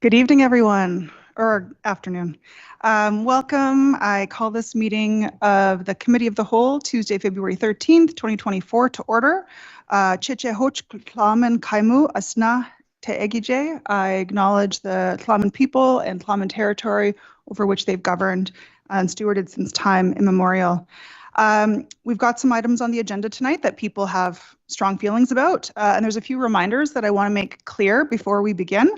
Good evening, everyone, or afternoon. Welcome. I call this meeting of the Committee of the Whole, Tuesday, February 13th, 2024, to order. Chiche Hoch Tlaman Kaimu Asna Te Egije. I acknowledge the Tlaman people and Tlaman territory over which they've governed and stewarded since time immemorial. We've got some items on the agenda tonight that people have strong feelings about, and there's a few reminders that I want to make clear before we begin.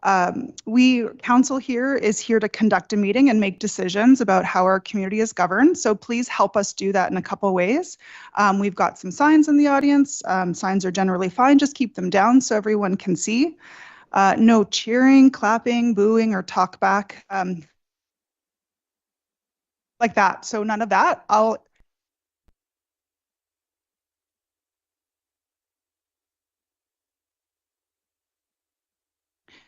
Council here is here to conduct a meeting and make decisions about how our community is governed. So please help us do that in a couple ways. We've got some signs in the audience. Signs are generally fine. Just keep them down so everyone can see. No cheering, clapping, booing, or talk back like that. So none of that.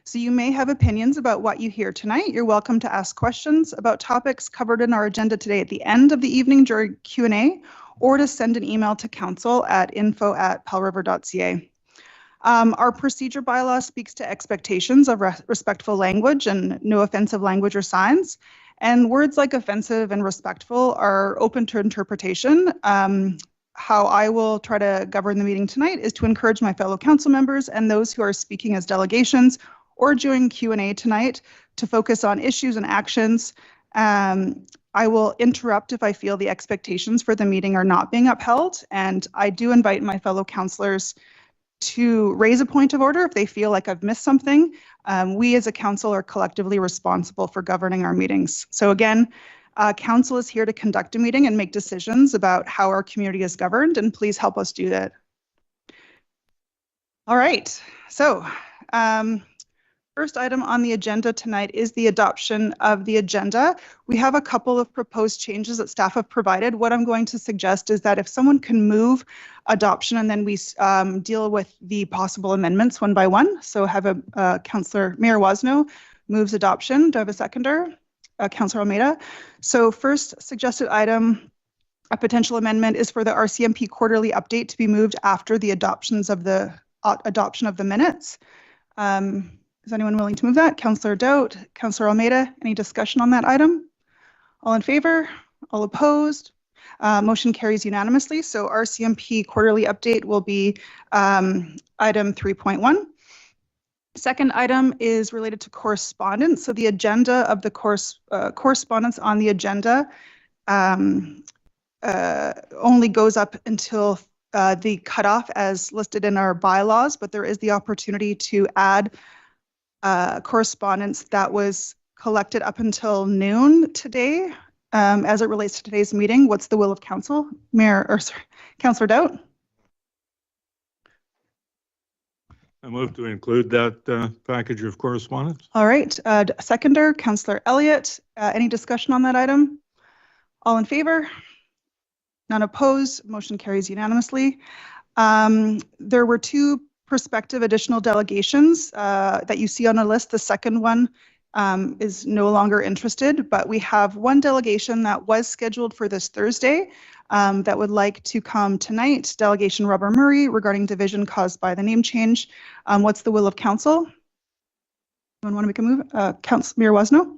So you may have opinions about what you hear tonight. You're welcome to ask questions about topics covered in our agenda today at the end of the evening during Q&A, or to send an email to council at info@pelriver.ca. Our procedure bylaw speaks to expectations of respectful language and no offensive language or signs. And words like offensive and respectful are open to interpretation. How I will try to govern the meeting tonight is to encourage my fellow council members and those who are speaking as delegations or during Q&A tonight to focus on issues and actions. I will interrupt if I feel the expectations for the meeting are not being upheld, and I do invite my fellow councillors to raise a point of order if they feel like I've missed something. We as a council are collectively responsible for governing our meetings. So again, council is here to conduct a meeting and make decisions about how our community is governed, and please help us do that. All right, so first item on the agenda tonight is the adoption of the agenda. We have a couple of proposed changes that staff have provided. What I'm going to suggest is that if someone can move adoption, and then we deal with the possible amendments one by one. So have a Councillor Mayor Wasno moves adoption. Do I have a seconder? Councillor Almeida. So first suggested item, a potential amendment, is for the RCMP quarterly update to be moved after the adoption of the minutes. Is anyone willing to move that? Councillor Doubt, Councillor Almeida, any discussion on that item? All in favor? All opposed? Motion carries unanimously. So RCMP quarterly update will be item 3.1. Second item is related to correspondence. So the agenda of the correspondence on the agenda only goes up until the cutoff as listed in our bylaws, but there is the opportunity to add correspondence that was collected up until noon today. As it relates to today's meeting, what's the will of council? Councillor Doubt? I move to include that package of correspondence. All right, seconder, Councillor Elliott. Any discussion on that item? All in favor? None opposed. Motion carries unanimously. There were two prospective additional delegations that you see on the list. The second one is no longer interested, but we have one delegation that was scheduled for this Thursday that would like to come tonight. Delegation Robert Murray regarding division caused by the name change. What's the will of council? Anyone want to make a move? Councillor Mayor Wasno?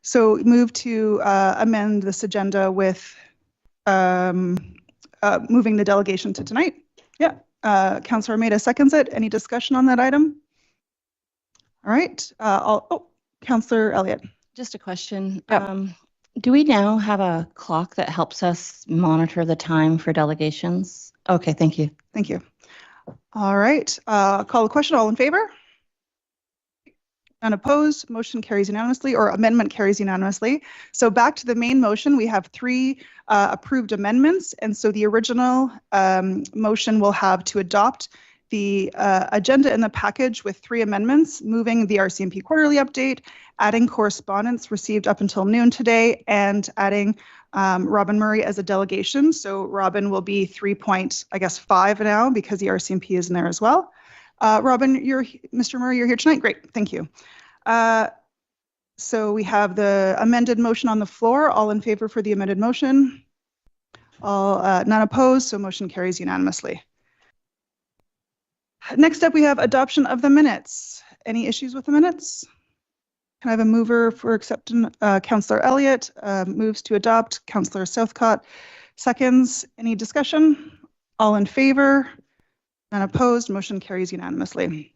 So move to amend this agenda with moving the delegation to tonight. Yeah. Councillor Almeida seconds it. Any discussion on that item? All right. Councillor Elliott. Just a question. Yep. Do we now have a clock that helps us monitor the time for delegations? Okay, thank you. Thank you. All right. Call the question. All in favor? None opposed, motion carries unanimously, or amendment carries unanimously. So back to the main motion, we have 3 approved amendments. And so the original motion will have to adopt the agenda in the package with 3 amendments, moving the RCMP quarterly update, adding correspondence received up until noon today, and adding Robin Murray as a delegation. So Robin will be 3.5 now because the RCMP is in there as well. Robin, Mr. Murray, you're here tonight. Great, thank you. So we have the amended motion on the floor. All in favor for the amended motion? None opposed, so motion carries unanimously. Next up, we have adoption of the minutes. Any issues with the minutes? Can I have a mover for acceptance? Councillor Elliott moves to adopt. Councillor Southcott seconds. Any discussion? All in favor? None opposed. Motion carries unanimously.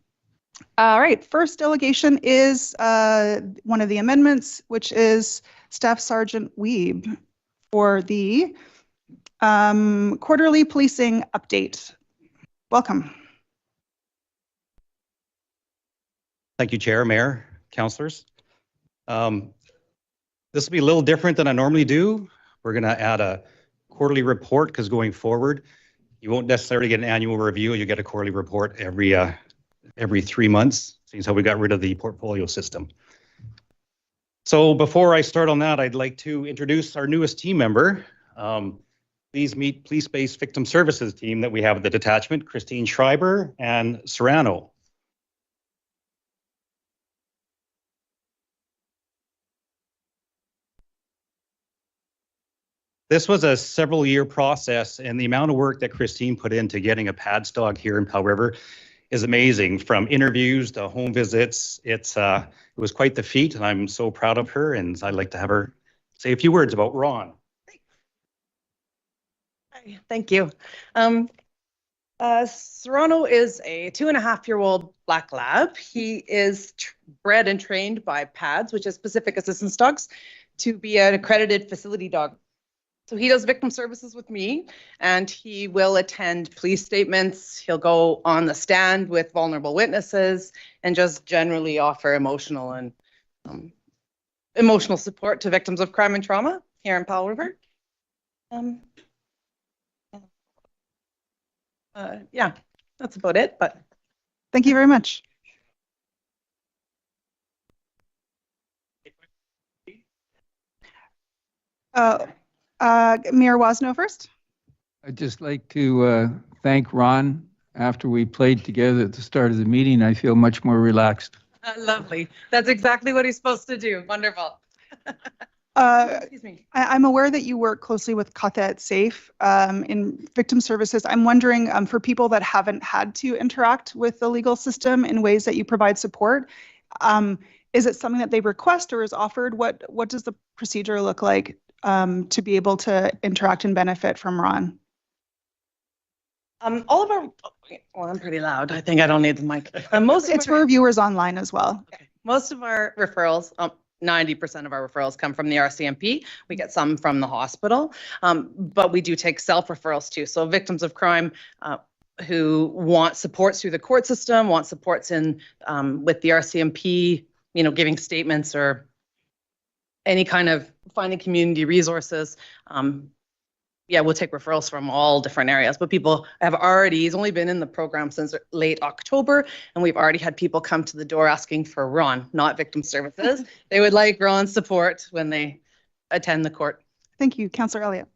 All right. First delegation is one of the amendments, which is Staff Sergeant Weeb for the quarterly policing update. Welcome. Thank you, Chair, Mayor, Councillors. This will be a little different than I normally do. We're going to add a quarterly report because going forward, you won't necessarily get an annual review. You get a quarterly report every 3 months, since how we got rid of the portfolio system. So before I start on that, I'd like to introduce our newest team member. Please meet Police-Based Victim Services team that we have at the detachment, Christine Schreiber and Serrano. This was a several-year process, and the amount of work that Christine put into getting a PADS dog here in Powell River is amazing. From interviews to home visits, it was quite the feat, and I'm so proud of her, and I'd like to have her say a few words about Ron. Thank you. Serrano is a 2.5-year-old black lab. He is bred and trained by PADS, which is Pacific Assistance Dogs, to be an accredited facility dog. So he does victim services with me, and he will attend police statements. He'll go on the stand with vulnerable witnesses and just generally offer emotional and emotional support to victims of crime and trauma here in Powell River. Yeah, that's about it. But thank you very much. Mayor Wasno first. I'd just like to thank Ron. After we played together at the start of the meeting, I feel much more relaxed. Lovely. That's exactly what he's supposed to do. Wonderful. Excuse me. I'm aware that you work closely with Kathet Safe in victim services. I'm wondering, for people that haven't had to interact with the legal system in ways that you provide support, is it something that they request or is offered? What does the procedure look like to be able to interact and benefit from Ron? All of our, well, I'm pretty loud. I think I don't need the mic. It's for viewers online as well. Okay. Most of our referrals, 90% of our referrals come from the RCMP. We get some from the hospital, but we do take self-referrals too. So victims of crime who want supports through the court system, want supports in with the RCMP, you know, giving statements or any kind of finding community resources. Yeah, we'll take referrals from all different areas, but people have already, he's only been in the program since late October, and we've already had people come to the door asking for Ron, not victim services. They would like Ron's support when they attend the court. Thank you, Councillor Elliott.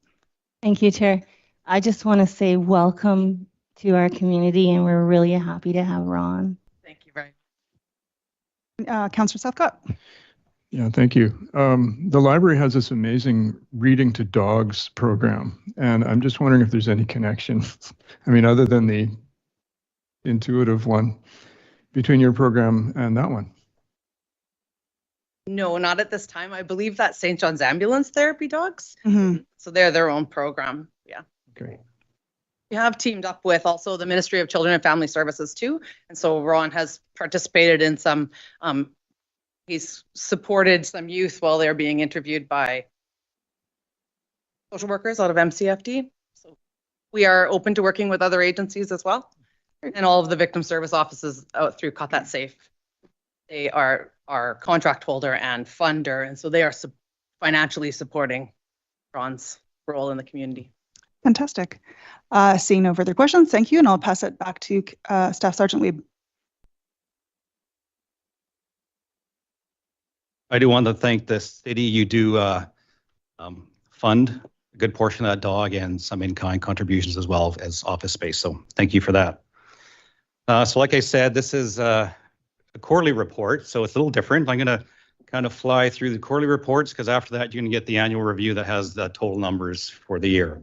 Thank you, Chair. I just want to say welcome to our community, and we're really happy to have Ron. Thank you very much. Councillor Southcott. Yeah, thank you. The library has this amazing Reading to Dogs program, and I'm just wondering if there's any connection, I mean, other than the intuitive one, between your program and that one. No, not at this time. I believe that's St. John's Ambulance Therapy Dogs. Mm-hmm. So they're their own program. Yeah. Okay. We have teamed up with also the Ministry of Children and Family Services too. And so Ron has participated in some, he's supported some youth while they're being interviewed by social workers out of MCFD. So we are open to working with other agencies as well. And all of the victim service offices out through Kathet Safe. They are our contract holder and funder, and so they are financially supporting Ron's role in the community. Fantastic. Seeing no further questions, thank you, and I'll pass it back to Staff Sergeant Weeb. I do want to thank the city. You do fund a good portion of that dog and some in-kind contributions as well as office space. So thank you for that. So like I said, this is a quarterly report, so it's a little different. I'm going to kind of fly through the quarterly reports because after that, you're going to get the annual review that has the total numbers for the year.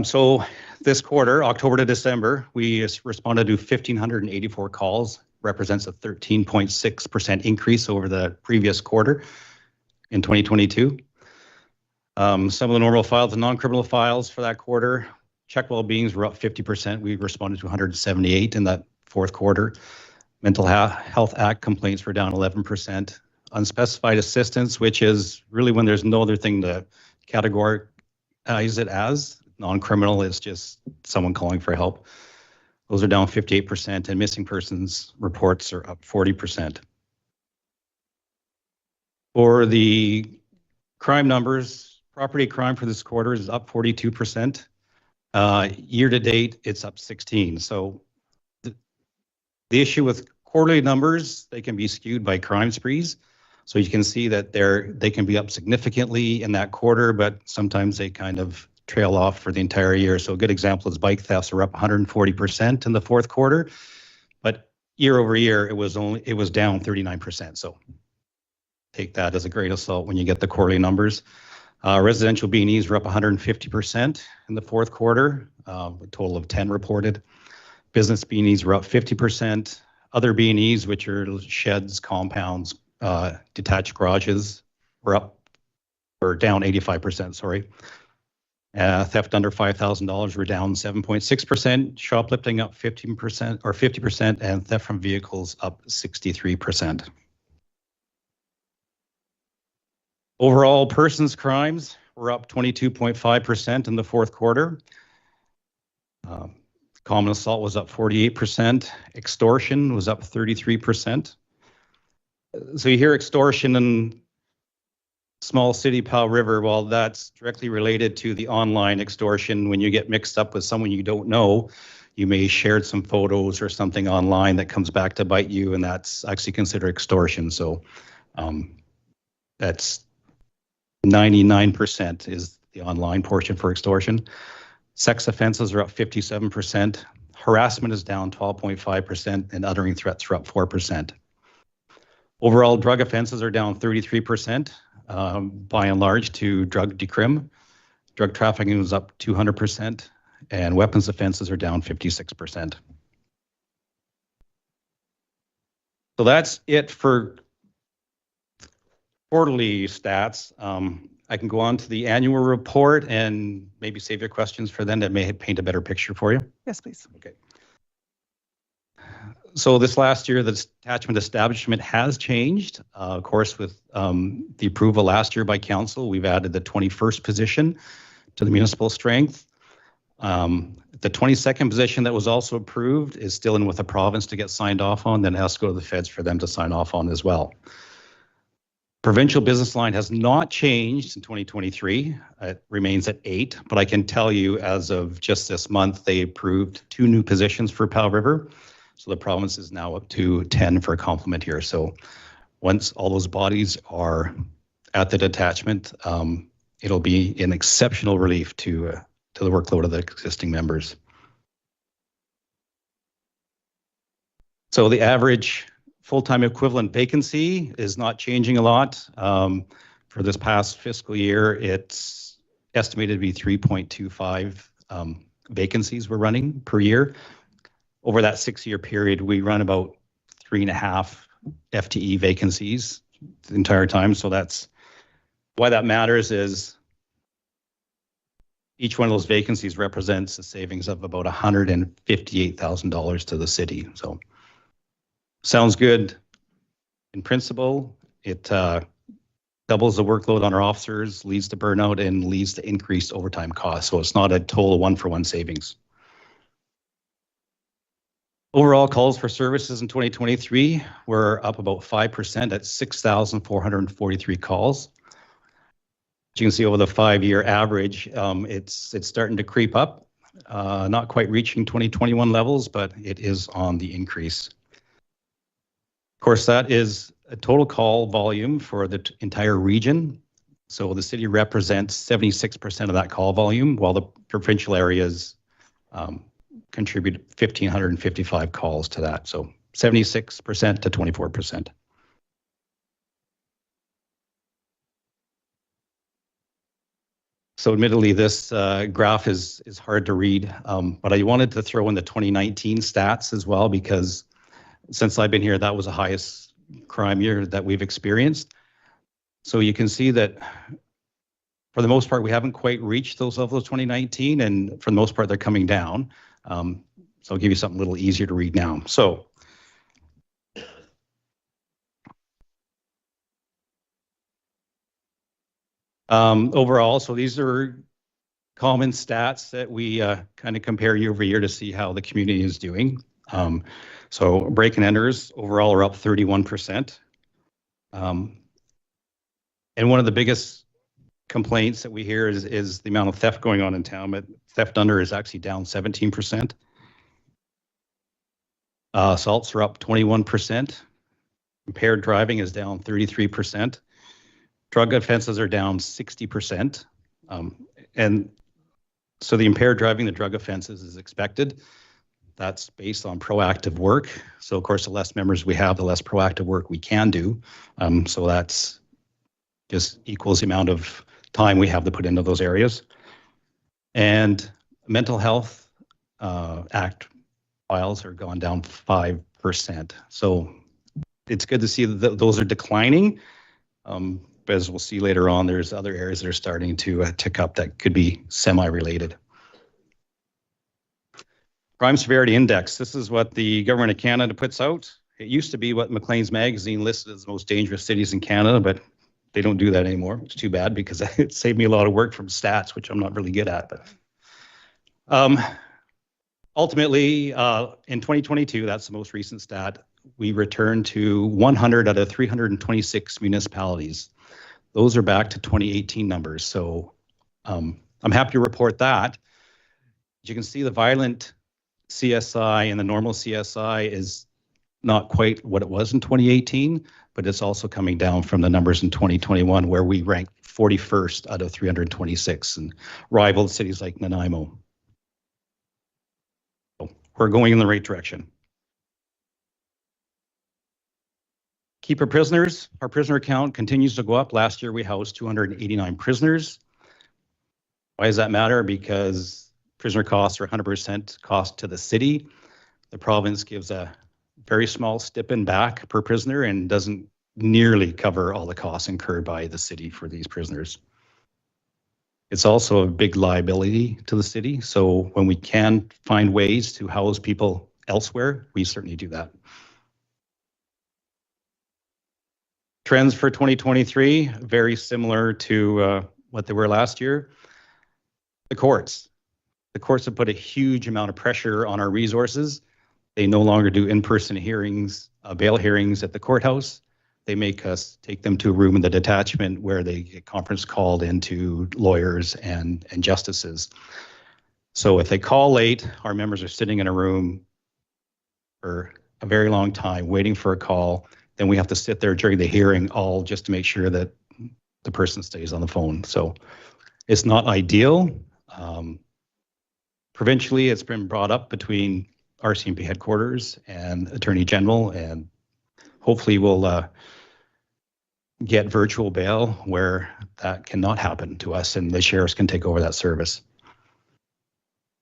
So this quarter, October to December, we responded to 1,584 calls, represents a 13.6% increase over the previous quarter in 2022. Some of the normal files and non-criminal files for that quarter, check well-beings were up 50%. We responded to 178 in that fourth quarter. Mental Health Act complaints were down 11%. Unspecified assistance, which is really when there's no other thing to categorize it as. Non-criminal is just someone calling for help. Those are down 58%, and missing persons reports are up 40%. For the crime numbers, property crime for this quarter is up 42%. Year to date, it's up 16%. So the issue with quarterly numbers, they can be skewed by crime sprees. So you can see that they can be up significantly in that quarter, but sometimes they kind of trail off for the entire year. So a good example is bike thefts are up 140% in the fourth quarter, but year over year it was down 39%. So take that as a grain of salt when you get the quarterly numbers. Residential B&Es were up 150% in the fourth quarter, a total of 10 reported. Business B&Es were up 50%. Other B&Es, which are sheds, compounds, detached garages, were down 85%, sorry. Theft under $5,000 were down 7.6%, shoplifting up 15% or 50%, and theft from vehicles up 63%. Overall, persons crimes were up 22.5% in the fourth quarter. Common assault was up 48%. Extortion was up 33%. So you hear extortion in small city Powell River. Well, that's directly related to the online extortion. When you get mixed up with someone you don't know, you may share some photos or something online that comes back to bite you, and that's actually considered extortion. So that's 99% is the online portion for extortion. Sex offenses are up 57%. Harassment is down 12.5%, and uttering threats are up 4%. Overall, drug offenses are down 33%, by and large to drug decrim. Drug trafficking was up 200%, and weapons offenses are down 56%. So that's it for quarterly stats. I can go on to the annual report and maybe save your questions for then that may paint a better picture for you. Yes, please. Okay. So this last year, the detachment establishment has changed. Of course, with the approval last year by council, we've added the 21st position to the municipal strength. The 22nd position that was also approved is still in with the province to get signed off on, then it has to go to the feds for them to sign off on as well. Provincial business line has not changed in 2023. It remains at 8, but I can tell you as of just this month, they approved 2 new positions for Powell River. So the province is now up to 10 for a complement here. So once all those bodies are at the detachment, it'll be an exceptional relief to the workload of the existing members. So the average full-time equivalent vacancy is not changing a lot. For this past fiscal year, it's estimated to be 3.25 vacancies we're running per year. Over that 6-year period, we run about 3.5 FTE vacancies the entire time. So that's why that matters is each one of those vacancies represents a savings of about $158,000 to the city. So sounds good in principle. It doubles the workload on our officers, leads to burnout, and leads to increased overtime costs. So it's not a total one-for-one savings. Overall calls for services in 2023 were up about 5% at 6,443 calls. As you can see over the 5-year average, it's starting to creep up, not quite reaching 2021 levels, but it is on the increase. Of course, that is a total call volume for the entire region. So the city represents 76% of that call volume, while the provincial areas contribute 1,555 calls to that. So 76% to 24%. So admittedly, this graph is hard to read, but I wanted to throw in the 2019 stats as well, because since I've been here, that was the highest crime year that we've experienced. So you can see that for the most part, we haven't quite reached those levels of 2019, and for the most part, they're coming down. So I'll give you something a little easier to read now. So overall, so these are common stats that we kind of compare year over year to see how the community is doing. So break and enters overall are up 31%. And one of the biggest complaints that we hear is the amount of theft going on in town, but theft under is actually down 17%. Assaults are up 21%. Impaired driving is down 33%. Drug offenses are down 60%. And so the impaired driving, the drug offenses is expected. That's based on proactive work. So of course, the less members we have, the less proactive work we can do. So that's just equals the amount of time we have to put into those areas. And mental health act files are gone down 5%. So it's good to see that those are declining. But as we'll see later on, there's other areas that are starting to tick up that could be semi-related. Crime Severity Index. This is what the Government of Canada puts out. It used to be what Maclean's magazine listed as the most dangerous cities in Canada, but they don't do that anymore. It's too bad because it saved me a lot of work from stats, which I'm not really good at. But ultimately, in 2022, that's the most recent stat, we returned to 100 out of 326 municipalities. Those are back to 2018 numbers. So I'm happy to report that. As you can see, the violent CSI and the normal CSI is not quite what it was in 2018, but it's also coming down from the numbers in 2021, where we ranked 41st out of 326 and rivaled cities like Nanaimo. So we're going in the right direction. Keep our prisoners. Our prisoner count continues to go up. Last year, we housed 289 prisoners. Why does that matter? Because prisoner costs are 100% cost to the city. The province gives a very small stipend back per prisoner and doesn't nearly cover all the costs incurred by the city for these prisoners. It's also a big liability to the city. So when we can find ways to house people elsewhere, we certainly do that. Trends for 2023, very similar to what they were last year. The courts. The courts have put a huge amount of pressure on our resources. They no longer do in-person hearings, bail hearings at the courthouse. They make us take them to a room in the detachment where they get conference called into lawyers and justices. So if they call late, our members are sitting in a room for a very long time waiting for a call. Then we have to sit there during the hearing all just to make sure that the person stays on the phone. So it's not ideal. Provincially, it's been brought up between RCMP headquarters and Attorney General, and hopefully we'll get virtual bail where that cannot happen to us and the sheriffs can take over that service.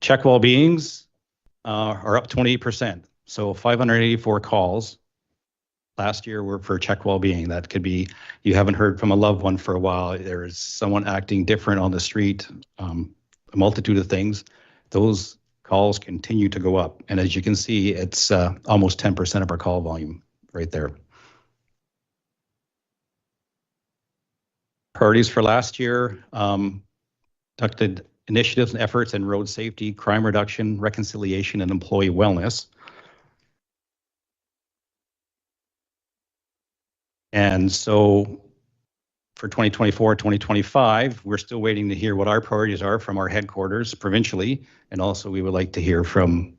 Check well-beings are up 28%. So 584 calls last year were for check well-being. That could be you haven't heard from a loved one for a while. There is someone acting different on the street, a multitude of things. Those calls continue to go up. And as you can see, it's almost 10% of our call volume right there. Priorities for last year, conducted initiatives and efforts in road safety, crime reduction, reconciliation, and employee wellness. And so for 2024, 2025, we're still waiting to hear what our priorities are from our headquarters provincially. And also we would like to hear from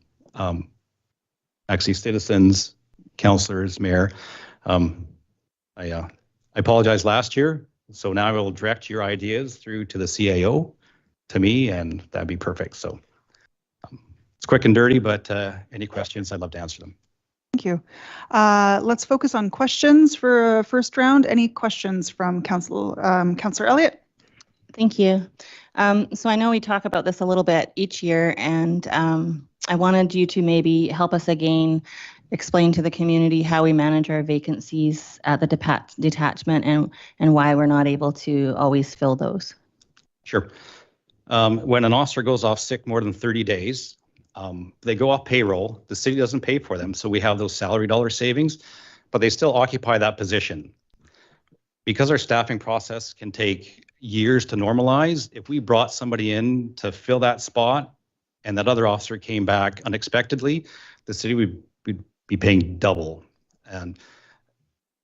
actually citizens, councillors, mayor. I apologize last year. So now I will direct your ideas through to the CAO, to me, and that'd be perfect. So it's quick and dirty, but any questions, I'd love to answer them. Thank you. Let's focus on questions for a first round. Any questions from Councillor Elliott? Thank you. So I know we talk about this a little bit each year, and I wanted you to maybe help us again explain to the community how we manage our vacancies at the detachment and why we're not able to always fill those. Sure. When an officer goes off sick more than 30 days, they go off payroll. The city doesn't pay for them, so we have those salary dollar savings, but they still occupy that position. Because our staffing process can take years to normalize, if we brought somebody in to fill that spot and that other officer came back unexpectedly, the city would be paying double. And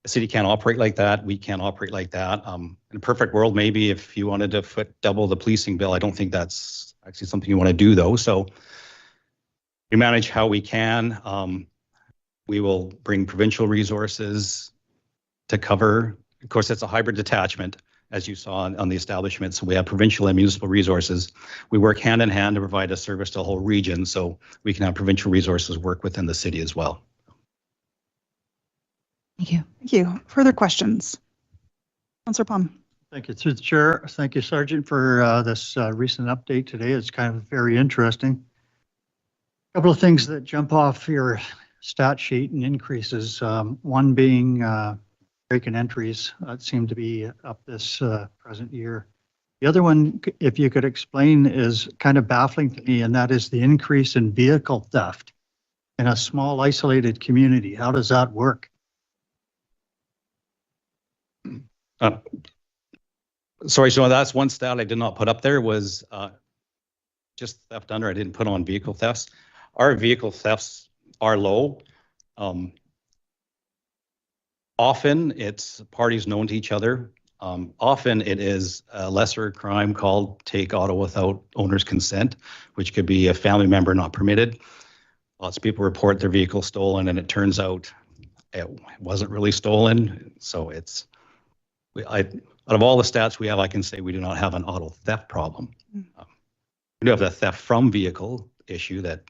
the city can't operate like that. We can't operate like that. In a perfect world, maybe if you wanted to foot double the policing bill, I don't think that's actually something you want to do though. So we manage how we can. We will bring provincial resources to cover. Of course, it's a hybrid detachment, as you saw on the establishment. So we have provincial and municipal resources. We work hand in hand to provide a service to the whole region, so we can have provincial resources work within the city as well. Thank you. Thank you. Further questions? Councillor Plum. Thank you, through the chair. Thank you, Sergeant, for this recent update today. It's kind of very interesting. A couple of things that jump off your stat sheet and increases. One being vacant entries that seem to be up this present year. The other one, if you could explain, is kind of baffling to me, and that is the increase in vehicle theft in a small isolated community. How does that work? Sorry, so that's one stat I did not put up there was just theft under. I didn't put on vehicle thefts. Our vehicle thefts are low. Often it's parties known to each other. Often it is a lesser crime called take auto without owner's consent, which could be a family member not permitted. Lots of people report their vehicle stolen and it turns out it wasn't really stolen. So it's, out of all the stats we have, I can say we do not have an auto theft problem. We do have the theft from vehicle issue that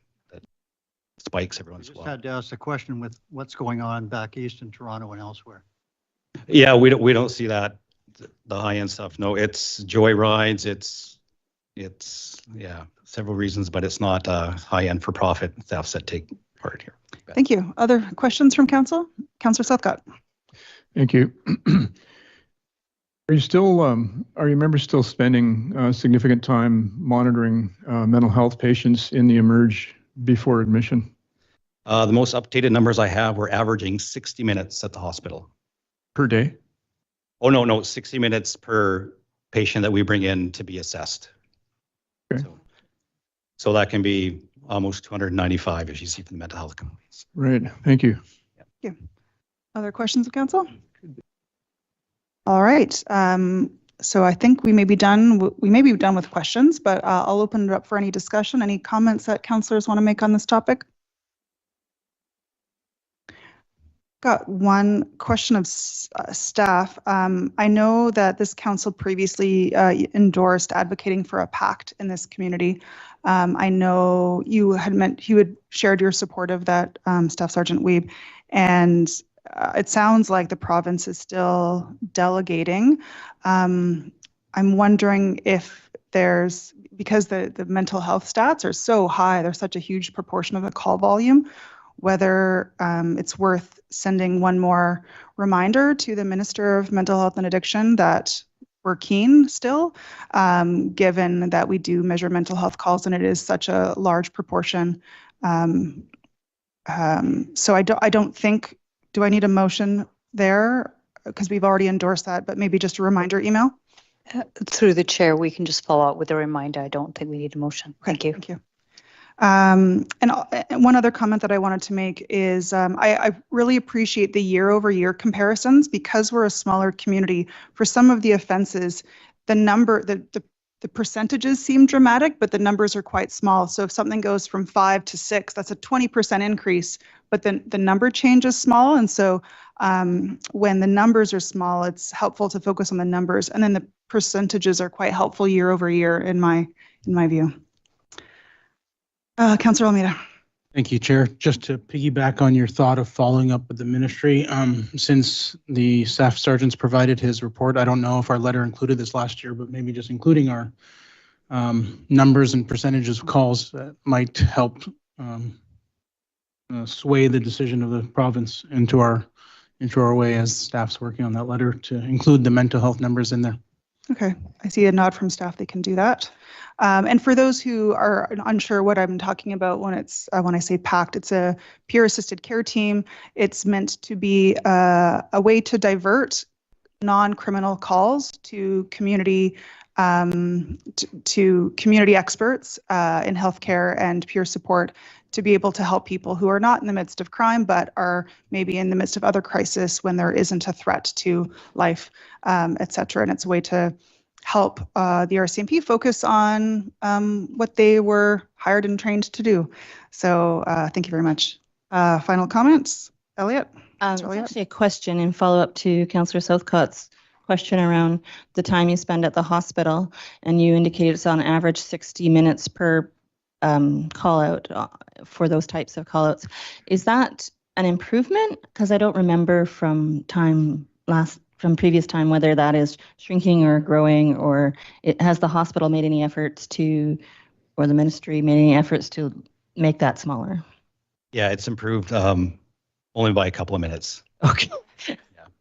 spikes every once in a while. I just had to ask the question with what's going on back east in Toronto and elsewhere. Yeah, we don't see that, the high end stuff. No, it's joy rides. It's yeah, several reasons, but it's not high end for profit thefts that take part here. Thank you. Other questions from council? Councillor Southcott. Thank you. Are you still, are your members still spending significant time monitoring mental health patients in the emerge before admission? The most updated numbers I have, we're averaging 60 minutes at the hospital. Per day? Oh, no, 60 minutes per patient that we bring in to be assessed. Okay. So that can be almost 295 as you see from the mental health complaints. Right, thank you. Thank you. Other questions of council? All right. So I think we may be done. With questions, but I'll open it up for any discussion. Any comments that councillors want to make on this topic? Got one question of staff. I know that this council previously endorsed advocating for a pact in this community. I know you had shared your support of that, Staff Sergeant Weeb, and it sounds like the province is still delegating. I'm wondering if because the mental health stats are so high, there's such a huge proportion of the call volume, whether it's worth sending one more reminder to the Minister of Mental Health and Addiction that we're keen still, given that we do measure mental health calls and it is such a large proportion. So I don't think, do I need a motion there? Because we've already endorsed that, but maybe just a reminder email? Through the chair, we can just follow up with a reminder. I don't think we need a motion. Okay, Thank you. Thank you. And one other comment that I wanted to make is I really appreciate the year-over-year comparisons because we're a smaller community. For some of the offenses, the percentages seem dramatic, but the numbers are quite small. So if something goes from 5 to 6, that's a 20% increase, but then the number change is small. And so when the numbers are small, it's helpful to focus on the numbers. And then the percentages are quite helpful year over year in my view. Councillor Almeida. Thank you, Chair. Just to piggyback on your thought of following up with the ministry, since the staff sergeant's provided his report, I don't know if our letter included this last year, but maybe just including our numbers and percentages of calls that might help sway the decision of the province into our way as staff's working on that letter to include the mental health numbers in there. Okay, I see a nod from staff. They can do that. And for those who are unsure what I'm talking about when I say PACT, it's a peer assisted care team. It's meant to be a way to divert non-criminal calls to community to community experts in healthcare and peer support to be able to help people who are not in the midst of crime but are maybe in the midst of other crisis when there isn't a threat to life, etc. And it's a way to help the RCMP focus on what they were hired and trained to do. So thank you very much. Final comments, Elliot? It's actually a question in follow-up to Councillor Southcott's question around the time you spend at the hospital, and you indicated it's on average 60 minutes per call out for those types of call outs. Is that an improvement? Because I don't remember from previous time whether that is shrinking or growing, or has the hospital made any efforts to, or the ministry made any efforts to make that smaller? Yeah, it's improved only by a couple of minutes. Okay. Yeah.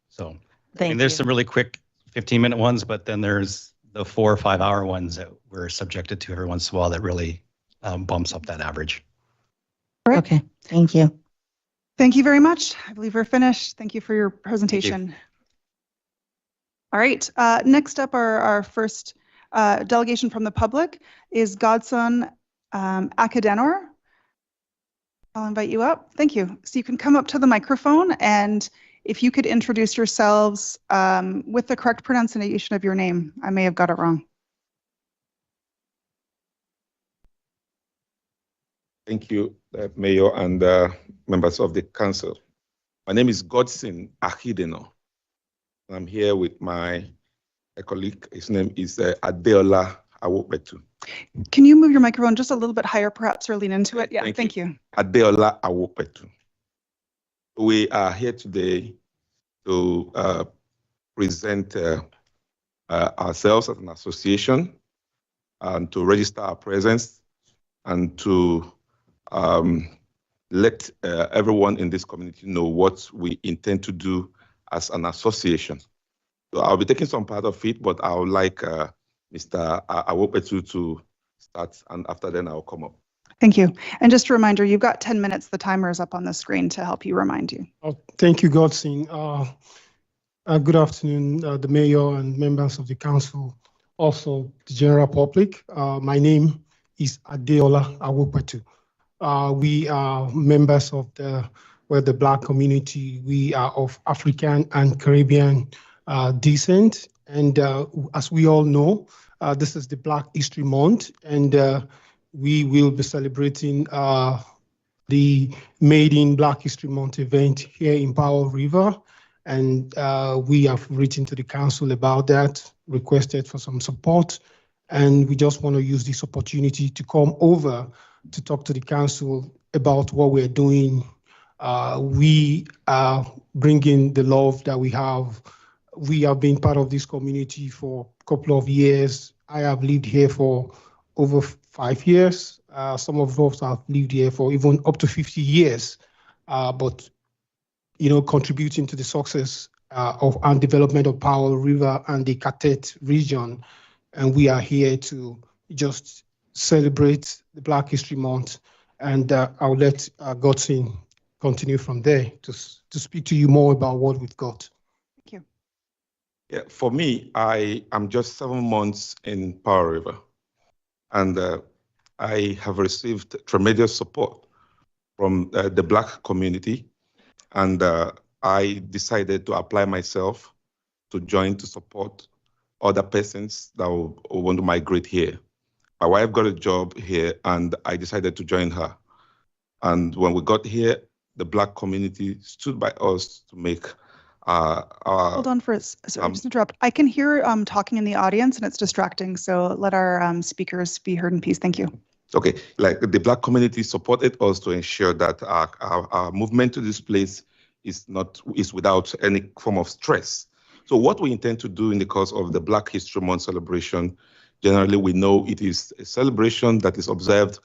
So Thank you. There's some really quick 15-minute ones, but then there's the 4 or 5 hour ones that we're subjected to every once in a while that really bumps up that average. Okay, thank you. Thank you very much. I believe we're finished. Thank you for your presentation. All right, next up, our first delegation from the public is Godson Akadenor. I'll invite you up. Thank you. So you can come up to the microphone, and if you could introduce yourselves with the correct pronunciation of your name. I may have got it wrong. Thank you, Mayor and members of the council. My name is Godson Akideno. I'm here with my colleague. His name is Adeola Awopetu. Can you move your microphone just a little bit higher, perhaps, or lean into it? Yeah, thank you. Adeola Awopetu. We are here today to present ourselves as an association and to register our presence and to let everyone in this community know what we intend to do as an association. So I'll be taking some part of it, but I would like Mr. Awopetu to start, and after then I'll come up. Thank you. And just a reminder, you've got 10 minutes. The timer is up on the screen to help you remind you. Oh, thank you, Godson. Good afternoon, the mayor and members of the council, also the general public. My name is Adeola Awopetu. We are members of the Black community. We are of African and Caribbean descent. And as we all know, this is the Black History Month, and we will be celebrating the Made in Black History Month event here in Powell River. And we have written to the council about that, requested for some support. And we just want to use this opportunity to come over to talk to the council about what we're doing. We are bringing the love that we have. We have been part of this community for a couple of years. I have lived here for over 5 years. Some of us have lived here for even up to 50 years. But, you know, contributing to the success of and development of Powell River and the Katet region. And we are here to just celebrate the Black History Month. And I'll let Godson continue from there to speak to you more about what we've got. Thank you. Yeah, for me, I am just 7 months in Powell River. And I have received tremendous support from the Black community, and I decided to apply myself to join to support other persons that will want to migrate here. My wife got a job here, and I decided to join her. And when we got here, the Black community stood by us to make Hold on for sorry, just interrupt. I can hear talking in the audience and it's distracting. So let our speakers be heard in peace. Thank you. Okay, like the Black community supported us to ensure that our movement to this place is without any form of stress. So what we intend to do in the course of the Black History Month celebration, generally we know it is a celebration that is observed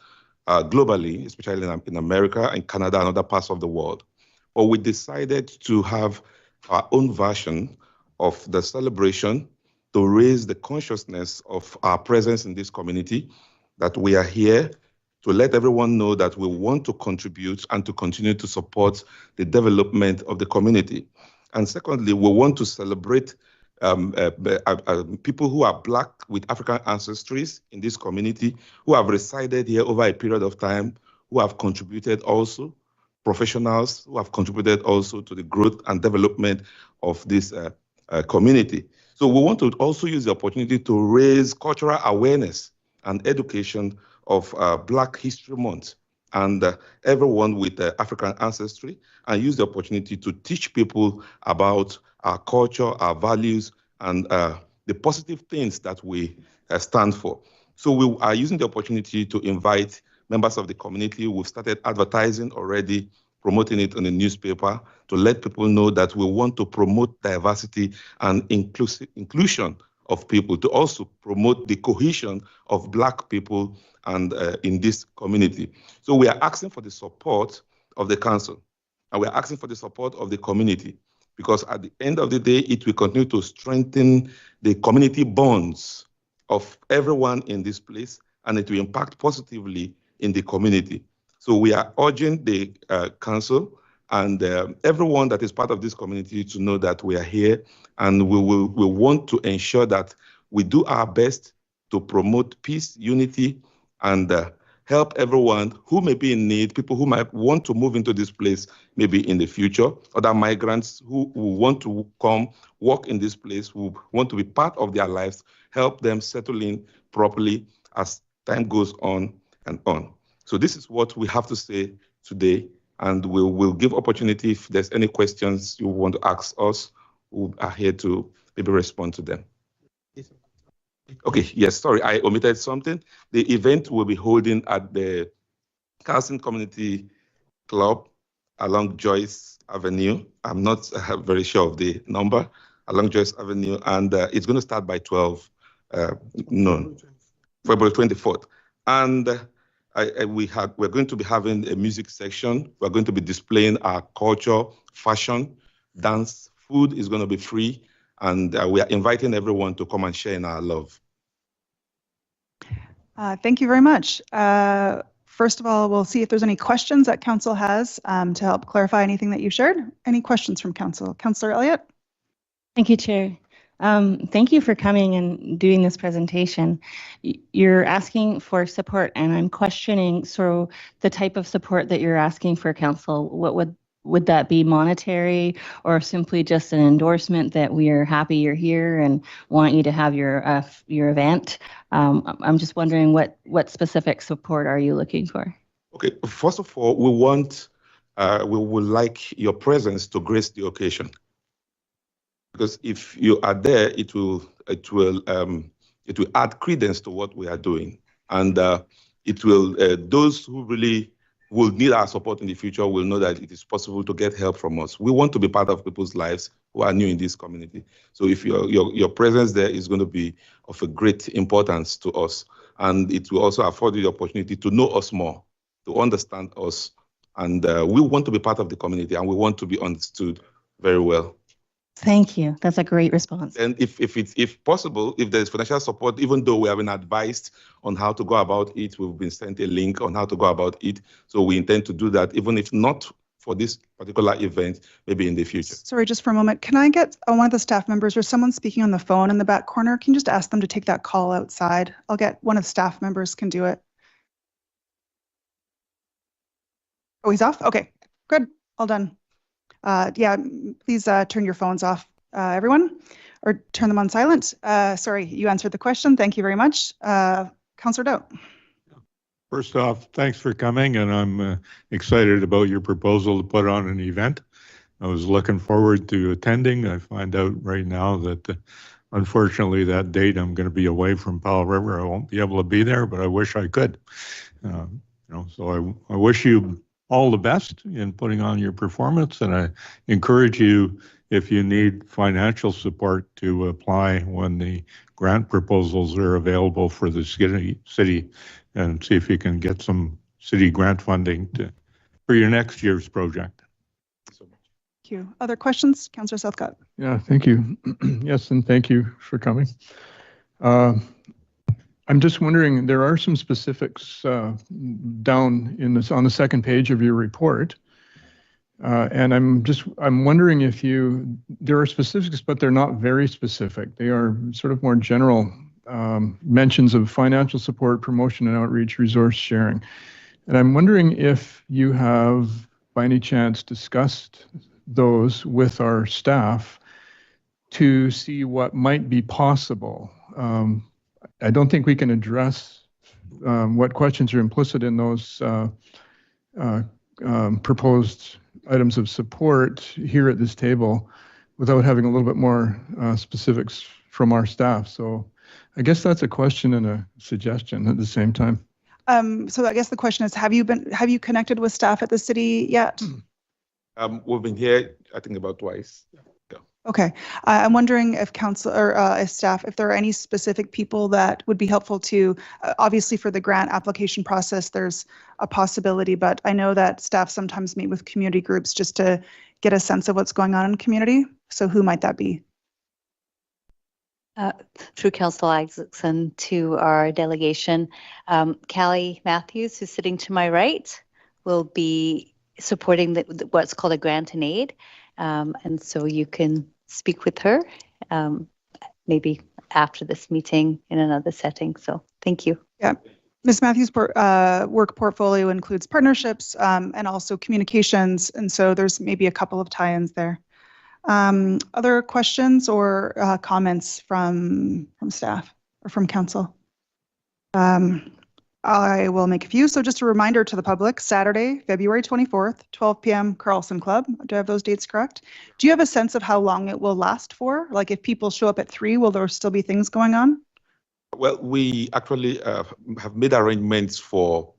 globally, especially in America and Canada and other parts of the world. But we decided to have our own version of the celebration to raise the consciousness of our presence in this community, that we are here to let everyone know that we want to contribute and to continue to support the development of the community. And secondly, we want to celebrate people who are Black with African ancestries in this community, who have resided here over a period of time, who have contributed also, professionals who have contributed also to the growth and development of this community. So we want to also use the opportunity to raise cultural awareness and education of Black History Month and everyone with African ancestry, and use the opportunity to teach people about our culture, our values, and the positive things that we stand for. So we are using the opportunity to invite members of the community. We've started advertising already, promoting it in the newspaper to let people know that we want to promote diversity and inclusion of people, to also promote the cohesion of Black people and in this community. So we are asking for the support of the council, and we are asking for the support of the community, because at the end of the day, it will continue to strengthen the community bonds of everyone in this place, and it will impact positively in the community. So we are urging the council and everyone that is part of this community to know that we are here, and we want to ensure that we do our best to promote peace, unity, and help everyone who may be in need, people who might want to move into this place maybe in the future, other migrants who want to come work in this place, who want to be part of their lives, help them settle in properly as time goes on and on. So this is what we have to say today, and we'll give opportunity if there's any questions you want to ask us. We are here to maybe respond to them. Okay, yes, sorry, I omitted something. The event will be holding at the Carson Community Club along Joyce Avenue. I'm not very sure of the number, along Joyce Avenue, and it's going to start by 12 noon, February 24th. And we're going to be having a music section. We're going to be displaying our culture, fashion, dance, food is going to be free, and we are inviting everyone to come and share in our love. Thank you very much. First of all, we'll see if there's any questions that council has to help clarify anything that you shared. Any questions from council? Councillor Elliott? Thank you, Chair. Thank you for coming and doing this presentation. You're asking for support, and I'm questioning the type of support that you're asking for council. What would that be, monetary, or simply just an endorsement that we are happy you're here and want you to have your event? I'm just wondering what specific support are you looking for? Okay, first of all, we would like your presence to grace the occasion. Because if you are there, it will add credence to what we are doing, and it will those who really will need our support in the future will know that it is possible to get help from us. We want to be part of people's lives who are new in this community. So if your presence there is going to be of a great importance to us, and it will also afford you the opportunity to know us more, to understand us, and we want to be part of the community, and we want to be understood very well. Thank you. That's a great response. And if possible, if there's financial support, even though we have been advised on how to go about it, we've been sent a link on how to go about it. So we intend to do that, even if not for this particular event, maybe in the future. Sorry, just for a moment. Can I get one of the staff members or someone speaking on the phone in the back corner? Can you just ask them to take that call outside? I'll get one of the staff members can do it. Oh, he's off? Okay, good. All done. Yeah, please turn your phones off, everyone, or turn them on silent. Sorry, you answered the question. Thank you very much. Councillor Doubt. First off, thanks for coming, and I'm excited about your proposal to put on an event. I was looking forward to attending. I find out right now that unfortunately that date I'm going to be away from Powell River. I won't be able to be there, but I wish I could. So I wish you all the best in putting on your performance, and I encourage you, if you need financial support, to apply when the grant proposals are available for the city and see if you can get some city grant funding for your next year's project. Thank you. Other questions? Councillor Southcott. Yeah, thank you. Yes, and thank you for coming. I'm just wondering, there are some specifics down in this on the second page of your report. And I'm wondering if there are specifics, but they're not very specific. They are sort of more general mentions of financial support, promotion and outreach, resource sharing. And I'm wondering if you have, by any chance, discussed those with our staff to see what might be possible. I don't think we can address what questions are implicit in those proposed items of support here at this table without having a little bit more specifics from our staff. So I guess that's a question and a suggestion at the same time. So I guess the question is, have you connected with staff at the city yet? We've been here, I think, about twice. Yeah. Okay. I'm wondering if council or if staff, if there are any specific people that would be helpful to, obviously for the grant application process, there's a possibility, but I know that staff sometimes meet with community groups just to get a sense of what's going on in the community. So who might that be? Through Councillor Isaacson to our delegation, Callie Matthews, who's sitting to my right, will be supporting what's called a grant and aid. And so you can speak with her maybe after this meeting in another setting. So thank you. Yeah. Ms. Matthews' work portfolio includes partnerships and also communications. And so there's maybe a couple of tie-ins there. Other questions or comments from staff or from council? I will make a few. So just a reminder to the public, Saturday, February 24th, 12 p.m. Carlson Club. Do I have those dates correct? Do you have a sense of how long it will last for? Like if people show up at 3, will there still be things going on? Well, we actually have made arrangements for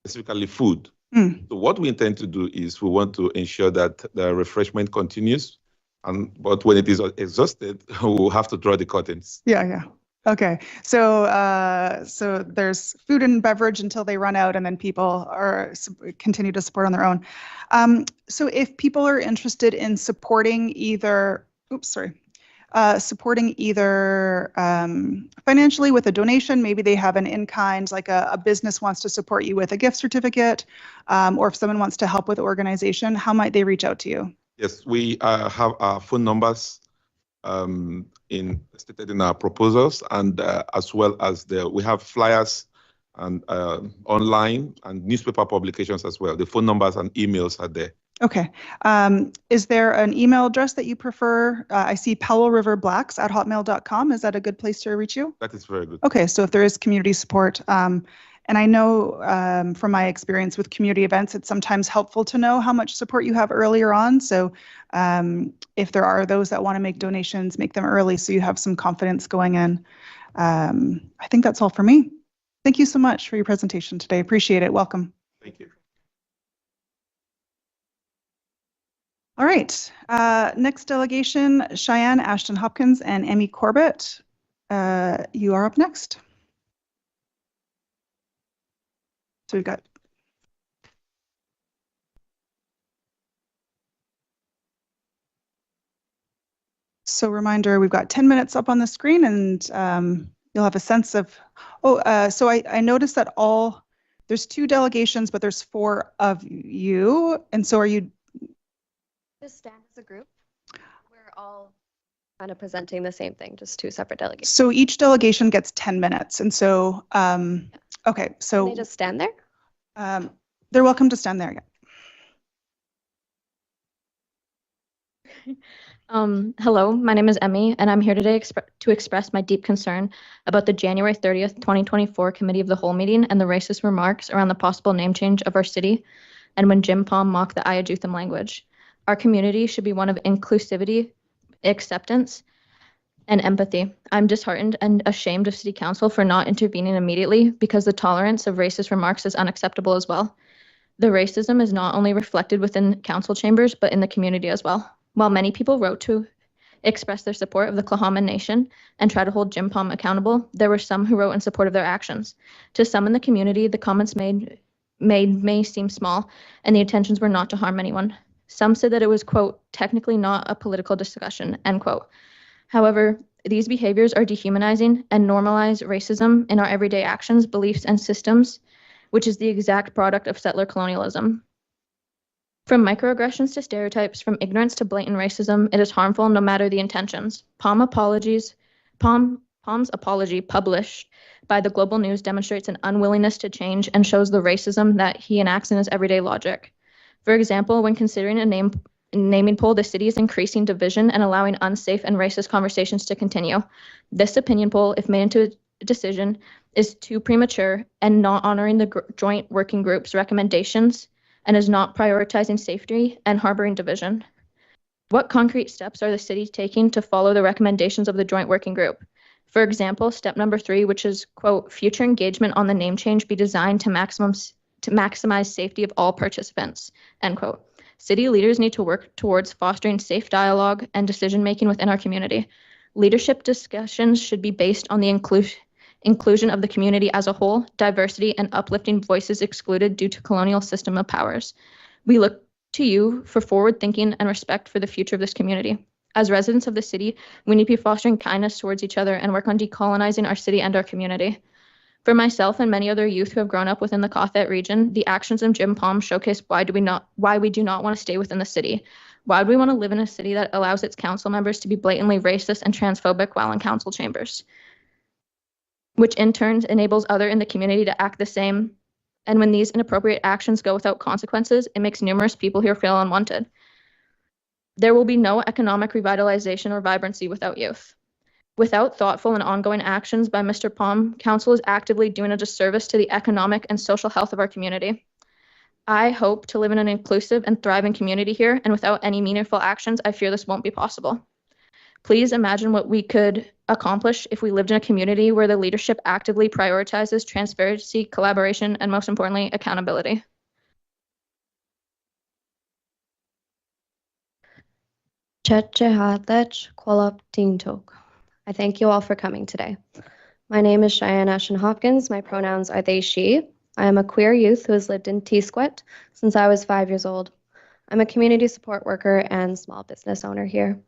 specifically food. So what we intend to do is we want to ensure that the refreshment continues. But when it is exhausted, we'll have to draw the curtains. Yeah. Okay, so there's food and beverage until they run out, and then people continue to support on their own. So if people are interested in supporting either, financially with a donation, maybe they have an in-kind, like a business wants to support you with a gift certificate, or if someone wants to help with the organization, how might they reach out to you? Yes, we have our phone numbers stated in our proposals, and as well as we have flyers and online and newspaper publications as well. The phone numbers and emails are there. Okay. Is there an email address that you prefer? I see powellriverblacks@hotmail.com. Is that a good place to reach you? That is very good. Okay, so if there is community support, and I know from my experience with community events, it's sometimes helpful to know how much support you have earlier on. So if there are those that want to make donations, make them early so you have some confidence going in. I think that's all for me. Thank you so much for your presentation today. Appreciate it. Welcome. Thank you. All right. Next delegation, Cheyenne Ashton Hopkins and Emmy Corbett. You are up next. So we've got. So reminder, we've got 10 minutes up on the screen, and you'll have a sense of, so I noticed that there's 2 delegations, but there's 4 of you. And so are you? Just stand as a group. We're all kind of presenting the same thing, just 2 separate delegations. So each delegation gets 10 minutes. And so, okay, so. Can they just stand there? They're welcome to stand there. Yeah. Hello, my name is Emmy, and I'm here today to express my deep concern about the January 30th, 2024 Committee of the Whole meeting and the racist remarks around the possible name change of our city and when Jim Palm mocked the Ayajutham language. Our community should be one of inclusivity, acceptance, and empathy. I'm disheartened and ashamed of City Council for not intervening immediately because the tolerance of racist remarks is unacceptable as well. The racism is not only reflected within council chambers, but in the community as well. While many people wrote to express their support of the Clahaman Nation and try to hold Jim Palm accountable, there were some who wrote in support of their actions. To some in the community, the comments made may seem small, and the intentions were not to harm anyone. Some said that it was, quote, technically not a political discussion, end quote. However, these behaviors are dehumanizing and normalize racism in our everyday actions, beliefs, and systems, which is the exact product of settler colonialism. From microaggressions to stereotypes, from ignorance to blatant racism, it is harmful no matter the intentions. Palm's apology published by the Global News demonstrates an unwillingness to change and shows the racism that he enacts in his everyday logic. For example, when considering a naming poll, the city is increasing division and allowing unsafe and racist conversations to continue. This opinion poll, if made into a decision, is too premature and not honoring the joint working group's recommendations and is not prioritizing safety and harboring division. What concrete steps are the city taking to follow the recommendations of the joint working group? For example, step number 3, which is, quote, future engagement on the name change be designed to maximize safety of all participants, end quote. City leaders need to work towards fostering safe dialogue and decision-making within our community. Leadership discussions should be based on the inclusion of the community as a whole, diversity, and uplifting voices excluded due to colonial system of powers. We look to you for forward thinking and respect for the future of this community. As residents of the city, we need to be fostering kindness towards each other and work on decolonizing our city and our community. For myself and many other youth who have grown up within the Cawthett region, the actions of Jim Palm showcase why we do not want to stay within the city. Why do we want to live in a city that allows its council members to be blatantly racist and transphobic while in council chambers, which in turn enables others in the community to act the same. And when these inappropriate actions go without consequences, it makes numerous people here feel unwanted. There will be no economic revitalization or vibrancy without youth. Without thoughtful and ongoing actions by Mr. Palm, council is actively doing a disservice to the economic and social health of our community. I hope to live in an inclusive and thriving community here, and without any meaningful actions, I fear this won't be possible. Please imagine what we could accomplish if we lived in a community where the leadership actively prioritizes transparency, collaboration, and most importantly, accountability. I thank you all for coming today. My name is Cheyenne Ashton Hopkins. My pronouns are they, she. I am a queer youth who has lived in Teesquet since I was 5 years old. I'm a community support worker and small business owner here.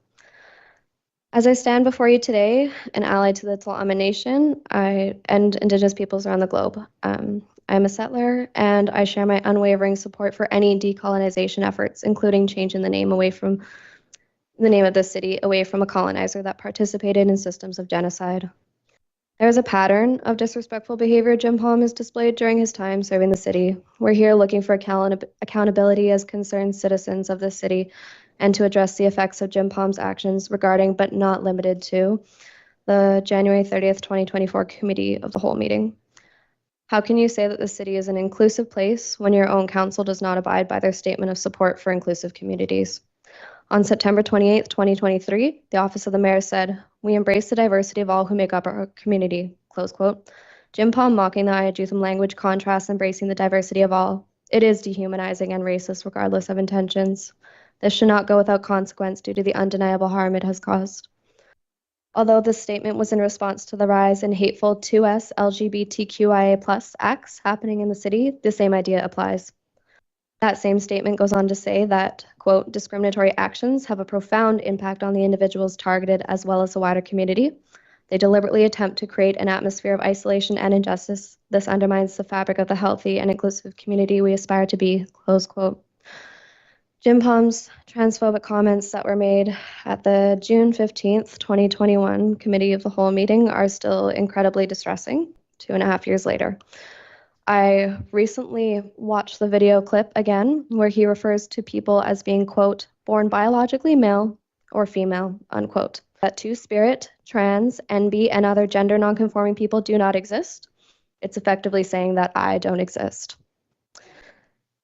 As I stand before you today, an ally to the Tla'amin Nation and Indigenous peoples around the globe, I'm a settler, and I share my unwavering support for any decolonization efforts, including changing the name of the city away from a colonizer that participated in systems of genocide. There is a pattern of disrespectful behavior Jim Palm has displayed during his time serving the city. We're here looking for accountability as concerned citizens of the city and to address the effects of Jim Palm's actions regarding, but not limited to, the January 30th, 2024 Committee of the Whole meeting. How can you say that the city is an inclusive place when your own council does not abide by their statement of support for inclusive communities? On September 28th, 2023, the Office of the Mayor said, "We embrace the diversity of all who make up our community," close quote. Jim Palm mocking the Ayajutham language contrasts embracing the diversity of all. It is dehumanizing and racist regardless of intentions. This should not go without consequence due to the undeniable harm it has caused. Although this statement was in response to the rise in hateful 2S LGBTQIA+ acts happening in the city, the same idea applies. That same statement goes on to say that, quote, discriminatory actions have a profound impact on the individuals targeted as well as the wider community. They deliberately attempt to create an atmosphere of isolation and injustice. This undermines the fabric of the healthy and inclusive community we aspire to be, close quote. Jim Palm's transphobic comments that were made at the June 15th, 2021 Committee of the Whole meeting are still incredibly distressing 2.5 years later. I recently watched the video clip again where he refers to people as being, quote, born biologically male or female, unquote. That two-spirit, trans, NB, and other gender nonconforming people do not exist. It's effectively saying that I don't exist.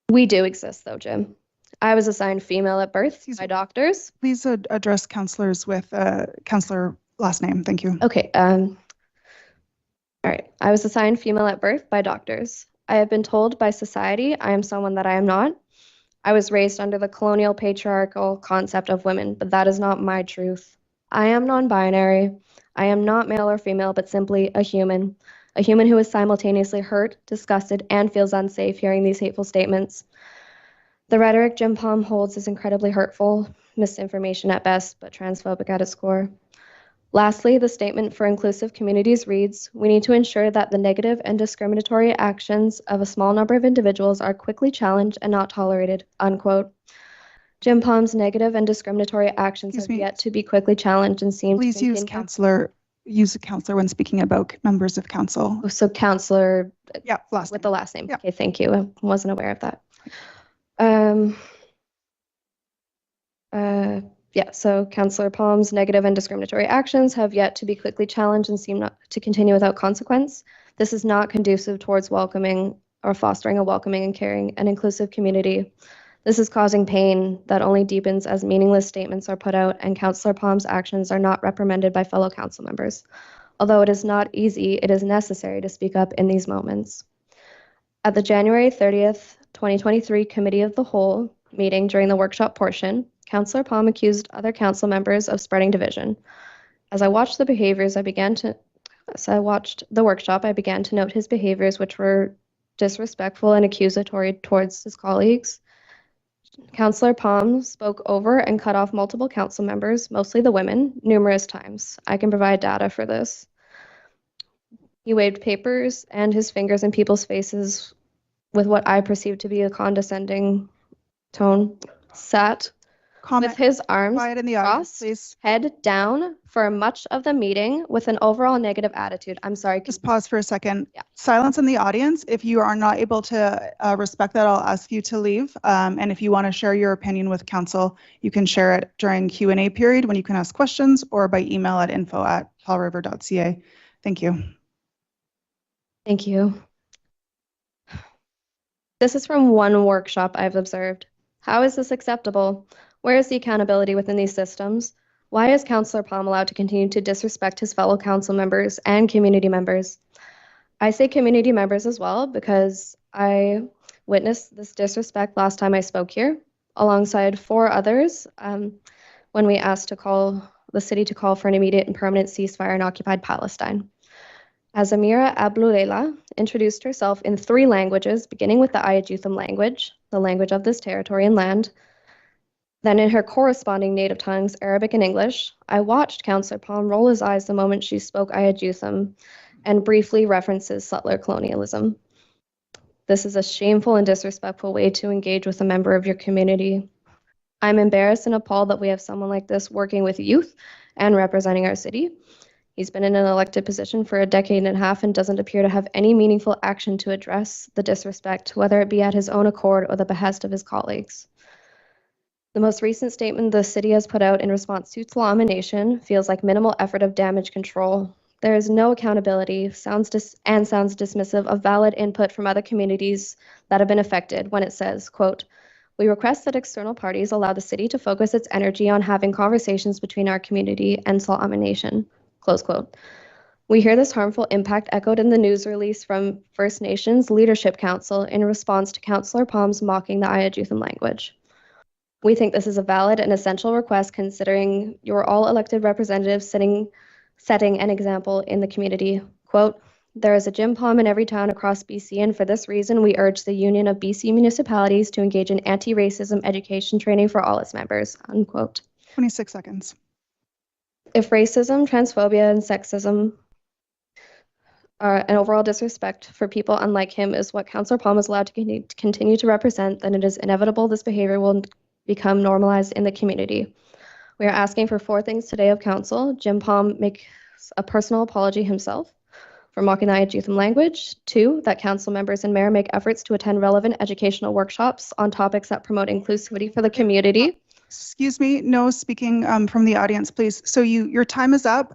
We do exist, though, Jim. I was assigned female at birth by doctors. Please address councillors with councillor last name. Thank you. Okay. All right. I was assigned female at birth by doctors. I have been told by society I am someone that I am not. I was raised under the colonial patriarchal concept of women, but that is not my truth. I am non-binary. I am not male or female, but simply a human who is simultaneously hurt, disgusted, and feels unsafe hearing these hateful statements. The rhetoric Jim Palm holds is incredibly hurtful, misinformation at best, but transphobic at its core. Lastly, the statement for inclusive communities reads, we need to ensure that the negative and discriminatory actions of a small number of individuals are quickly challenged and not tolerated, unquote. Jim Palm's negative and discriminatory actions have yet to be quickly challenged and seem Please to use a councillor when speaking about members of council. So councillor with the last name. Yeah. Okay, thank you. I wasn't aware of that. So Councillor Palm's negative and discriminatory actions have yet to be quickly challenged and seem not to continue without consequence. This is not conducive towards welcoming or fostering a welcoming and caring and inclusive community. This is causing pain that only deepens as meaningless statements are put out and Councillor Palm's actions are not reprimanded by fellow council members. Although it is not easy, it is necessary to speak up in these moments. At the January 30th, 2023 Committee of the Whole meeting during the workshop portion, Councillor Palm accused other council members of spreading division. As I watched the workshop, I began to note his behaviors, which were disrespectful and accusatory towards his colleagues. Councillor Palm spoke over and cut off multiple council members, mostly the women, numerous times. I can provide data for this. He waved papers and his fingers in people's faces with what I perceived to be a condescending tone. Sat with his arms crossed, head down for much of the meeting with an overall negative attitude. I'm sorry. Just pause for a second. Yeah. Silence in the audience. If you are not able to respect that, I'll ask you to leave. And if you want to share your opinion with council, you can share it during Q&A period when you can ask questions or by email at info@tallriver.ca. Thank you. Thank you. This is from one workshop I've observed. How is this acceptable? Where is the accountability within these systems? Why is Councillor Palm allowed to continue to disrespect his fellow council members and community members? I say community members as well because I witnessed this disrespect last time I spoke here, alongside 4 others when we asked the city to call for an immediate and permanent ceasefire in occupied Palestine. As Amira Ablulela introduced herself in 3 languages, beginning with the Ayajutham language, the language of this territory and land, then in her corresponding native tongues, Arabic and English, I watched Councillor Palm roll his eyes the moment she spoke Ayajutham and briefly references settler colonialism. This is a shameful and disrespectful way to engage with a member of your community. I'm embarrassed and appalled that we have someone like this working with youth and representing our city. He's been in an elected position for a decade and a half and doesn't appear to have any meaningful action to address the disrespect, whether it be at his own accord or the behest of his colleagues. The most recent statement the city has put out in response to Tla'amin feels like minimal effort of damage control. There is no accountability, sounds dismissive of valid input from other communities that have been affected when it says, quote, we request that external parties allow the city to focus its energy on having conversations between our community and Tla'amin, close quote. We hear this harmful impact echoed in the news release from First Nations Leadership Council in response to Councillor Palm's mocking the Ayajutham language. We think this is a valid and essential request considering you're all elected representatives setting an example in the community. Quote, there is a Jim Palm in every town across BC, and for this reason, we urge the Union of BC Municipalities to engage in anti-racism education training for all its members, unquote. 26 seconds. If racism, transphobia, and sexism and overall disrespect for people unlike him is what Councillor Palm is allowed to continue to represent, then it is inevitable this behavior will become normalized in the community. We are asking for 4 things today of council. Jim Palm makes a personal apology himself. for Makanaya youth and language. 2, that council members and mayor make efforts to attend relevant educational workshops on topics that promote inclusivity for the community. Excuse me, no speaking from the audience, please. So your time is up.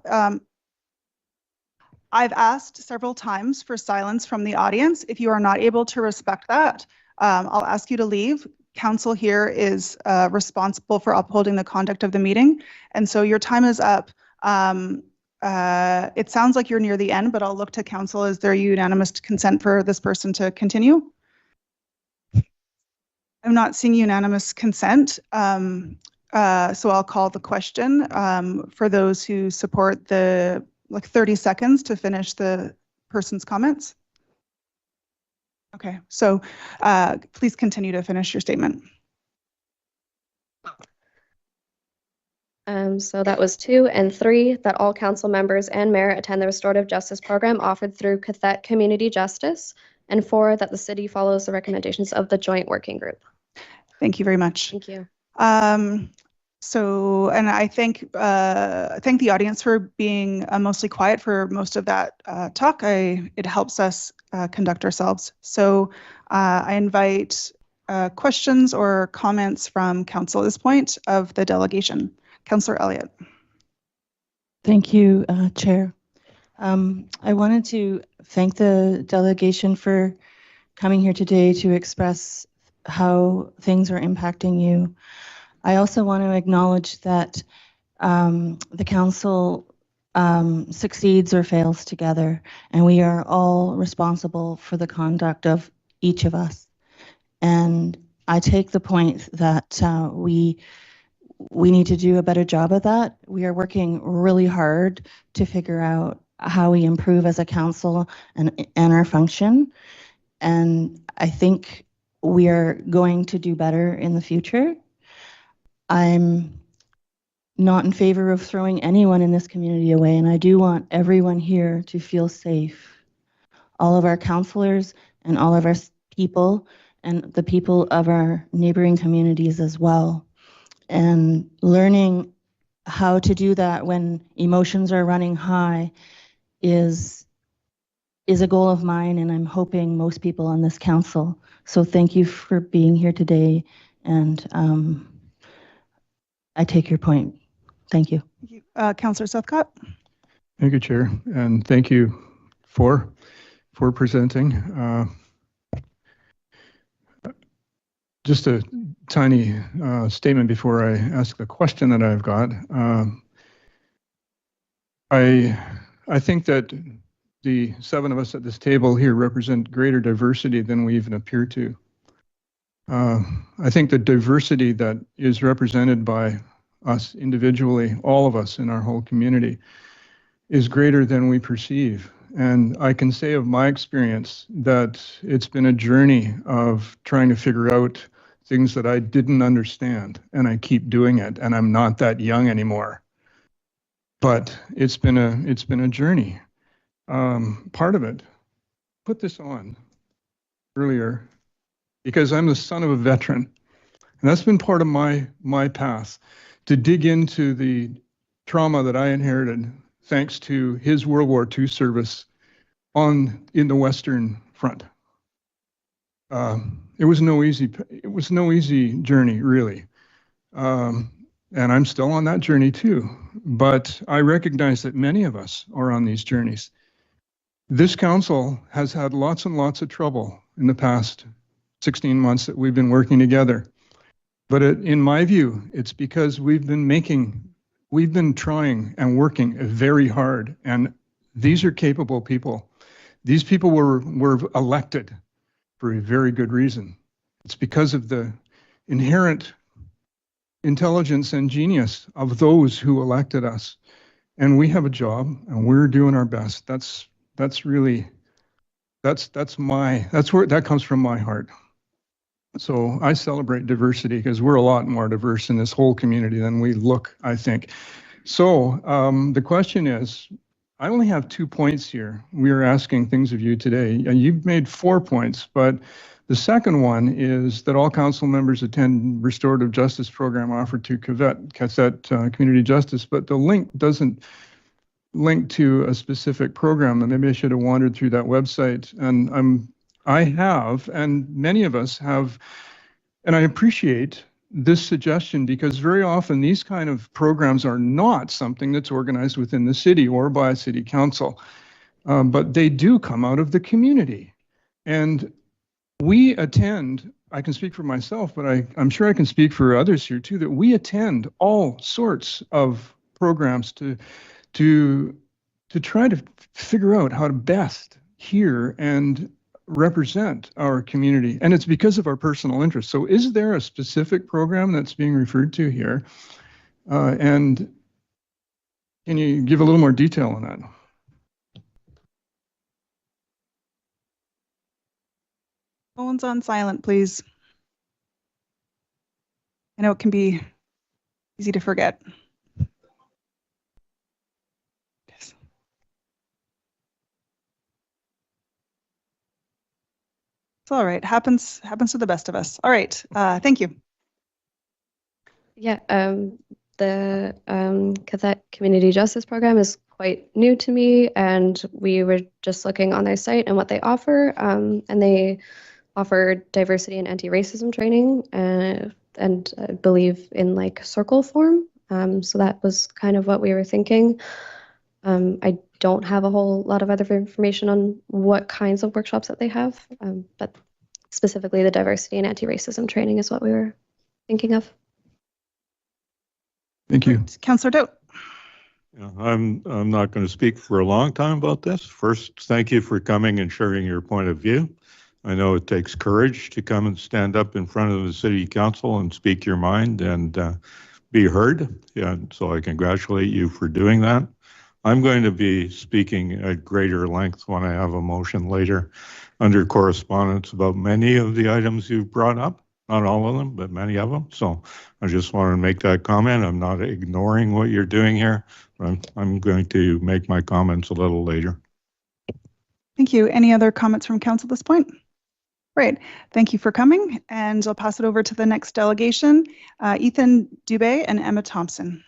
I've asked several times for silence from the audience. If you are not able to respect that, I'll ask you to leave. Council here is responsible for upholding the conduct of the meeting. And so your time is up. It sounds like you're near the end, but I'll look to council. Is there unanimous consent for this person to continue? I'm not seeing unanimous consent. So I'll call the question for those who support the 30 seconds to finish the person's comments. Okay, so please continue to finish your statement. So that was 2, and 3, that all council members and mayor attend the restorative justice program offered through Cathet Community Justice, and 4, that the city follows the recommendations of the joint working group. Thank you very much. Thank you. So, and I thank the audience for being mostly quiet for most of that talk. It helps us conduct ourselves. So I invite questions or comments from council at this point of the delegation. Councillor Elliott. Thank you, Chair. I wanted to thank the delegation for coming here today to express how things are impacting you. I also want to acknowledge that the council succeeds or fails together, and we are all responsible for the conduct of each of us. And I take the point that we need to do a better job of that. We are working really hard to figure out how we improve as a council and our function. And I think we are going to do better in the future. I'm not in favor of throwing anyone in this community away, and I do want everyone here to feel safe. All of our councillors and all of our people and the people of our neighboring communities as well. And learning how to do that when emotions are running high is a goal of mine, and I'm hoping most people on this council. So thank you for being here today, and I take your point. Thank you. Thank you. Councillor Southcott. Thank you, Chair, and thank you for presenting. Just a tiny statement before I ask the question that I've got. I think that the 7 of us at this table here represent greater diversity than we even appear to. I think the diversity that is represented by us individually, all of us in our whole community, is greater than we perceive. And I can say of my experience that it's been a journey of trying to figure out things that I didn't understand, and I keep doing it, and I'm not that young anymore. But it's been a journey. Part of it, put this on earlier, because I'm the son of a veteran, and that's been part of my path, to dig into the trauma that I inherited thanks to his World War II service in the Western Front. It was no easy journey, really. And I'm still on that journey too. But I recognize that many of us are on these journeys. This council has had lots and lots of trouble in the past 16 months that we've been working together. But in my view, it's because we've been trying and working very hard. And these are capable people. These people were elected for a very good reason. It's because of the inherent intelligence and genius of those who elected us. And we have a job, and we're doing our best. That comes from my heart. So I celebrate diversity because we're a lot more diverse in this whole community than we look, I think. So the question is, I only have 2 points here. We are asking things of you today. You've made 4 points, but the second one is that all council members attend restorative justice program offered to Cathet Community Justice, but the link doesn't linked to a specific program, and maybe I should have wandered through that website. And I have, and many of us have, and I appreciate this suggestion because very often these kind of programs are not something that's organized within the city or by a city council, but they do come out of the community. And we attend, I can speak for myself, but I'm sure I can speak for others here too, that we attend all sorts of programs to try to figure out how to best hear and represent our community. And it's because of our personal interest. So is there a specific program that's being referred to here? And can you give a little more detail on that? Phones on silent, please. I know it can be easy to forget. Yes. It's all right. Happens to the best of us. All right. Thank you. Yeah, the Cathette Community Justice Program is quite new to me, and we were just looking on their site and what they offer, and they offer diversity and anti-racism training, and I believe in like circle form. So that was kind of what we were thinking. I don't have a whole lot of other information on what kinds of workshops that they have, but specifically the diversity and anti-racism training is what we were thinking of. Thank you. Councillor Doat. Yeah, I'm not going to speak for a long time about this. First, thank you for coming and sharing your point of view. I know it takes courage to come and stand up in front of the city council and speak your mind and be heard. Yeah, so I congratulate you for doing that. I'm going to be speaking at greater length when I have a motion later under correspondence about many of the items you've brought up. Not all of them, but many of them. So I just wanted to make that comment. I'm not ignoring what you're doing here. I'm going to make my comments a little later. Thank you. Any other comments from council at this point? Great. Thank you for coming. And I'll pass it over to the next delegation, Ethan Dubé and Emma Thompson.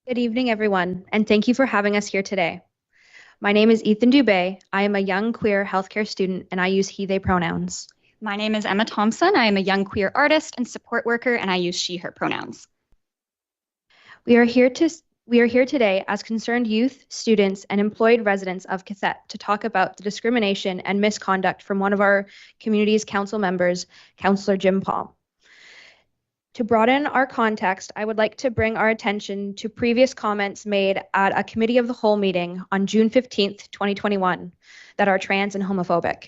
Good evening, everyone, and thank you for having us here today. My name is Ethan Dubé. I am a young queer healthcare student, and I use he, they pronouns. My name is Emma Thompson. I am a young queer artist and support worker, and I use she, her pronouns. We are here today as concerned youth, students, and employed residents of Cathette to talk about the discrimination and misconduct from one of our community's council members, Councillor Jim Palm. To broaden our context, I would like to bring our attention to previous comments made at a committee of the whole meeting on June 15th, 2021, that are trans and homophobic.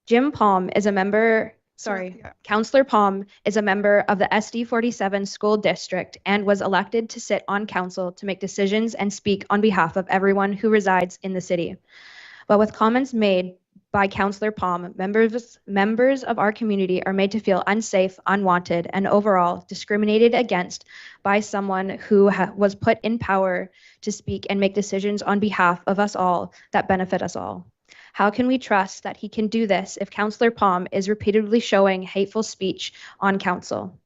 Councillor Palm is a member of the SD 47 school district and was elected to sit on council to make decisions and speak on behalf of everyone who resides in the city. But with comments made by Councillor Palm, members of our community are made to feel unsafe, unwanted, and overall discriminated against by someone who was put in power to speak and make decisions on behalf of us all that benefit us all. How can we trust that he can do this if Councillor Palm is repeatedly showing hateful speech on council?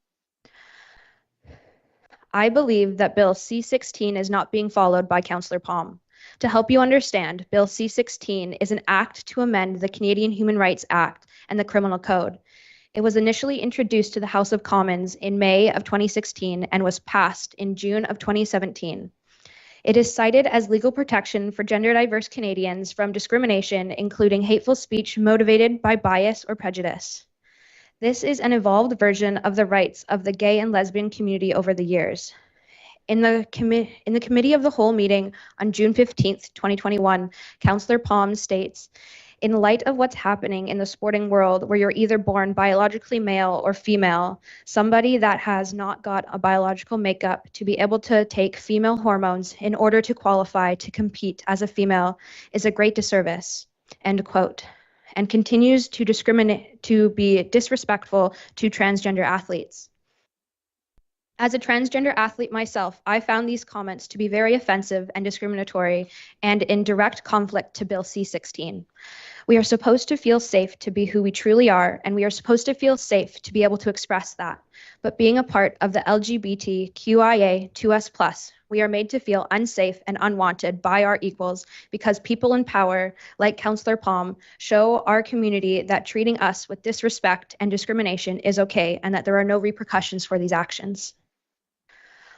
I believe that Bill C-16 is not being followed by Councillor Palm. To help you understand, Bill C-16 is an act to amend the Canadian Human Rights Act and the Criminal Code. It was initially introduced to the House of Commons in May of 2016 and was passed in June of 2017. It is cited as legal protection for gender diverse Canadians from discrimination, including hateful speech motivated by bias or prejudice. This is an evolved version of the rights of the gay and lesbian community over the years. In the committee of the whole meeting on June 15th, 2021, Councillor Palm states, in light of what's happening in the sporting world where you're either born biologically male or female, somebody that has not got a biological makeup to be able to take female hormones in order to qualify to compete as a female is a great disservice, end quote, and continues to be disrespectful to transgender athletes. As a transgender athlete myself, I found these comments to be very offensive and discriminatory and in direct conflict to Bill C-16. We are supposed to feel safe to be who we truly are, and we are supposed to feel safe to be able to express that. But being a part of the LGBTQIA2S+, we are made to feel unsafe and unwanted by our equals because people in power, like Councillor Palm, show our community that treating us with disrespect and discrimination is okay and that there are no repercussions for these actions.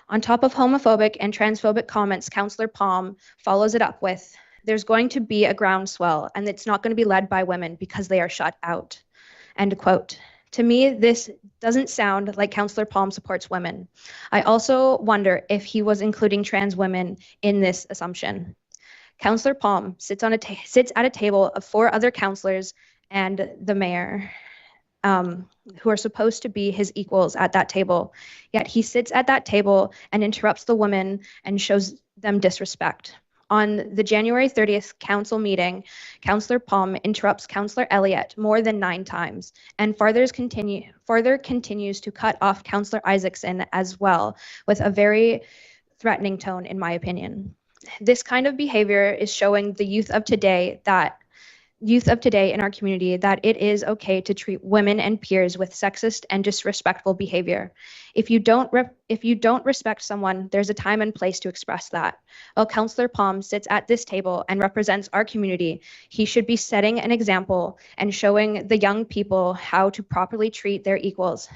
On top of homophobic and transphobic comments, Councillor Palm follows it up with, "There's going to be a groundswell, and it's not going to be led by women because they are shut out." End quote. To me, this doesn't sound like Councillor Palm supports women. I also wonder if he was including trans women in this assumption. Councillor Palm sits at a table of 4 other councillors and the mayor, who are supposed to be his equals at that table. Yet he sits at that table and interrupts the women and shows them disrespect. On the January 30th council meeting, Councillor Palm interrupts Councillor Elliott more than 9 times and further continues to cut off Councillor Isaacson as well, with a very threatening tone, in my opinion. This kind of behavior is showing the youth of today in our community that it is okay to treat women and peers with sexist and disrespectful behavior. If you don't respect someone, there's a time and place to express that. While Councillor Palm sits at this table and represents our community, he should be setting an example and showing the young people how to properly treat their equals.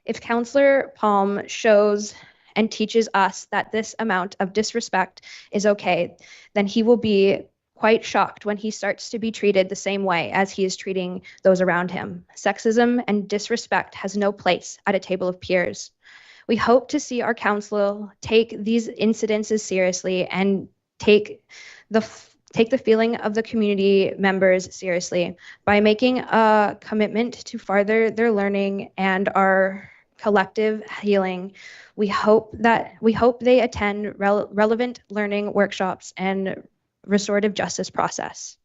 If Councillor Palm shows and teaches us that this amount of disrespect is okay, then he will be quite shocked when he starts to be treated the same way as he is treating those around him. Sexism and disrespect has no place at a table of peers. We hope to see our council take these incidences seriously and take the feeling of the community members seriously by making a commitment to further their learning and our collective healing. We hope they attend relevant learning workshops and restorative justice process.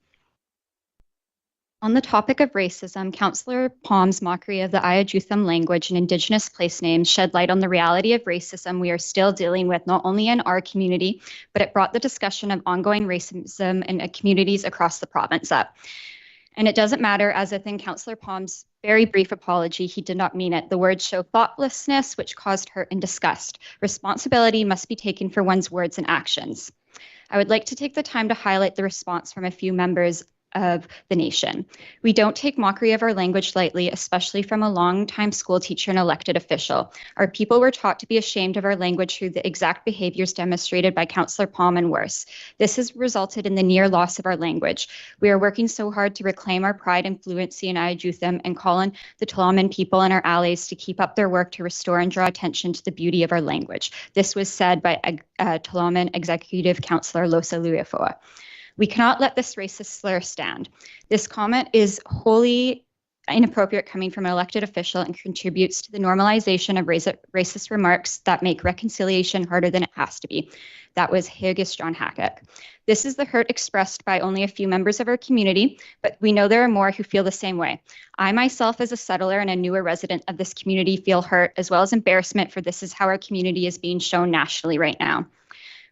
On the topic of racism, Councillor Palm's mockery of the Ayajutham language and Indigenous place names shed light on the reality of racism we are still dealing with, not only in our community, but it brought the discussion of ongoing racism in communities across the province up. And it doesn't matter, as within Councillor Palm's very brief apology, he did not mean it. The words show thoughtlessness, which caused hurt and disgust. Responsibility must be taken for one's words and actions. I would like to take the time to highlight the response from a few members of the nation. We don't take mockery of our language lightly, especially from a long-time school teacher and elected official. Our people were taught to be ashamed of our language through the exact behaviors demonstrated by Councillor Palm and worse. This has resulted in the near loss of our language. We are working so hard to reclaim our pride and fluency in Ayajutham and call on the Tla'amin people and our allies to keep up their work to restore and draw attention to the beauty of our language. This was said by Tla'amin Executive Councillor Losa Luiafoa. We cannot let this racist slur stand. This comment is wholly inappropriate coming from an elected official and contributes to the normalization of racist remarks that make reconciliation harder than it has to be. That was Haggis John Hackett. This is the hurt expressed by only a few members of our community, but we know there are more who feel the same way. I myself, as a settler and a newer resident of this community, feel hurt as well as embarrassment, for this is how our community is being shown nationally right now.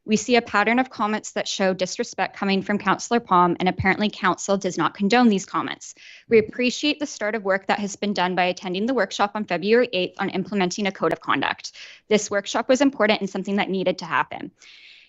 We see a pattern of comments that show disrespect coming from Councillor Palm, and apparently Council does not condone these comments. We appreciate the start of work that has been done by attending the workshop on February 8th on implementing a code of conduct. This workshop was important and something that needed to happen.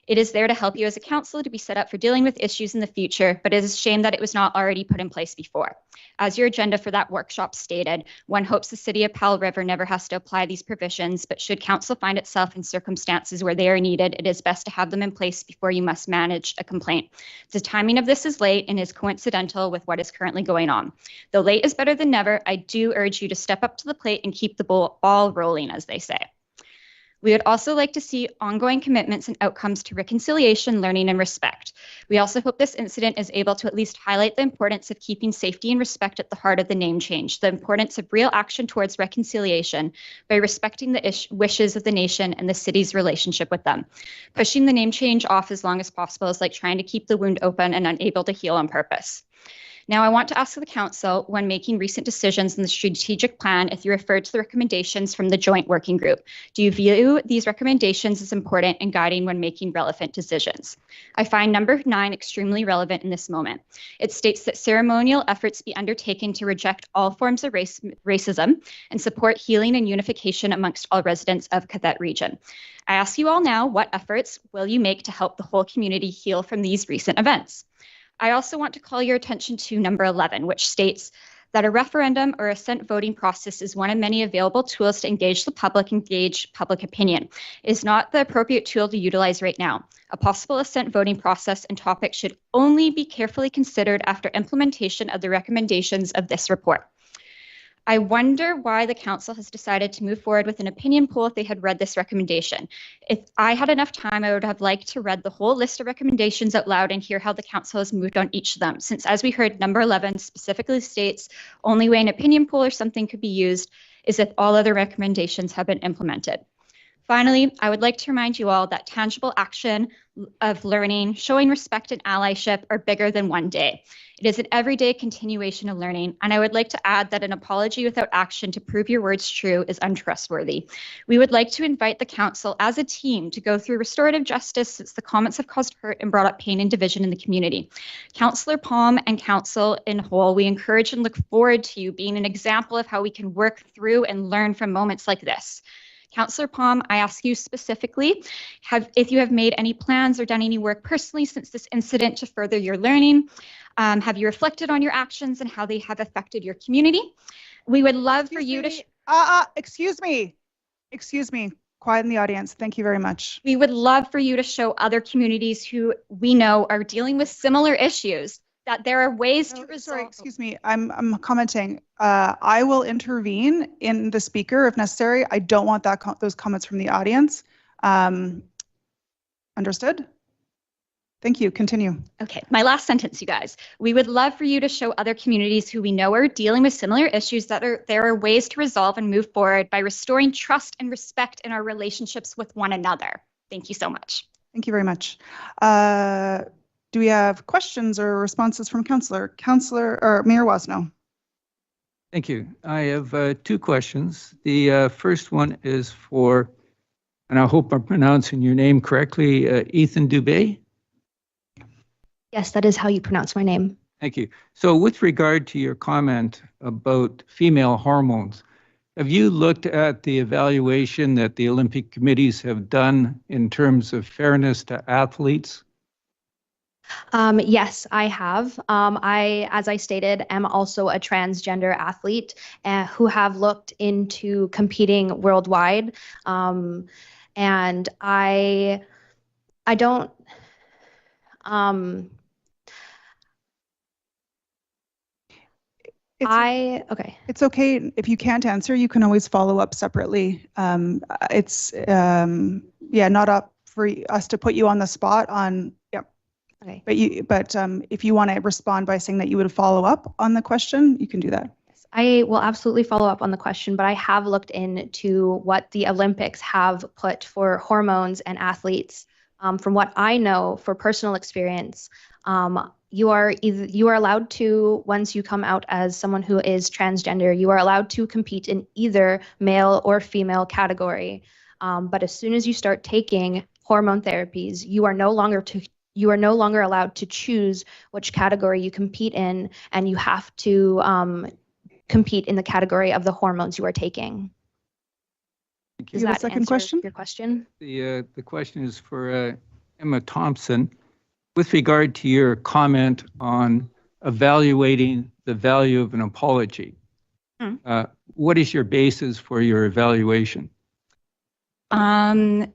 It is there to help you as a council to be set up for dealing with issues in the future, but it is a shame that it was not already put in place before. As your agenda for that workshop stated, one hopes the City of Powell River never has to apply these provisions, but should council find itself in circumstances where they are needed, it is best to have them in place before you must manage a complaint. The timing of this is late and is coincidental with what is currently going on. Though late is better than never, I do urge you to step up to the plate and keep the ball rolling, as they say. We would also like to see ongoing commitments and outcomes to reconciliation, learning, and respect. We also hope this incident is able to at least highlight the importance of keeping safety and respect at the heart of the name change, the importance of real action towards reconciliation by respecting the wishes of the nation and the city's relationship with them. Pushing the name change off as long as possible is like trying to keep the wound open and unable to heal on purpose. Now, I want to ask the Council, when making recent decisions in the strategic plan, if you referred to the recommendations from the joint working group, do you view these recommendations as important in guiding when making relevant decisions? I find number 9 extremely relevant in this moment. It states that ceremonial efforts be undertaken to reject all forms of racism and support healing and unification amongst all residents of Quebec region. I ask you all now, what efforts will you make to help the whole community heal from these recent events? I also want to call your attention to number 11, which states that a referendum or assent voting process is one of many available tools to engage the public, engage public opinion. It is not the appropriate tool to utilize right now. A possible assent voting process and topic should only be carefully considered after implementation of the recommendations of this report. I wonder why the Council has decided to move forward with an opinion poll if they had read this recommendation. If I had enough time, I would have liked to read the whole list of recommendations out loud and hear how the Council has moved on each of them, since as we heard, number 11 specifically states only way an opinion poll or something could be used is if all other recommendations have been implemented. Finally, I would like to remind you all that tangible action of learning, showing respect and allyship are bigger than one day. It is an everyday continuation of learning, and I would like to add that an apology without action to prove your words true is untrustworthy. We would like to invite the Council as a team to go through restorative justice since the comments have caused hurt and brought up pain and division in the community. Councillor Palm and Council in whole, we encourage and look forward to you being an example of how we can work through and learn from moments like this. Councillor Palm, I ask you specifically, if you have made any plans or done any work personally since this incident to further your learning. Have you reflected on your actions and how they have affected your community? We would love for you to... Excuse me. Quiet in the audience. Thank you very much. We would love for you to show other communities who we know are dealing with similar issues that there are ways to resolve. Sorry, excuse me. I'm commenting. I will intervene in the speaker if necessary. I don't want those comments from the audience. Understood? Thank you. Continue. Okay, my last sentence, you guys. We would love for you to show other communities who we know are dealing with similar issues that there are ways to resolve and move forward by restoring trust and respect in our relationships with one another. Thank you so much. Thank you very much. Do we have questions or responses from Councillor or Mayor Wasno? Thank you. I have 2 questions. The first one is for, and I hope I'm pronouncing your name correctly, Ethan Dubé. Yes, that is how you pronounce my name. Thank you. So with regard to your comment about female hormones, have you looked at the evaluation that the Olympic committees have done in terms of fairness to athletes? Yes, I have. As I stated, am also a transgender athlete who have looked into competing worldwide. And I don't, okay. It's okay. If you can't answer, you can always follow up separately. It's not up for us to put you on the spot on, yep. Okay. But if you want to respond by saying that you would follow up on the question, you can do that. Yes, I will absolutely follow up on the question, but I have looked into what the Olympics have put for hormones and athletes. From what I know, for personal experience, you are allowed to, once you come out as someone who is transgender, you are allowed to compete in either male or female category. But as soon as you start taking hormone therapies, you are no longer allowed to choose which category you compete in, and you have to compete in the category of the hormones you are taking. Does that second question? Your question? The question is for Emma Thompson. With regard to your comment on evaluating the value of an apology, what is your basis for your evaluation?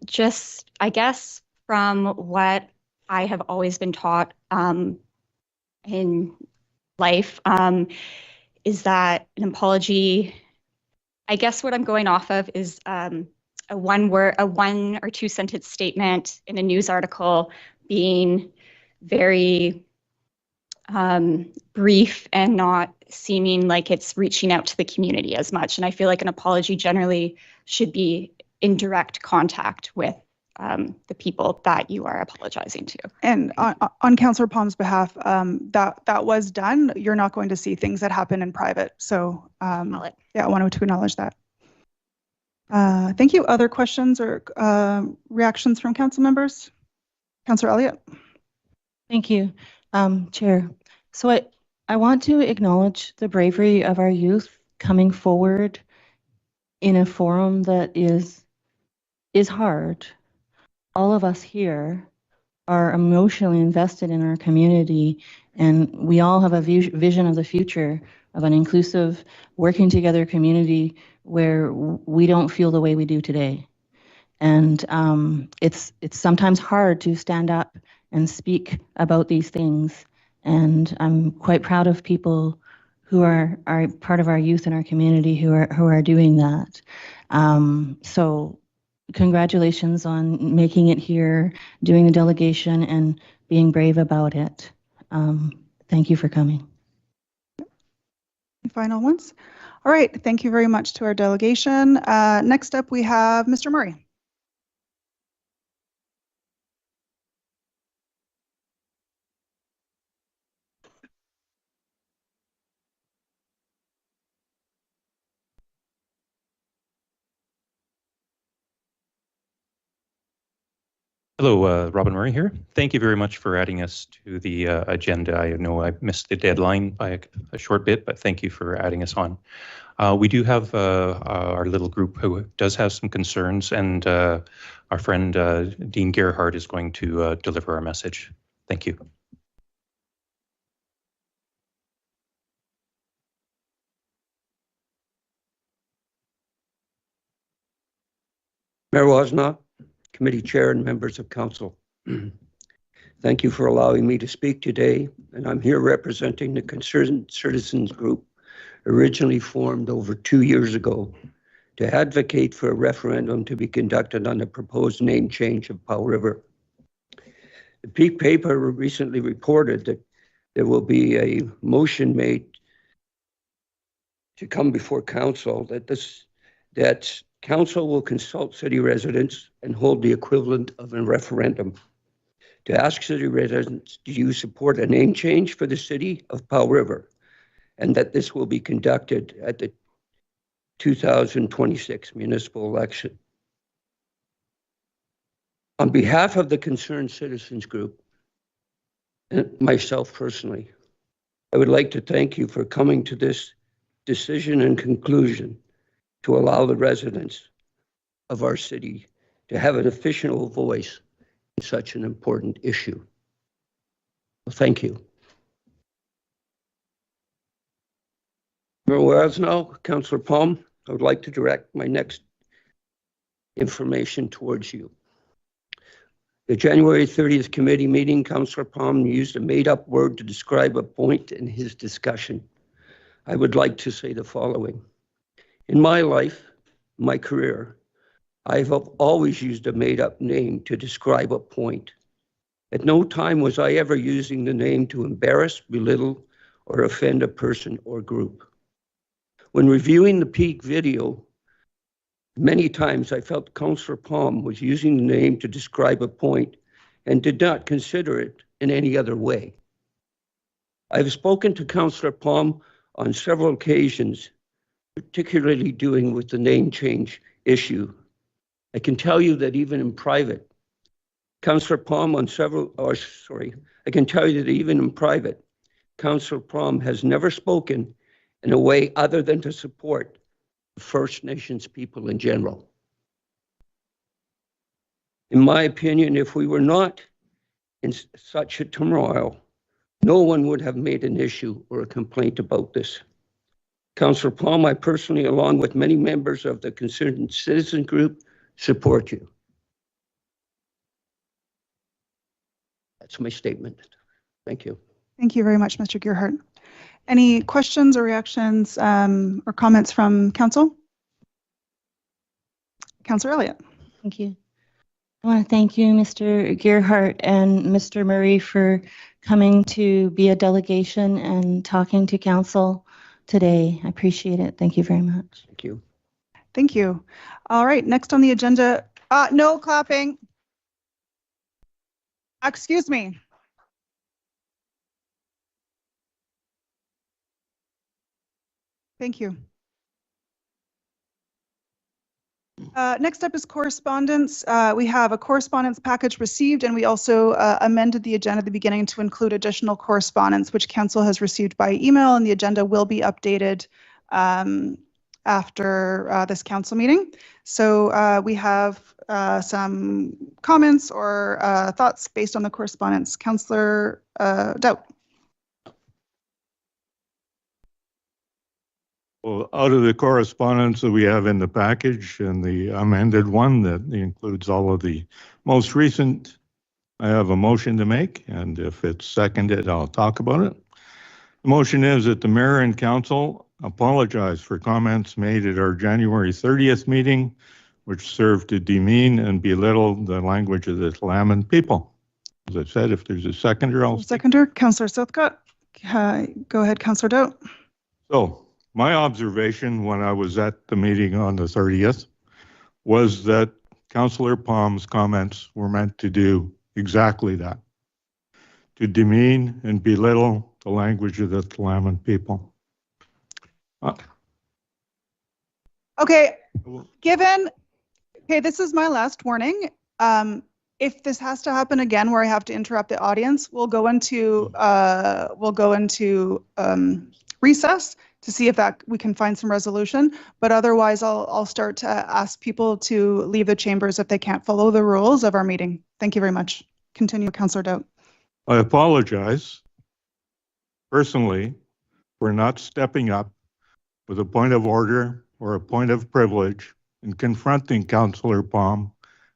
Just, I guess, from what I have always been taught in life, is that an apology, I guess what I'm going off of is a 1 or 2 sentence statement in a news article being very brief and not seeming like it's reaching out to the community as much. And I feel like an apology generally should be in direct contact with the people that you are apologizing to. And on Councillor Palm's behalf, that was done. You're not going to see things that happen in private. So yeah, I wanted to acknowledge that. Thank you. Other questions or reactions from council members? Councillor Elliott. Thank you, Chair. So I want to acknowledge the bravery of our youth coming forward in a forum that is hard. All of us here are emotionally invested in our community, and we all have a vision of the future of an inclusive, working together community where we don't feel the way we do today. And it's sometimes hard to stand up and speak about these things. And I'm quite proud of people who are part of our youth in our community who are doing that. So congratulations on making it here, doing the delegation, and being brave about it. Thank you for coming. Final ones. All right. Thank you very much to our delegation. Next up, we have Mr. Murray. Hello, Robin Murray here. Thank you very much for adding us to the agenda. I know I missed the deadline by a short bit, but thank you for adding us on. We do have our little group who does have some concerns, and our friend Dean Gerhardt is going to deliver our message. Thank you. Mayor Wasna, Committee Chair and members of Council. Thank you for allowing me to speak today, and I'm here representing the Concerned Citizens Group, originally formed over 2 years ago, to advocate for a referendum to be conducted on the proposed name change of Powell River. The Peak paper recently reported that there will be a motion made to come before Council that Council will consult city residents and hold the equivalent of a referendum to ask city residents, do you support a name change for the city of Powell River? And that this will be conducted at the 2026 municipal election. On behalf of the Concerned Citizens Group, and myself personally, I would like to thank you for coming to this decision and conclusion to allow the residents of our city to have an official voice in such an important issue. Well, thank you. Whereas now, Councillor Palm, I would like to direct my next information towards you. The January 30th committee meeting, Councillor Palm used a made-up word to describe a point in his discussion. I would like to say the following. In my life, my career, I've always used a made-up name to describe a point. At no time was I ever using the name to embarrass, belittle, or offend a person or group. When reviewing the Peak video, many times I felt Councillor Palm was using the name to describe a point and did not consider it in any other way. I've spoken to Councillor Palm on several occasions, particularly dealing with the name change issue. I can tell you that even in private, Councillor Palm I can tell you that even in private, Councillor Palm has never spoken in a way other than to support First Nations people in general. In my opinion, if we were not in such a turmoil, no one would have made an issue or a complaint about this. Councillor Palm, I personally, along with many members of the Concerned Citizen Group, support you. That's my statement. Thank you. Thank you very much, Mr. Gerhardt. Any questions or reactions or comments from Council? Councillor Elliott. Thank you. I want to thank you, Mr. Gerhardt and Mr. Murray, for coming to be a delegation and talking to Council today. I appreciate it. Thank you very much. Thank you. Thank you. All right, next on the agenda, no clapping. Excuse me. Thank you. Next up is correspondence. We have a correspondence package received, and we also amended the agenda at the beginning to include additional correspondence, which council has received by email, and the agenda will be updated after this council meeting. So we have some comments or thoughts based on the correspondence. Councillor Doubt. Well, out of the correspondence that we have in the package and the amended one that includes all of the most recent, I have a motion to make, and if it's seconded, I'll talk about it. The motion is that the mayor and council apologize for comments made at our January 30th meeting, which served to demean and belittle the language of the Tla'amin people. As I said, if there's a seconder, I'll Seconder, Councillor Southcott. Go ahead, Councillor Doubt. So, my observation when I was at the meeting on the 30th was that Councillor Palm's comments were meant to do exactly that, to demean and belittle the language of the Tla'amin people. Okay, this is my last warning. If this has to happen again where I have to interrupt the audience, we'll go into recess to see if we can find some resolution. But otherwise, I'll start to ask people to leave the chambers if they can't follow the rules of our meeting. Thank you very much. Continue, Councillor Doubt. I apologize personally for not stepping up with a point of order or a point of privilege and confronting Councillor Palm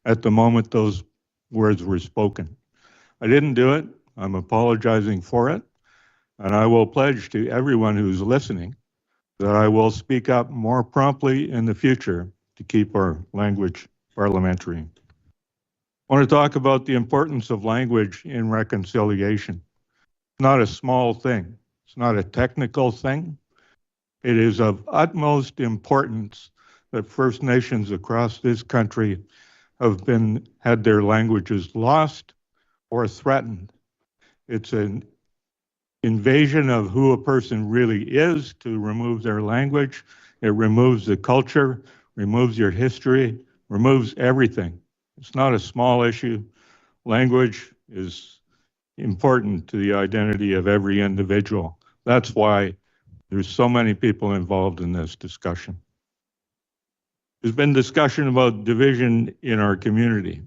at the moment those words were spoken. I didn't do it. I'm apologizing for it. And I will pledge to everyone who's listening that I will speak up more promptly in the future to keep our language parliamentary. I want to talk about the importance of language in reconciliation. It's not a small thing. It's not a technical thing. It is of utmost importance that First Nations across this country have had their languages lost or threatened. It's an invasion of who a person really is to remove their language. It removes the culture, removes your history, removes everything. It's not a small issue. Language is important to the identity of every individual. That's why there's so many people involved in this discussion. There's been discussion about division in our community.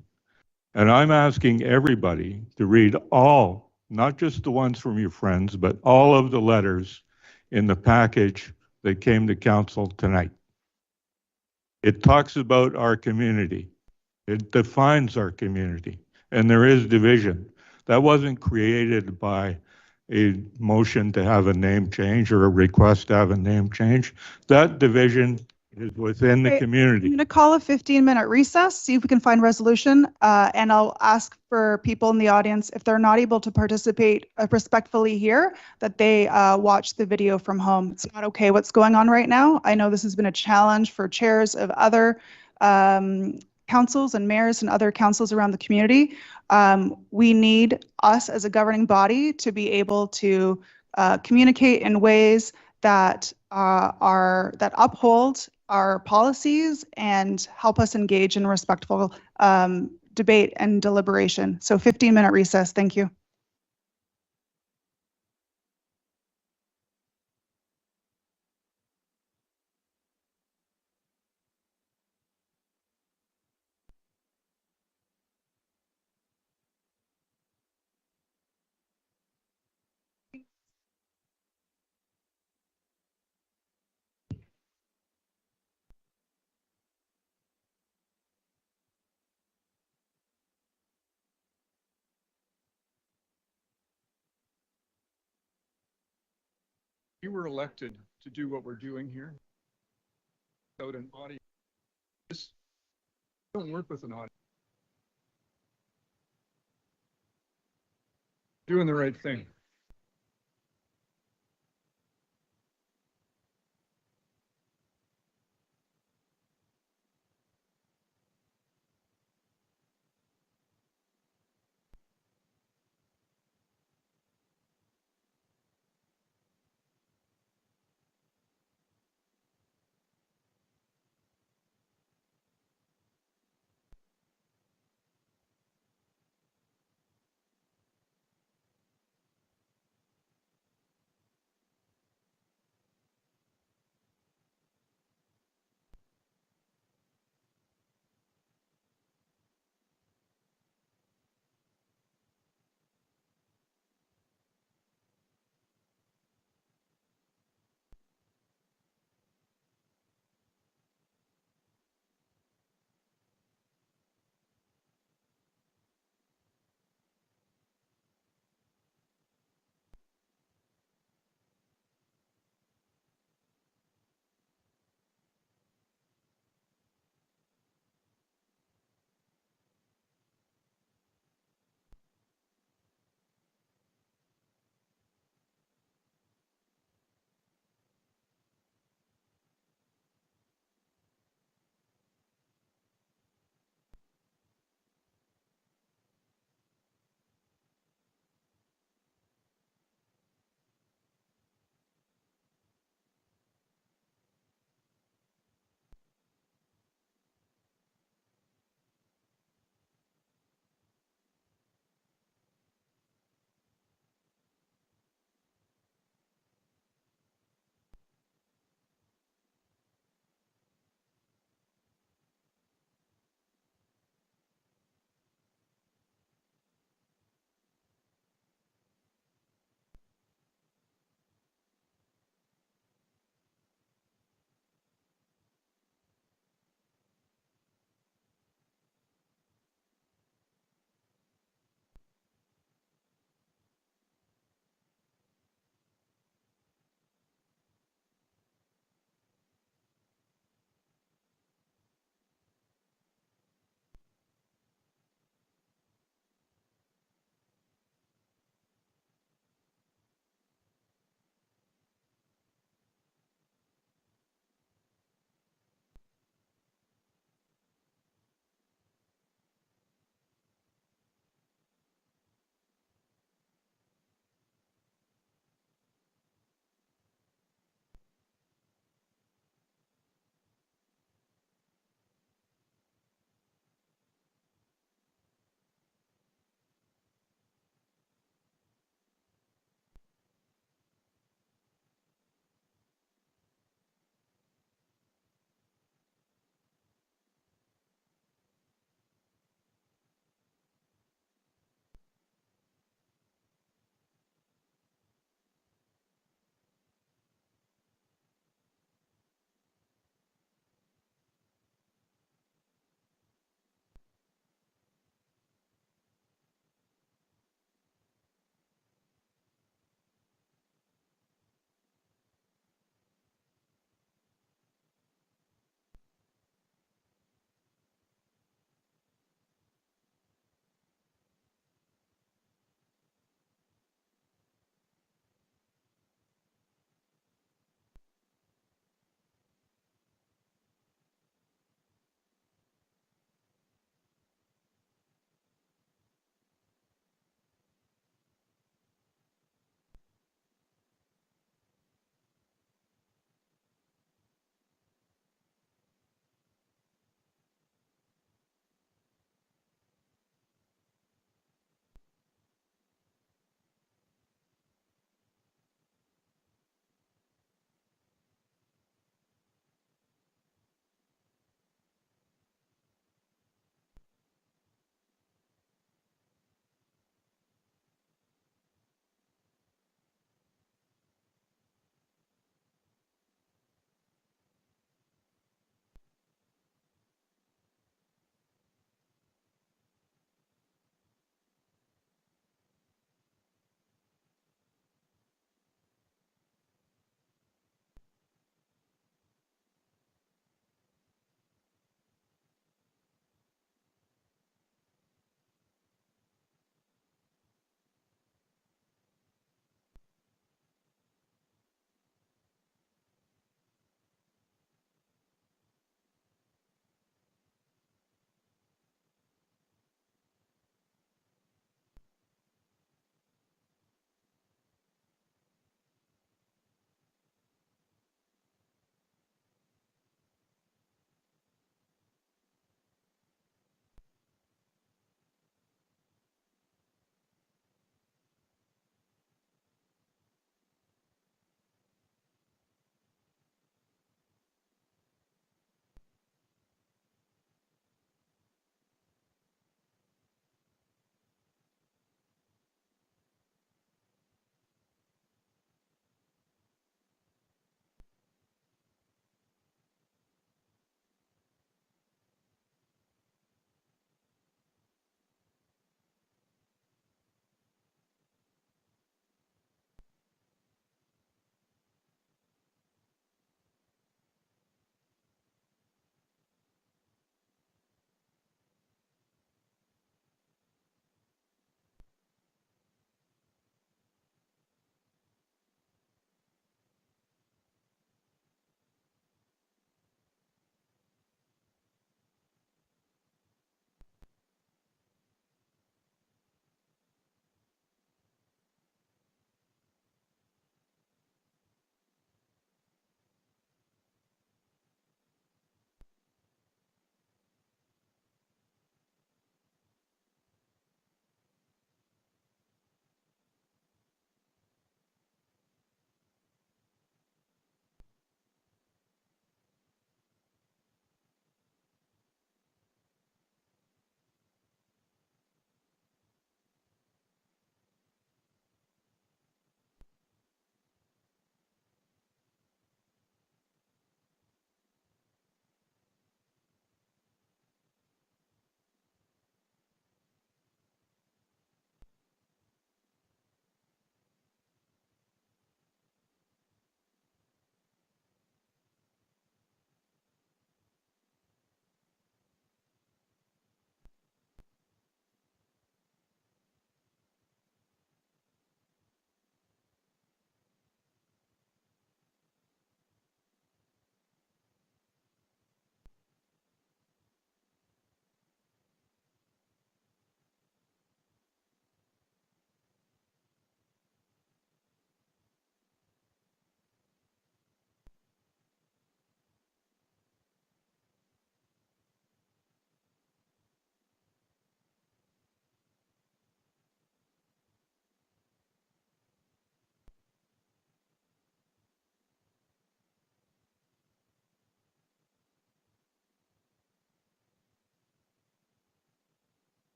And I'm asking everybody to read all, not just the ones from your friends, but all of the letters in the package that came to council tonight. It talks about our community. It defines our community, and there is division. That wasn't created by a motion to have a name change or a request to have a name change. That division is within the community. I'm going to call a 15-minute recess, see if we can find resolution, and I'll ask for people in the audience, if they're not able to participate respectfully here, that they watch the video from home. It's not okay what's going on right now. I know this has been a challenge for chairs of other councils and mayors and other councils around the community. We need us as a governing body to be able to communicate in ways that that uphold our policies and help us engage in respectful debate and deliberation. So 15-minute recess. Thank you. You were elected to do what we're doing here without an audience. Just don't work with an audience. Doing the right thing.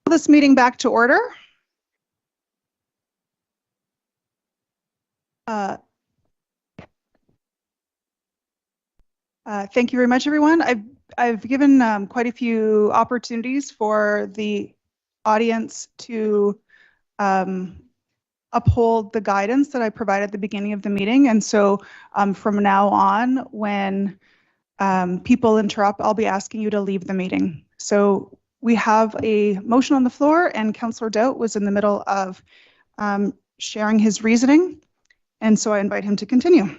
This meeting back to order. Thank you very much, everyone. I've given quite a few opportunities for the audience to uphold the guidance that I provided at the beginning of the meeting. And so from now on, when people interrupt, I'll be asking you to leave the meeting. So we have a motion on the floor, and Councillor Doudt was in the middle of sharing his reasoning. And so I invite him to continue.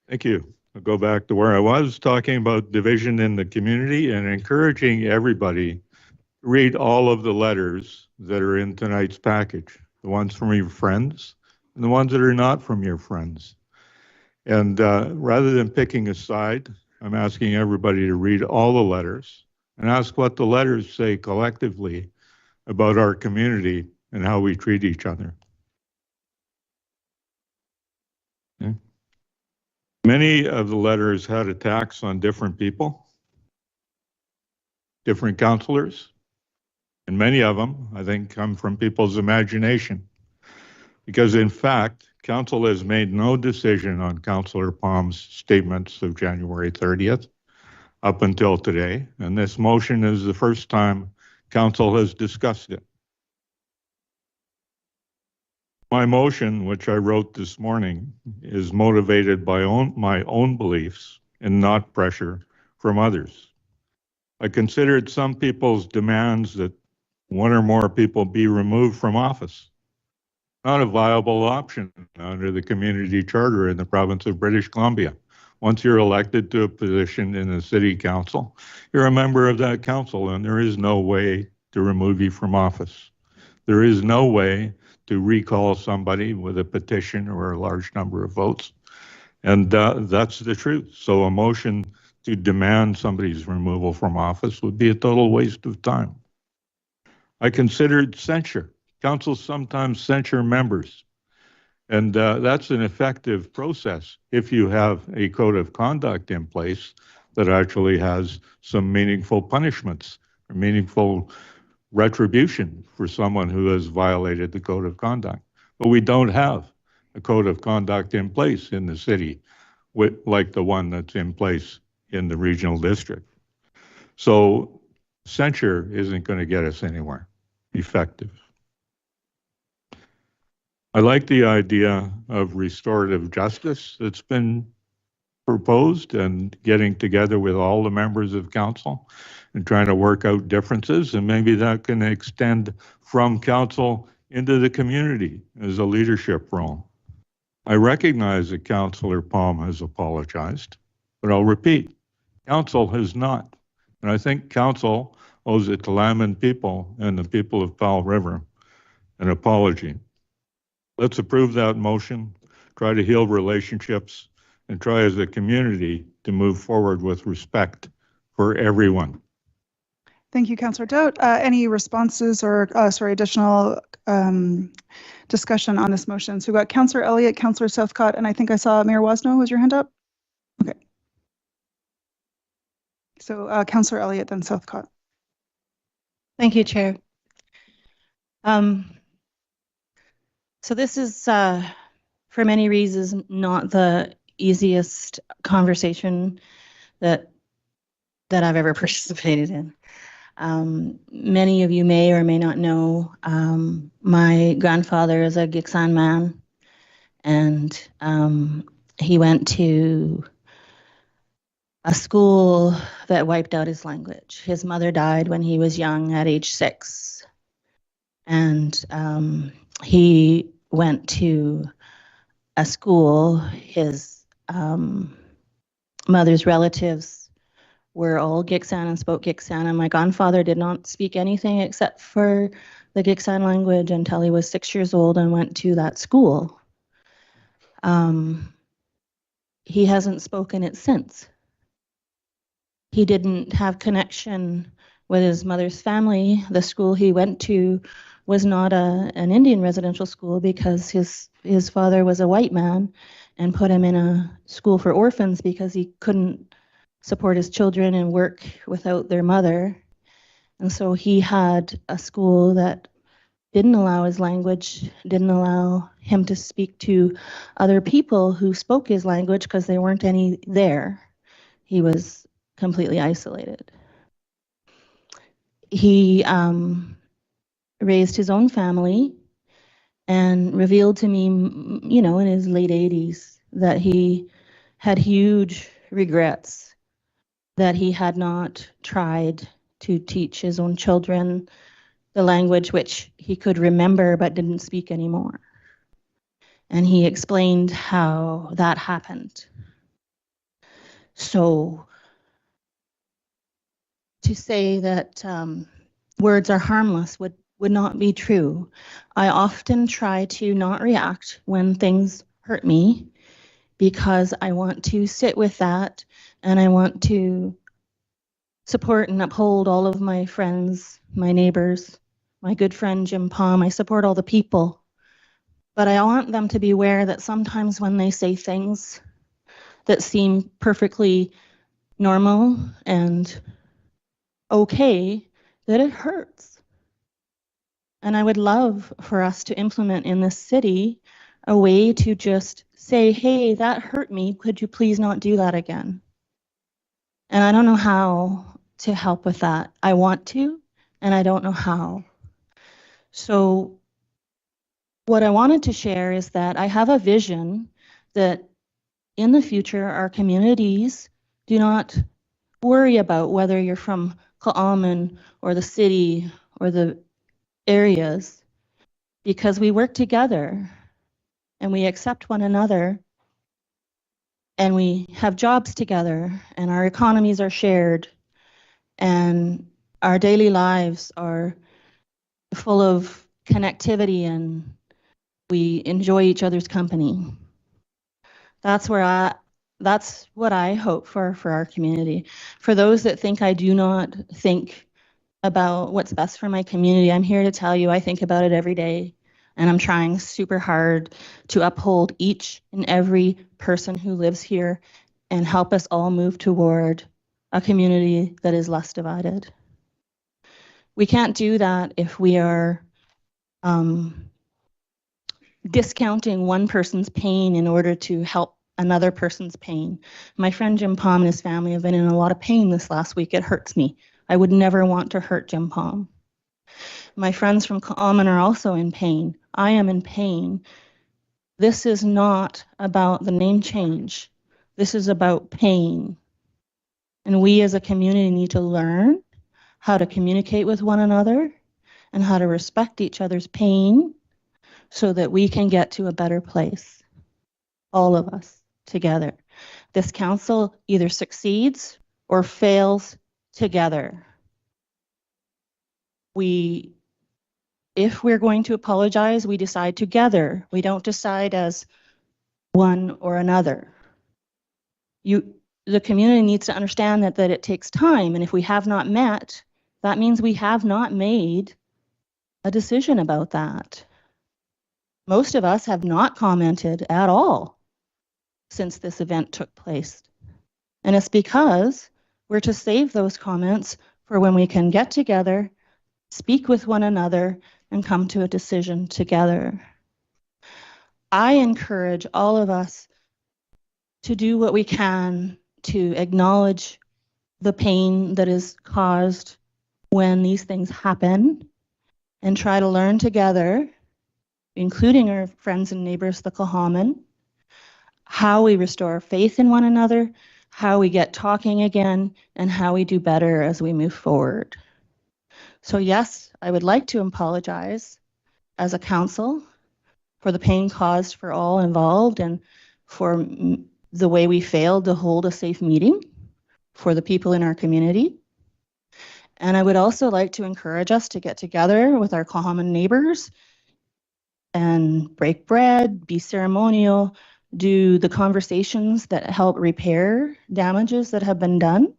Thank you. I'll go back to where I was talking about division in the community and encouraging everybody to read all of the letters that are in tonight's package, the ones from your friends and the ones that are not from your friends. And rather than picking a side, I'm asking everybody to read all the letters and ask what the letters say collectively about our community and how we treat each other. Okay. Many of the letters had attacks on different people, different councillors, and many of them, I think, come from people's imagination. Because in fact, Council has made no decision on Councillor Palm's statements of January 30th up until today, and this motion is the first time Council has discussed it. My motion, which I wrote this morning, is motivated by my own beliefs and not pressure from others. I considered some people's demands that one or more people be removed from office. Not a viable option under the community charter in the province of British Columbia. Once you're elected to a position in the city council, you're a member of that council, and there is no way to remove you from office. There is no way to recall somebody with a petition or a large number of votes. And that's the truth. So a motion to demand somebody's removal from office would be a total waste of time. I considered censure. Councils sometimes censure members. And that's an effective process if you have a code of conduct in place that actually has some meaningful punishments or meaningful retribution for someone who has violated the code of conduct. But we don't have a code of conduct in place in the city like the one that's in place in the regional district. So censure isn't going to get us anywhere effective. I like the idea of restorative justice that's been proposed and getting together with all the members of council and trying to work out differences, and maybe that can extend from council into the community as a leadership role. I recognize that Councillor Palm has apologized, but I'll repeat, council has not. And I think council owes it to Lamb people and the people of Powell River an apology. Let's approve that motion, try to heal relationships, and try as a community to move forward with respect for everyone. Thank you, Councillor Doudt. Any responses or, additional discussion on this motion? So we've got Councillor Elliott, Councillor Southcott, and I think I saw Mayor Wasno. Was your hand up? Okay. So Councillor Elliott, then Southcott. Thank you, Chair. So this is, for many reasons, not the easiest conversation that I've ever participated in. Many of you may or may not know, my grandfather is a Gitxsan man, and he went to a school that wiped out his language. His mother died when he was young at age 6, and he went to a school. His mother's relatives were all Gitxsan and spoke Gitxsan, and my grandfather did not speak anything except for the Gitxsan language until he was 6 years old and went to that school. He hasn't spoken it since. He didn't have connection with his mother's family. The school he went to was not an Indian residential school because his father was a white man and put him in a school for orphans because he couldn't support his children and work without their mother. And so he had a school that didn't allow his language, didn't allow him to speak to other people who spoke his language because there weren't any there. He was completely isolated. He raised his own family and revealed to me, you know, in his late 80s, that he had huge regrets that he had not tried to teach his own children the language which he could remember but didn't speak anymore. And he explained how that happened. So to say that words are harmless would not be true. I often try to not react when things hurt me because I want to sit with that and I want to support and uphold all of my friends, my neighbors, my good friend Jim Palm. I support all the people, but I want them to be aware that sometimes when they say things that seem perfectly normal and okay, that it hurts. And I would love for us to implement in this city a way to just say, hey, that hurt me. Could you please not do that again? And I don't know how to help with that. I want to, and I don't know how. So what I wanted to share is that I have a vision that in the future, our communities do not worry about whether you're from Ka'aman or the city or the areas, because we work together and we accept one another and we have jobs together and our economies are shared and our daily lives are full of connectivity and we enjoy each other's company. That's what I hope for our community. For those that think I do not think about what's best for my community, I'm here to tell you I think about it every day, and I'm trying super hard to uphold each and every person who lives here and help us all move toward a community that is less divided. We can't do that if we are discounting one person's pain in order to help another person's pain. My friend Jim Palm and his family have been in a lot of pain this last week. It hurts me. I would never want to hurt Jim Palm. My friends from Ka'aman are also in pain. I am in pain. This is not about the name change. This is about pain. And we as a community need to learn how to communicate with one another and how to respect each other's pain so that we can get to a better place, all of us together. This council either succeeds or fails together. If we're going to apologize, we decide together. We don't decide as one or another. The community needs to understand that it takes time, and if we have not met, that means we have not made a decision about that. Most of us have not commented at all since this event took place. And it's because we're to save those comments for when we can get together, speak with one another, and come to a decision together. I encourage all of us to do what we can to acknowledge the pain that is caused when these things happen and try to learn together, including our friends and neighbors, the Ka'aman, how we restore faith in one another, how we get talking again, and how we do better as we move forward. So yes, I would like to apologize as a council for the pain caused for all involved and for the way we failed to hold a safe meeting for the people in our community. And I would also like to encourage us to get together with our Ka'aman neighbors and break bread, be ceremonial, do the conversations that help repair damages that have been done.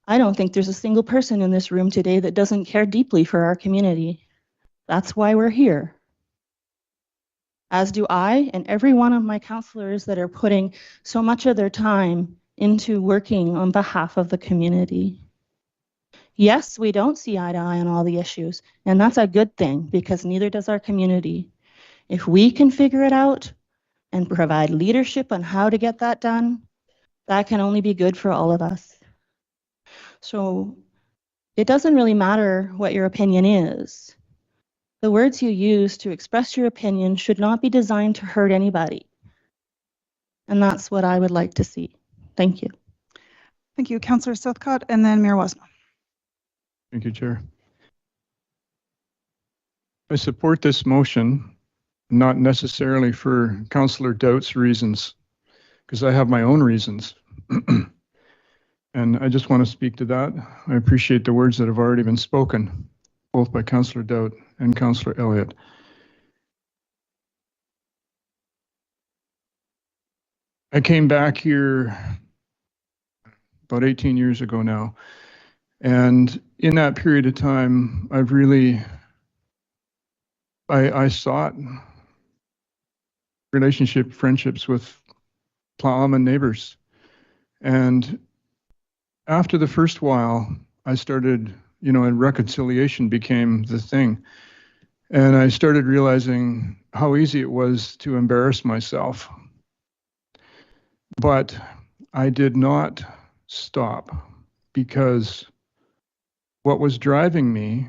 I don't think there's a single person in this room today that doesn't care deeply for our community. That's why we're here. As do I and every one of my councillors that are putting so much of their time into working on behalf of the community. Yes, we don't see eye to eye on all the issues, and that's a good thing because neither does our community. If we can figure it out and provide leadership on how to get that done, that can only be good for all of us. So it doesn't really matter what your opinion is. The words you use to express your opinion should not be designed to hurt anybody. And that's what I would like to see. Thank you. Thank you, Councillor Southcott, and then Mayor Wasno. Thank you, Chair. I support this motion, not necessarily for Councillor Doubt's reasons, because I have my own reasons. And I just want to speak to that. I appreciate the words that have already been spoken, both by Councillor Doubt and Councillor Elliott. I came back here about 18 years ago now. And in that period of time, I've really, I sought friendships with Plowman neighbors. And after the first while, I started, and reconciliation became the thing. And I started realizing how easy it was to embarrass myself. But I did not stop, because what was driving me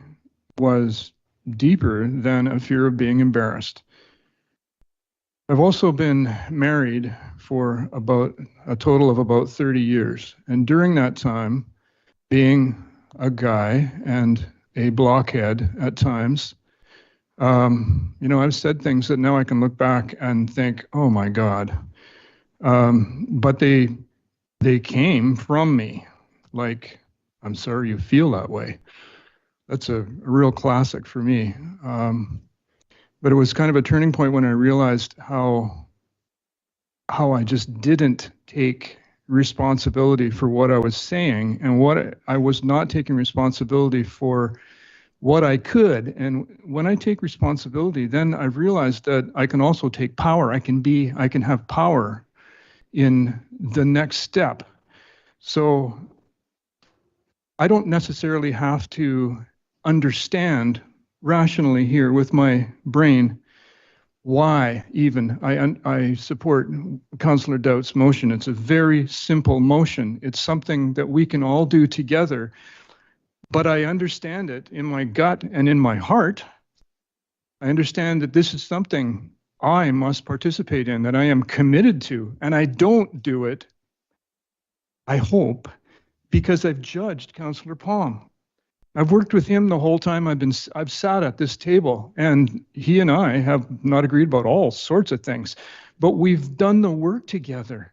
was deeper than a fear of being embarrassed. I've also been married for about a total of about 30 years. And during that time, being a guy and a blockhead at times, I've said things that now I can look back and think, oh my God. But they came from me. Like, I'm sorry you feel that way. That's a real classic for me. But it was kind of a turning point when I realized how I just didn't take responsibility for what I was saying, and what I was not taking responsibility for what I could. And when I take responsibility, then I've realized that I can also take power. I can have power in the next step. So I don't necessarily have to understand rationally here with my brain why even I support Councillor Doubt's motion. It's a very simple motion. It's something that we can all do together, but I understand it in my gut and in my heart. I understand that this is something I must participate in, that I am committed to, and I don't do it, I hope, because I've judged Councillor Palm. I've worked with him the whole time I've sat at this table, and he and I have not agreed about all sorts of things, but we've done the work together.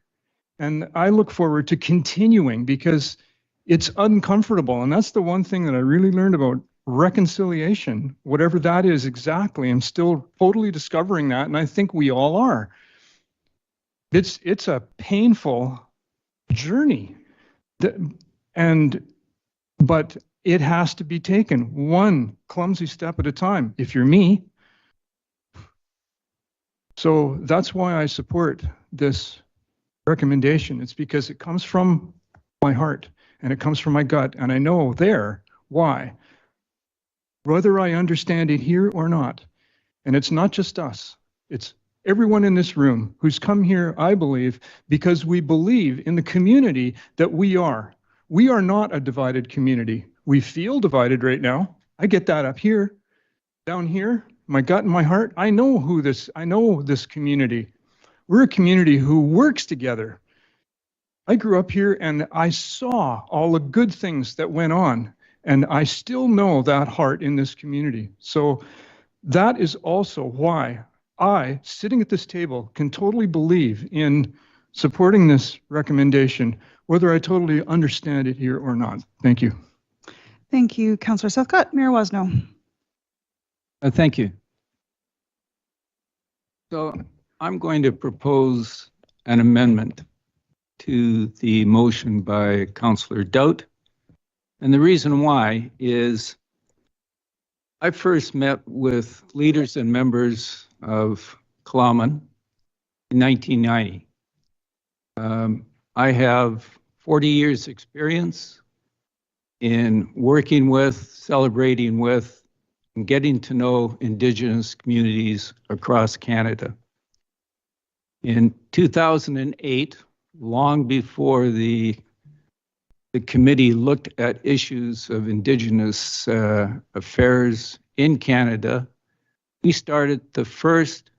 And I look forward to continuing, because it's uncomfortable. And that's the one thing that I really learned about reconciliation, whatever that is exactly. I'm still totally discovering that, and I think we all are. It's a painful journey, but it has to be taken one clumsy step at a time, if you're me. So that's why I support this recommendation. It's because it comes from my heart and it comes from my gut, and I know there why. Whether I understand it here or not, and it's not just us, it's everyone in this room who's come here, I believe, because we believe in the community that we are. We are not a divided community. We feel divided right now. I get that up here. Down here, my gut and my heart, I know this community. We're a community who works together. I grew up here and I saw all the good things that went on, and I still know that heart in this community. So that is also why I, sitting at this table, can totally believe in supporting this recommendation, whether I totally understand it here or not. Thank you. Thank you, Councillor Southcott. Mayor Wasno. Thank you. So I'm going to propose an amendment to the motion by Councillor Doubt. And the reason why is I first met with leaders and members of Kalaman in 1990. I have 40 years experience in working with, celebrating with, and getting to know Indigenous communities across Canada. In 2008, long before the committee looked at issues of Indigenous affairs in Canada, we started the first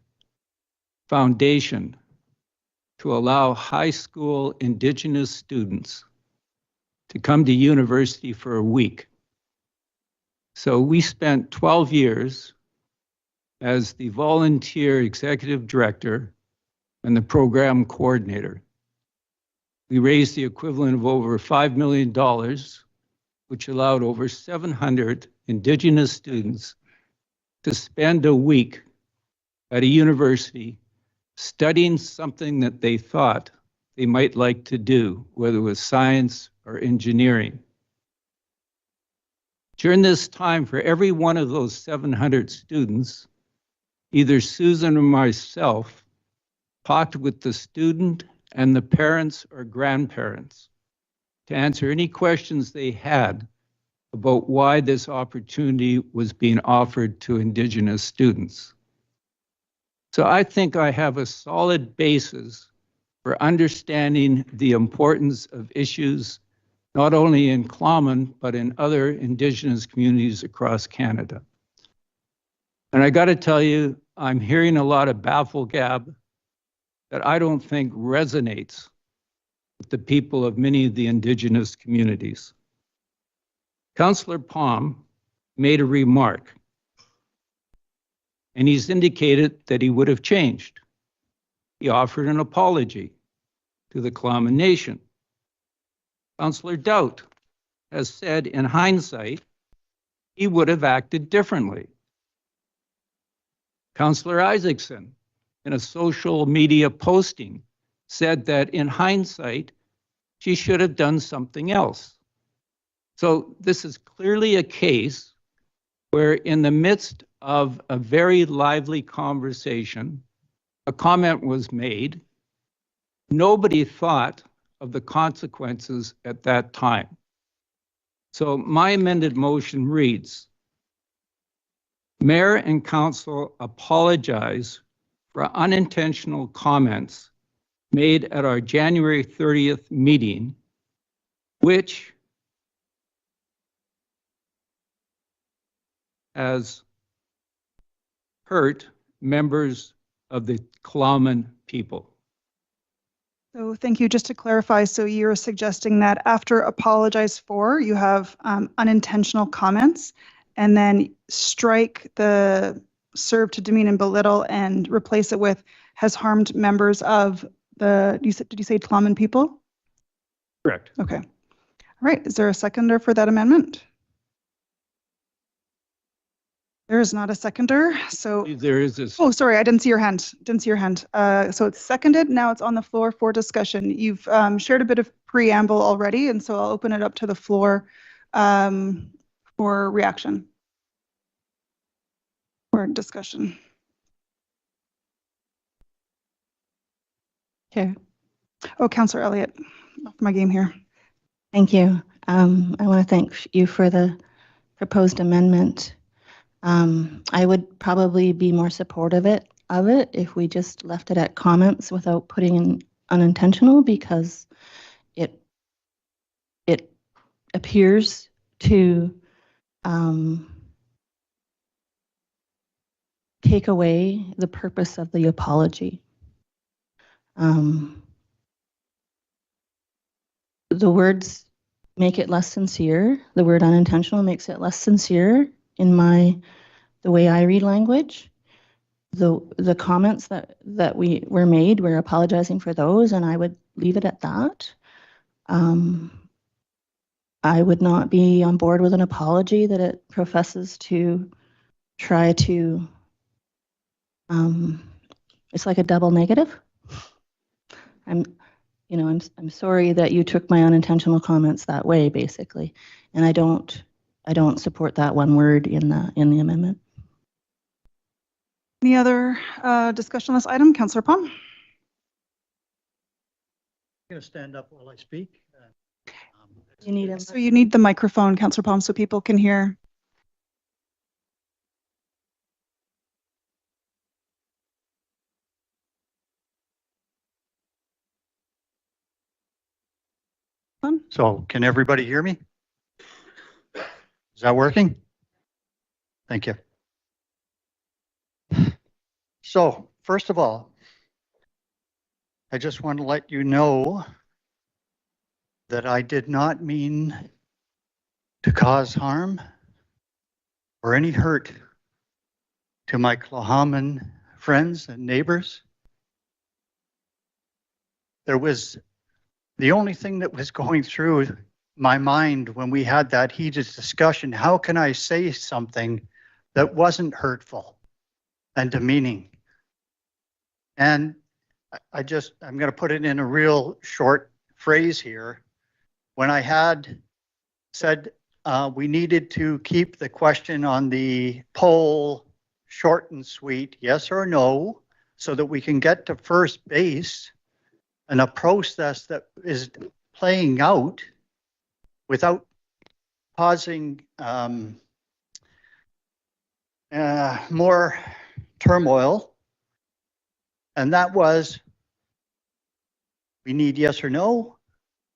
foundation to allow high school Indigenous students to come to university for a week. So we spent 12 years as the volunteer executive director and the program coordinator. We raised the equivalent of over $5 million, which allowed over 700 Indigenous students to spend a week at a university studying something that they thought they might like to do, whether it was science or engineering. During this time, for every one of those 700 students, either Susan or myself talked with the student and the parents or grandparents to answer any questions they had about why this opportunity was being offered to Indigenous students. So I think I have a solid basis for understanding the importance of issues not only in Clonmel, but in other Indigenous communities across Canada. And I got to tell you, I'm hearing a lot of baffle-gab that I don't think resonates with the people of many of the Indigenous communities. Councillor Palm made a remark, and he's indicated that he would have changed. He offered an apology to the Clonmel Nation. Councillor Doubt has said in hindsight, he would have acted differently. Councillor Isaacson, in a social media posting, said that in hindsight, she should have done something else. So this is clearly a case where in the midst of a very lively conversation, a comment was made. Nobody thought of the consequences at that time. So my amended motion reads, Mayor and Council apologize for unintentional comments made at our January 30th meeting, which has hurt members of the Clonmel people. So thank you. Just to clarify, so you're suggesting that after apologize for, you have unintentional comments, and then strike the serve to demean and belittle and replace it with has harmed members of the, did you say Clonmel people? Correct. Okay. All right. Is there a seconder for that amendment? There is not a seconder, so. There is this. Oh, sorry, I didn't see your hand. Didn't see your hand. So it's seconded. Now it's on the floor for discussion. You've shared a bit of preamble already, and so I'll open it up to the floor for reaction or discussion. Chair. Oh, Councillor Elliott, off my game here. Thank you. I want to thank you for the proposed amendment. I would probably be more supportive of it if we just left it at comments without putting in unintentional, because it appears to take away the purpose of the apology. The words make it less sincere. The word unintentional makes it less sincere in the way I read language. The comments that were made, we're apologizing for those, and I would leave it at that. I would not be on board with an apology that it professes to try to, it's like a double negative. I'm sorry that you took my unintentional comments that way, basically, and I don't support that one word in the amendment. Any other discussion on this item? Councillor Palm. I'm going to stand up while I speak. You need him. So you need the microphone, Councillor Palm, so people can hear. So can everybody hear me? Is that working? Thank you. So first of all, I just want to let you know that I did not mean to cause harm or any hurt to my Cohaman friends and neighbors. There was the only thing that was going through my mind when we had that heated discussion, how can I say something that wasn't hurtful and demeaning? And I'm going to put it in a real short phrase here. When I had said we needed to keep the question on the poll short and sweet, yes or no, so that we can get to first base and a process that is playing out without causing more turmoil. And that was, we need yes or no.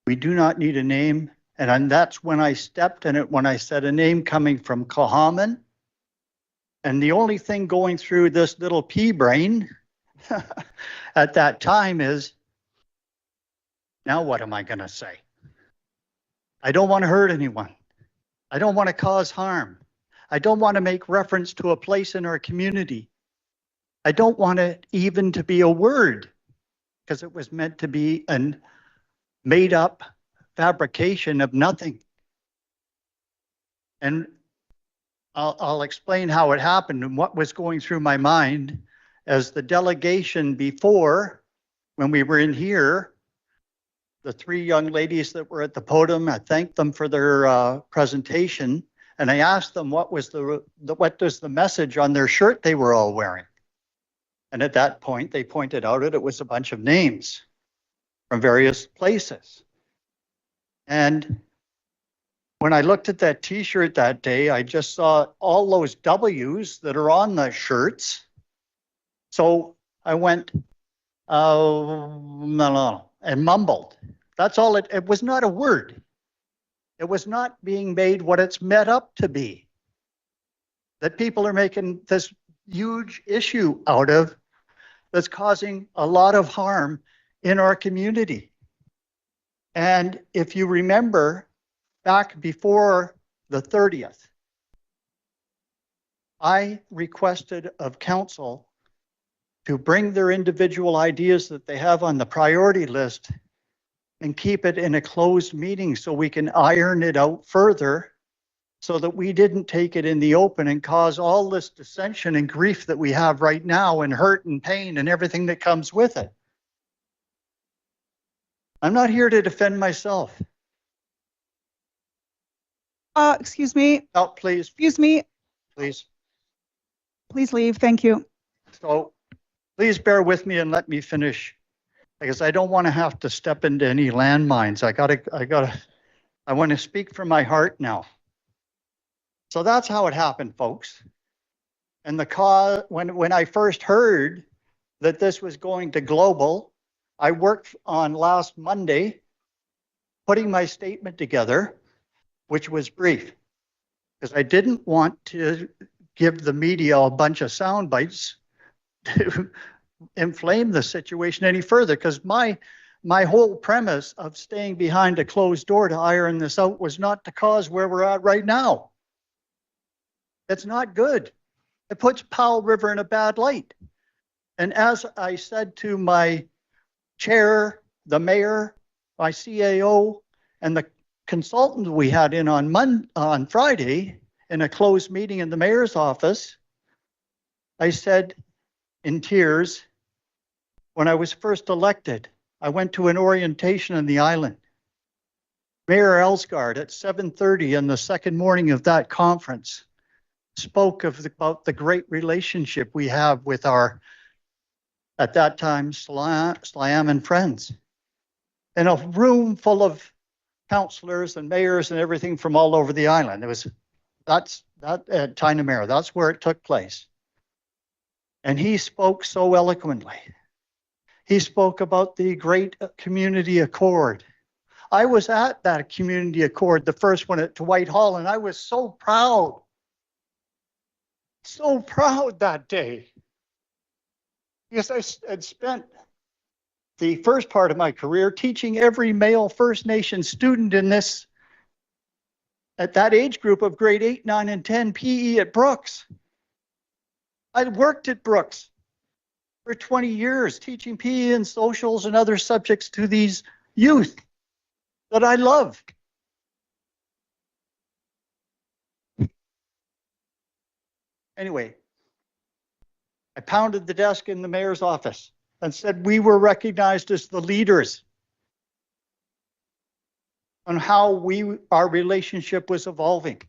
We do not need a name. And that's when I stepped in it, when I said a name coming from Cohaman. And the only thing going through this little pea brain at that time is, now what am I going to say? I don't want to hurt anyone. I don't want to cause harm. I don't want to make reference to a place in our community. I don't want it even to be a word, because it was meant to be a made up fabrication of nothing. And I'll explain how it happened and what was going through my mind as the delegation before, when we were in here, the three young ladies that were at the podium, I thanked them for their presentation, and I asked them what was what does the message on their shirt they were all wearing. And at that point, they pointed out that it was a bunch of names from various places. And when I looked at that t-shirt that day, I just saw all those W's that are on the shirts. So I went, no, and mumbled. That's all it was not a word. It was not being made what it's met up to be. That people are making this huge issue out of that's causing a lot of harm in our community. And if you remember, back before the 30th, I requested of council to bring their individual ideas that they have on the priority list and keep it in a closed meeting so we can iron it out further, so that we didn't take it in the open and cause all this dissension and grief that we have right now, and hurt and pain and everything that comes with it. I'm not here to defend myself. Excuse me. Oh, please. Excuse me. Please. Please leave. Thank you. So please bear with me and let me finish, because I don't want to have to step into any landmines. I want to speak from my heart now. So that's how it happened, folks. And the cause, when I first heard that this was going to global, I worked on last Monday, putting my statement together, which was brief, because I didn't want to give the media a bunch of sound bites to inflame the situation any further, because my whole premise of staying behind a closed door to iron this out was not to cause where we're at right now. It's not good. It puts Powell River in a bad light. And as I said to my chair, the mayor, my CAO, and the consultant we had in on Friday in a closed meeting in the mayor's office, I said in tears, when I was first elected, I went to an orientation on the island. Mayor Elsgaard at 7:30 on the second morning of that conference spoke about the great relationship we have with our, at that time, Slam and friends. In a room full of councillors and mayors and everything from all over the island. That's at Tinamere. That's where it took place. And he spoke so eloquently. He spoke about the great community accord. I was at that community accord, the first one at Whitehall, and I was so proud that day. Because I had spent the first part of my career teaching every male First Nation student in this, at that age group of grade 8, 9, and 10 PE at Brooks. I'd worked at Brooks for 20 years, teaching PE and socials and other subjects to these youth that I love. Anyway, I pounded the desk in the mayor's office and said we were recognized as the leaders on how our relationship was evolving.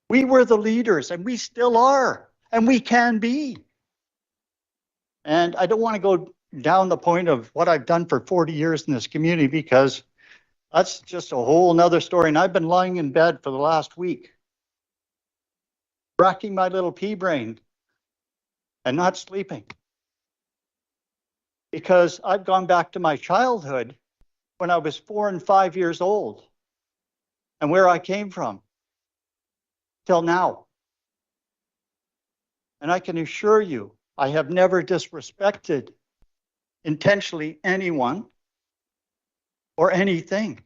We were the leaders, and we still are, and we can be. And I don't want to go down the point of what I've done for 40 years in this community, because that's just a whole nother story. And I've been lying in bed for the last week, racking my little pea brain and not sleeping, because I've gone back to my childhood when I was 4 and 5 years old and where I came from till now. And I can assure you, I have never disrespected intentionally anyone or anything.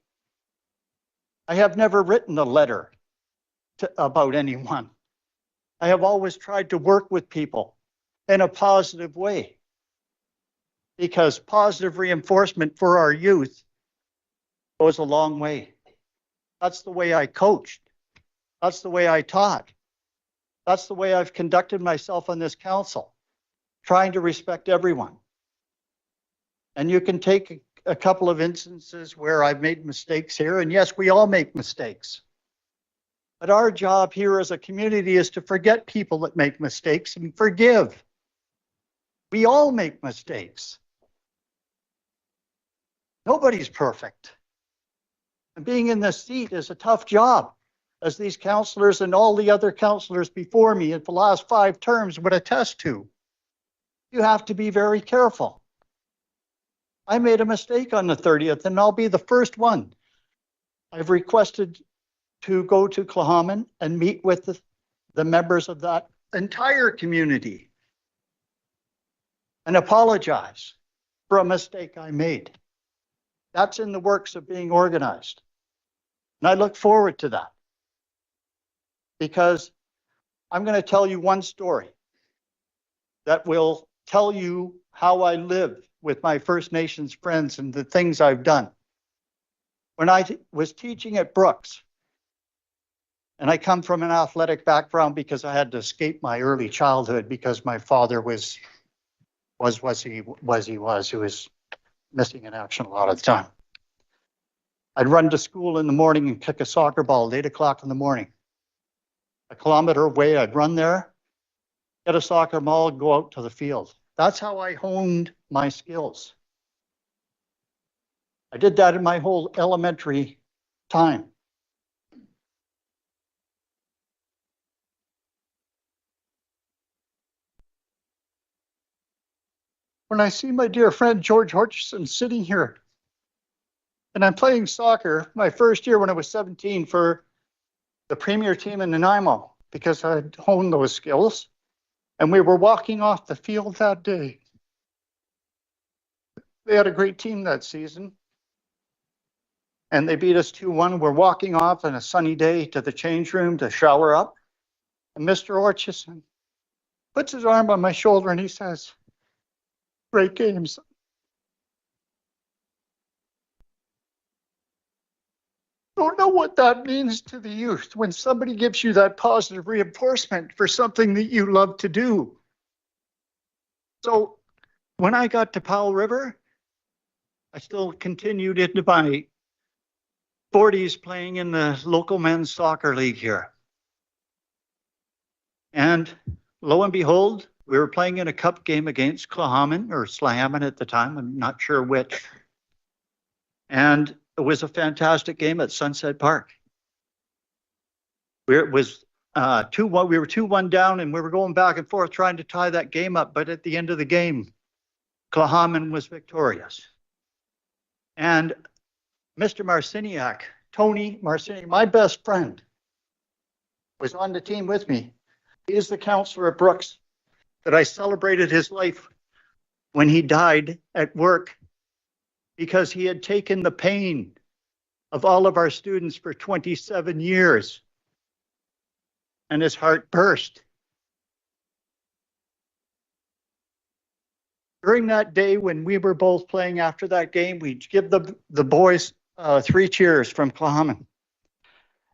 I have never written a letter about anyone. I have always tried to work with people in a positive way, because positive reinforcement for our youth goes a long way. That's the way I coached. That's the way I taught. That's the way I've conducted myself on this council, trying to respect everyone. And you can take a couple of instances where I've made mistakes here, and yes, we all make mistakes. But our job here as a community is to forget people that make mistakes and forgive. We all make mistakes. Nobody's perfect. And being in this seat is a tough job, as these councillors and all the other councillors before me in the last 5 terms would attest to. You have to be very careful. I made a mistake on the 30th, and I'll be the first one. I've requested to go to Clahaman and meet with the members of that entire community and apologize for a mistake I made. That's in the works of being organized. And I look forward to that, because I'm going to tell you one story that will tell you how I live with my First Nations friends and the things I've done. When I was teaching at Brooks, and I come from an athletic background because I had to escape my early childhood because my father was he was missing in action a lot of the time. I'd run to school in the morning and kick a soccer ball at 8 o'clock in the morning. A kilometer away, I'd run there, get a soccer ball, go out to the field. That's how I honed my skills. I did that in my whole elementary time. When I see my dear friend George Hutchison sitting here, and I'm playing soccer my first year when I was 17 for the premier team in Nanaimo, because I had honed those skills, and we were walking off the field that day. They had a great team that season, and they beat us 2-1. We're walking off on a sunny day to the change room to shower up, and Mr. Hutchison puts his arm on my shoulder and he says, "Great games." Don't know what that means to the youth when somebody gives you that positive reinforcement for something that you love to do. So when I got to Powell River, I still continued into my 40s playing in the local men's soccer league here. And lo and behold, we were playing in a cup game against Clahaman or Slahaman at the time, I'm not sure which. And it was a fantastic game at Sunset Park. It was 2-1. We were 2-1 down, and we were going back and forth trying to tie that game up. But at the end of the game, Clahaman was victorious. And Mr. Marciniak, Tony Marciniak, my best friend, was on the team with me. He is the councillor at Brooks that I celebrated his life when he died at work, because he had taken the pain of all of our students for 27 years, and his heart burst. During that day when we were both playing after that game, we'd give the boys 3 cheers from Clahaman.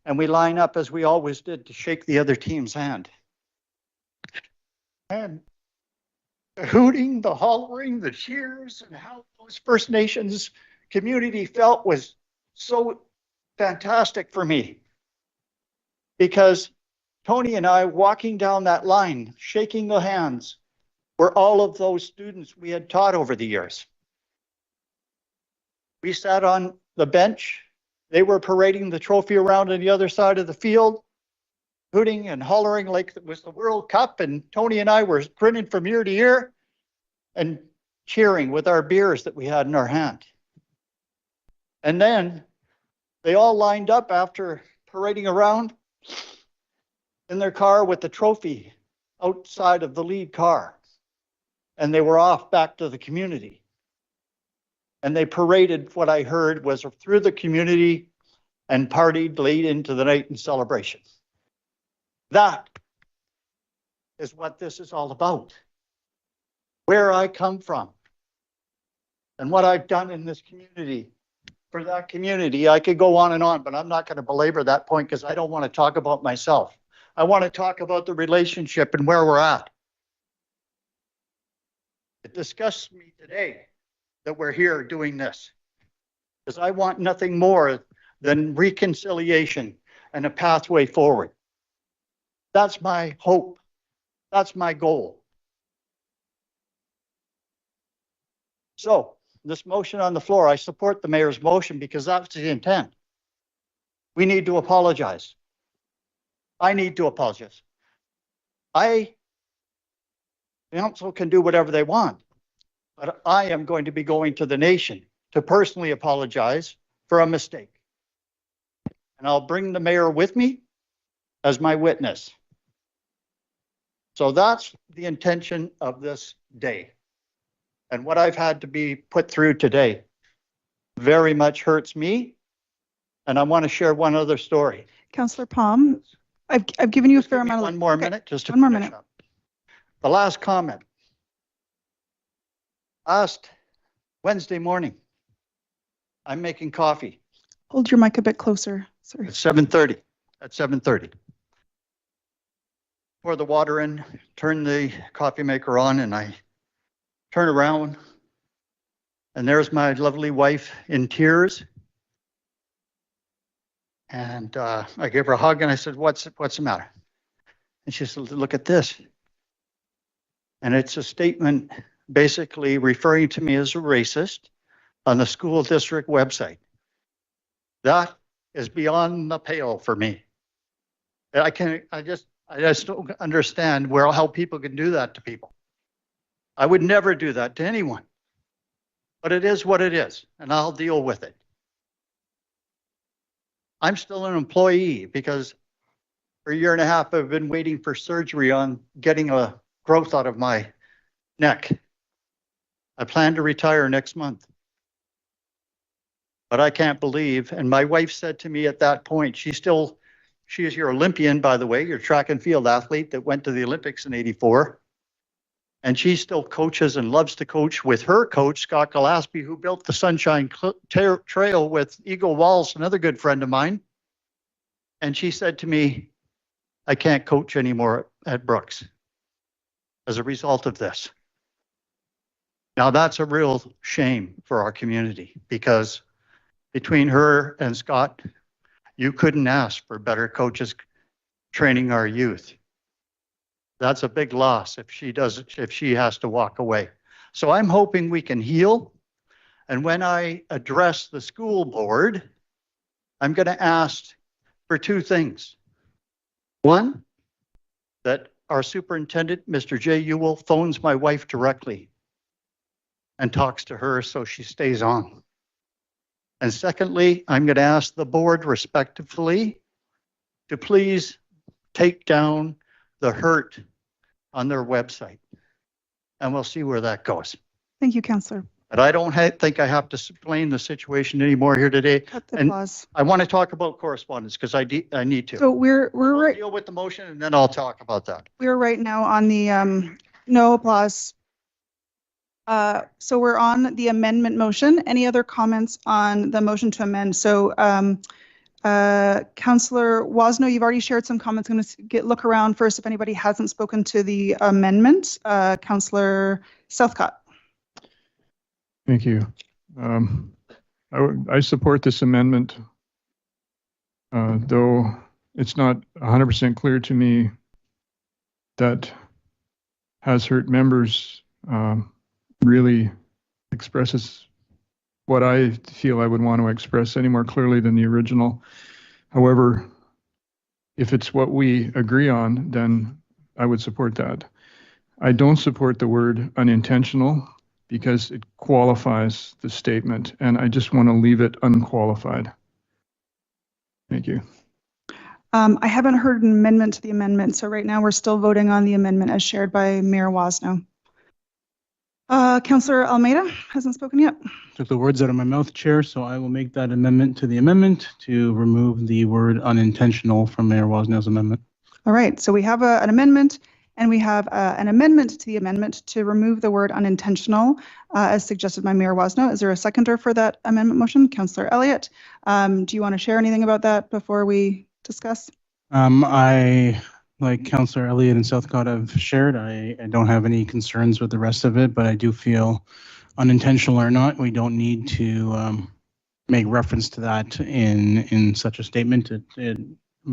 And we line up as we always did to shake the other team's hand. And the hooting, the hollering, the cheers, and how those First Nations community felt was so fantastic for me. Because Tony and I walking down that line, shaking the hands, were all of those students we had taught over the years. We sat on the bench. They were parading the trophy around on the other side of the field, hooting and hollering like it was the World Cup, and Tony and I were grinning from ear to ear and cheering with our beers that we had in our hand. And then they all lined up after parading around in their car with the trophy outside of the lead car. And they were off back to the community. And they paraded, what I heard was through the community and partied late into the night in celebration. That is what this is all about. Where I come from and what I've done in this community for that community. I could go on and on, but I'm not going to belabor that point because I don't want to talk about myself. I want to talk about the relationship and where we're at. It disgusts me today that we're here doing this, because I want nothing more than reconciliation and a pathway forward. That's my hope. That's my goal. So this motion on the floor, I support the mayor's motion because that's the intent. We need to apologize. I need to apologize. The council can do whatever they want, but I am going to be going to the nation to personally apologize for a mistake. And I'll bring the mayor with me as my witness. So that's the intention of this day. And what I've had to be put through today very much hurts me. And I want to share one other story. Councillor Palm, I've given you a fair amount of one more minute, just to one more minute. Up. The last comment. Last Wednesday morning, I'm making coffee. Hold your mic a bit closer. Sorry. At 7:30. At 7:30. Pour the water in, turn the coffee maker on, and I turn around, and there's my lovely wife in tears. And I gave her a hug and I said, what's the matter? And she said, look at this. And it's a statement basically referring to me as a racist on the school district website. That is beyond the pale for me. I just don't understand how people can do that to people. I would never do that to anyone. But it is what it is, and I'll deal with it. I'm still an employee because for a year and a half, I've been waiting for surgery on getting a growth out of my neck. I plan to retire next month. But I can't believe, and my wife said to me at that point, she is your Olympian, by the way, your track and field athlete that went to the Olympics in '84. And she still coaches and loves to coach with her coach, Scott Gillespie, who built the Sunshine Trail with Eagle Walls, another good friend of mine. And she said to me, I can't coach anymore at Brooks as a result of this. Now that's a real shame for our community, because between her and Scott, you couldn't ask for better coaches training our youth. That's a big loss if she has to walk away. So I'm hoping we can heal And when I address the school board, I'm going to ask for two things. One, that our superintendent, Mr. J. Ewell, phones my wife directly and talks to her so she stays on. And secondly, I'm going to ask the board respectfully to please take down the hurt on their website. And we'll see where that goes. Thank you, Councillor. But I don't think I have to explain the situation anymore here today. And I want to talk about correspondence because I need to. So we're right. Deal with the motion and then I'll talk about that. We're right now on the no applause. So we're on the amendment motion. Any other comments on the motion to amend? So Councillor Wasno, you've already shared some comments. I'm going to look around first if anybody hasn't spoken to the amendment. Councillor Southcott. Thank you. I support this amendment, though it's not 100% clear to me that has hurt members really expresses what I feel I would want to express any more clearly than the original. However, if it's what we agree on, then I would support that. I don't support the word unintentional because it qualifies the statement, and I just want to leave it unqualified. Thank you. I haven't heard an amendment to the amendment, so right now we're still voting on the amendment as shared by Mayor Wasno. Councillor Almeida hasn't spoken yet. Took the words out of my mouth, Chair, so I will make that amendment to the amendment to remove the word unintentional from Mayor Wasno's amendment. All right, so we have an amendment, and we have an amendment to the amendment to remove the word unintentional, as suggested by Mayor Wasno. Is there a seconder for that amendment motion? Councillor Elliott, do you want to share anything about that before we discuss? I, like Councillor Elliott and Southcott have shared, I don't have any concerns with the rest of it, but I do feel unintentional or not, we don't need to make reference to that in such a statement. It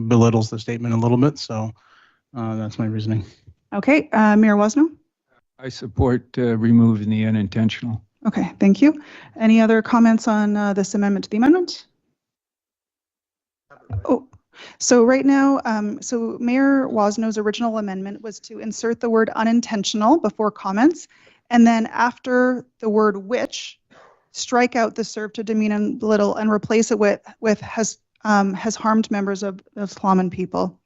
belittles the statement a little bit, so that's my reasoning. Okay, Mayor Wasno? I support removing the unintentional. Okay, thank you. Any other comments on this amendment to the amendment? Oh, so right now, so Mayor Wasno's original amendment was to insert the word unintentional before comments, and then after the word which, strike out the serve to demean and belittle and replace it with has harmed members of the Tla'amin people.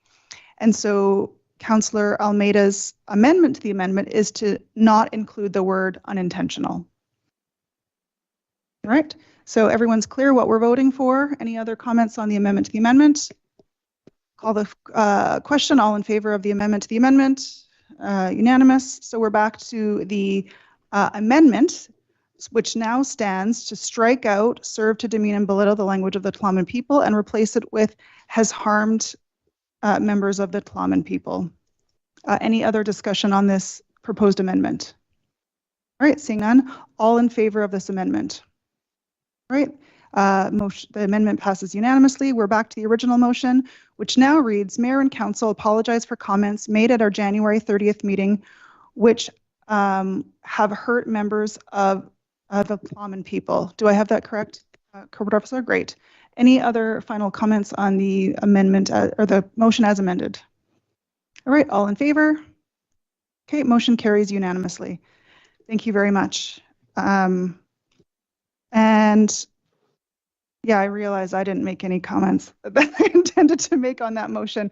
And so Councillor Almeida's amendment to the amendment is to not include the word unintentional. All right, so everyone's clear what we're voting for. Any other comments on the amendment to the amendment? Call the question. All in favor of the amendment to the amendment? Unanimous. So we're back to the amendment, which now stands to strike out serve to demean and belittle the language of the Tla'amin people and replace it with has harmed members of the Tla'amin people. Any other discussion on this proposed amendment? All right, seeing none, all in favor of this amendment? All right, the amendment passes unanimously. We're back to the original motion, which now reads, Mayor and Council apologize for comments made at our January 30th meeting, which have hurt members of the Tla'amin people. Do I have that correct, Corporate Officer? Great. Any other final comments on the amendment or the motion as amended? All right, all in favor? Okay, motion carries unanimously. Thank you very much. And yeah, I realize I didn't make any comments that I intended to make on that motion.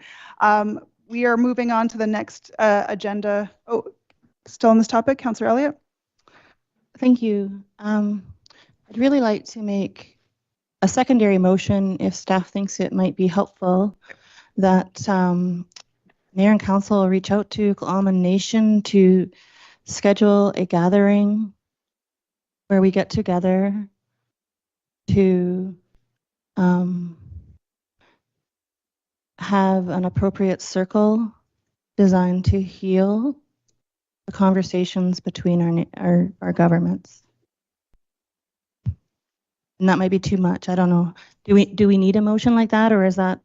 We are moving on to the next agenda. Oh, still on this topic, Councillor Elliott? Thank you. I'd really like to make a secondary motion if staff thinks it might be helpful that Mayor and Council reach out to Tla'amin Nation to schedule a gathering where we get together to have an appropriate circle designed to heal the conversations between our governments. And that might be too much. I don't know. Do we need a motion like that, or is that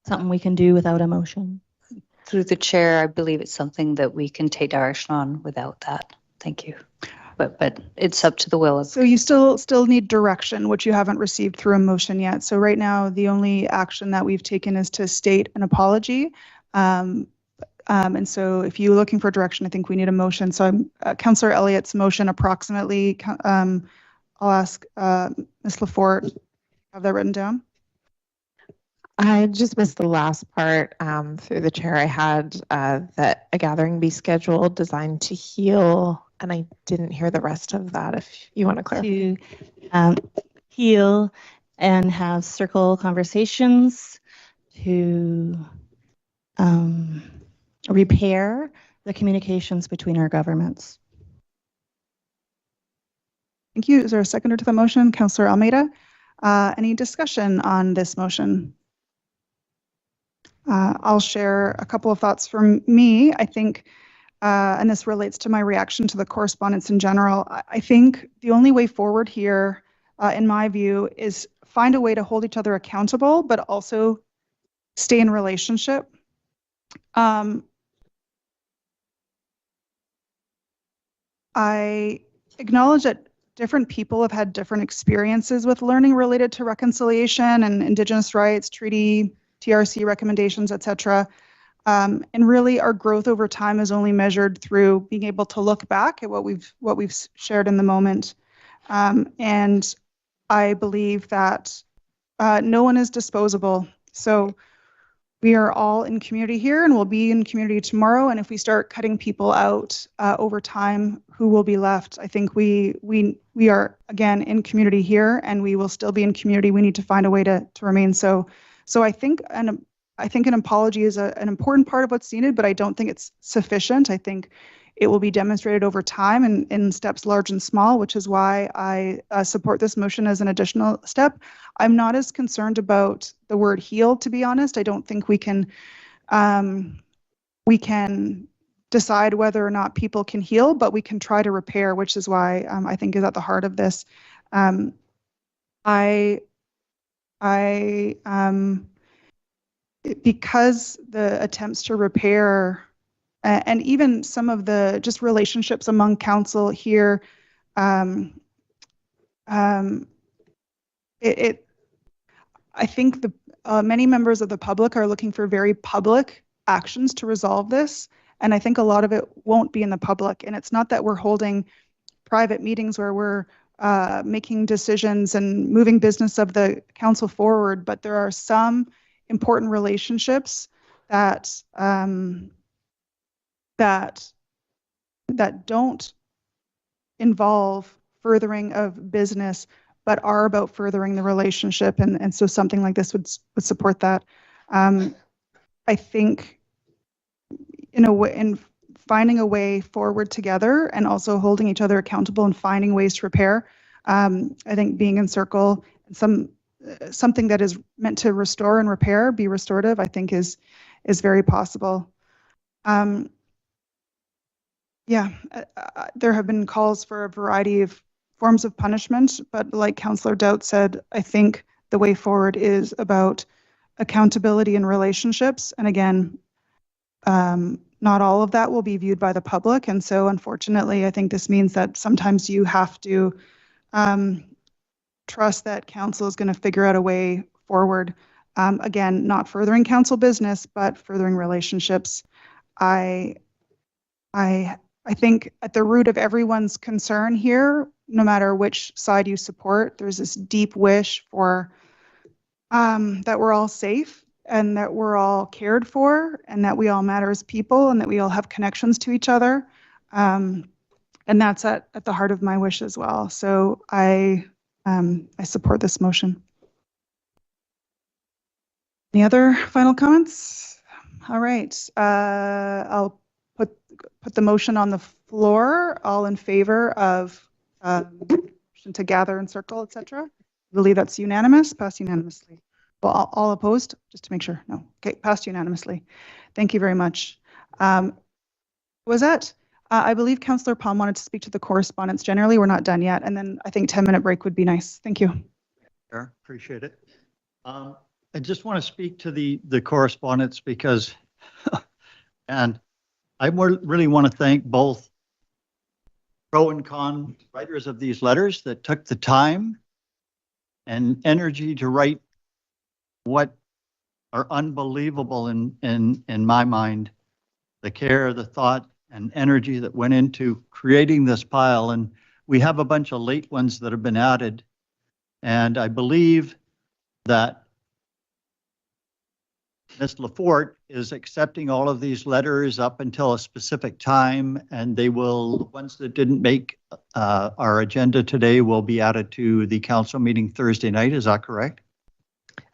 something we can do without a motion? Through the chair, I believe it's something that we can take direction on without that. Thank you. but it's up to the will of. So you still need direction, which you haven't received through a motion yet. So right now, the only action that we've taken is to state an apology. And so if you're looking for direction, I think we need a motion. So Councillor Elliott's motion approximately, I'll ask Ms. Lafort, have that written down? I just missed the last part. Through the chair, I had that a gathering be scheduled designed to heal, and I didn't hear the rest of that. If you want to clarify. To heal and have circle conversations to repair the communications between our governments. Thank you. Is there a seconder to the motion? Councillor Almeida. Any discussion on this motion? I'll share a couple of thoughts from me. I think, and this relates to my reaction to the correspondence in general, I think the only way forward here, in my view, is find a way to hold each other accountable, but also stay in relationship. I acknowledge that different people have had different experiences with learning related to reconciliation and Indigenous rights, treaty, TRC recommendations, etc. And really our growth over time is only measured through being able to look back at what we've shared in the moment. And I believe that no one is disposable. So we are all in community here and we'll be in community tomorrow. And if we start cutting people out over time, who will be left? I think we are, again, in community here and we will still be in community. We need to find a way to remain so. So I think an apology is an important part of what's needed, but I don't think it's sufficient. I think it will be demonstrated over time in steps large and small, which is why I support this motion as an additional step. I'm not as concerned about the word heal, to be honest. I don't think we can decide whether or not people can heal, but we can try to repair, which is why I think is at the heart of this. Because the attempts to repair and even some of the just relationships among council here, I think many members of the public are looking for very public actions to resolve this. And I think a lot of it won't be in the public. And it's not that we're holding private meetings where we're making decisions and moving business of the council forward, but there are some important relationships that don't involve furthering of business, but are about furthering the relationship, and so something like this would support that. I think in finding a way forward together and also holding each other accountable and finding ways to repair. I think being in circle, something that is meant to restore and repair, be restorative, I think is very possible. There have been calls for a variety of forms of punishment, but like Councillor Doubt said, I think the way forward is about accountability and relationships. And again, not all of that will be viewed by the public. And so unfortunately, I think this means that sometimes you have to trust that council is going to figure out a way forward. Again, not furthering council business, but furthering relationships. I think at the root of everyone's concern here, no matter which side you support, there's this deep wish for that we're all safe and that we're all cared for and that we all matter as people and that we all have connections to each other. And that's at the heart of my wish as well. So I support this motion. Any other final comments? All right, I'll put the motion on the floor. All in favor of motion to gather and circle, etc. I believe that's unanimous. Passed unanimously. Well, all opposed, just to make sure. No. Okay, passed unanimously. Thank you very much. Was that? I believe Councillor Palm wanted to speak to the correspondence generally. We're not done yet. And then I think 10-minute break would be nice. Thank you. Sure, appreciate it. I just want to speak to the correspondence because, and I really want to thank both pro and con writers of these letters that took the time and energy to write what are unbelievable in my mind. The care, the thought, and energy that went into creating this pile. And we have a bunch of late ones that have been added. And I believe that Ms. Lafort is accepting all of these letters up until a specific time, and they will, the ones that didn't make our agenda today will be added to the council meeting Thursday night. Is that correct?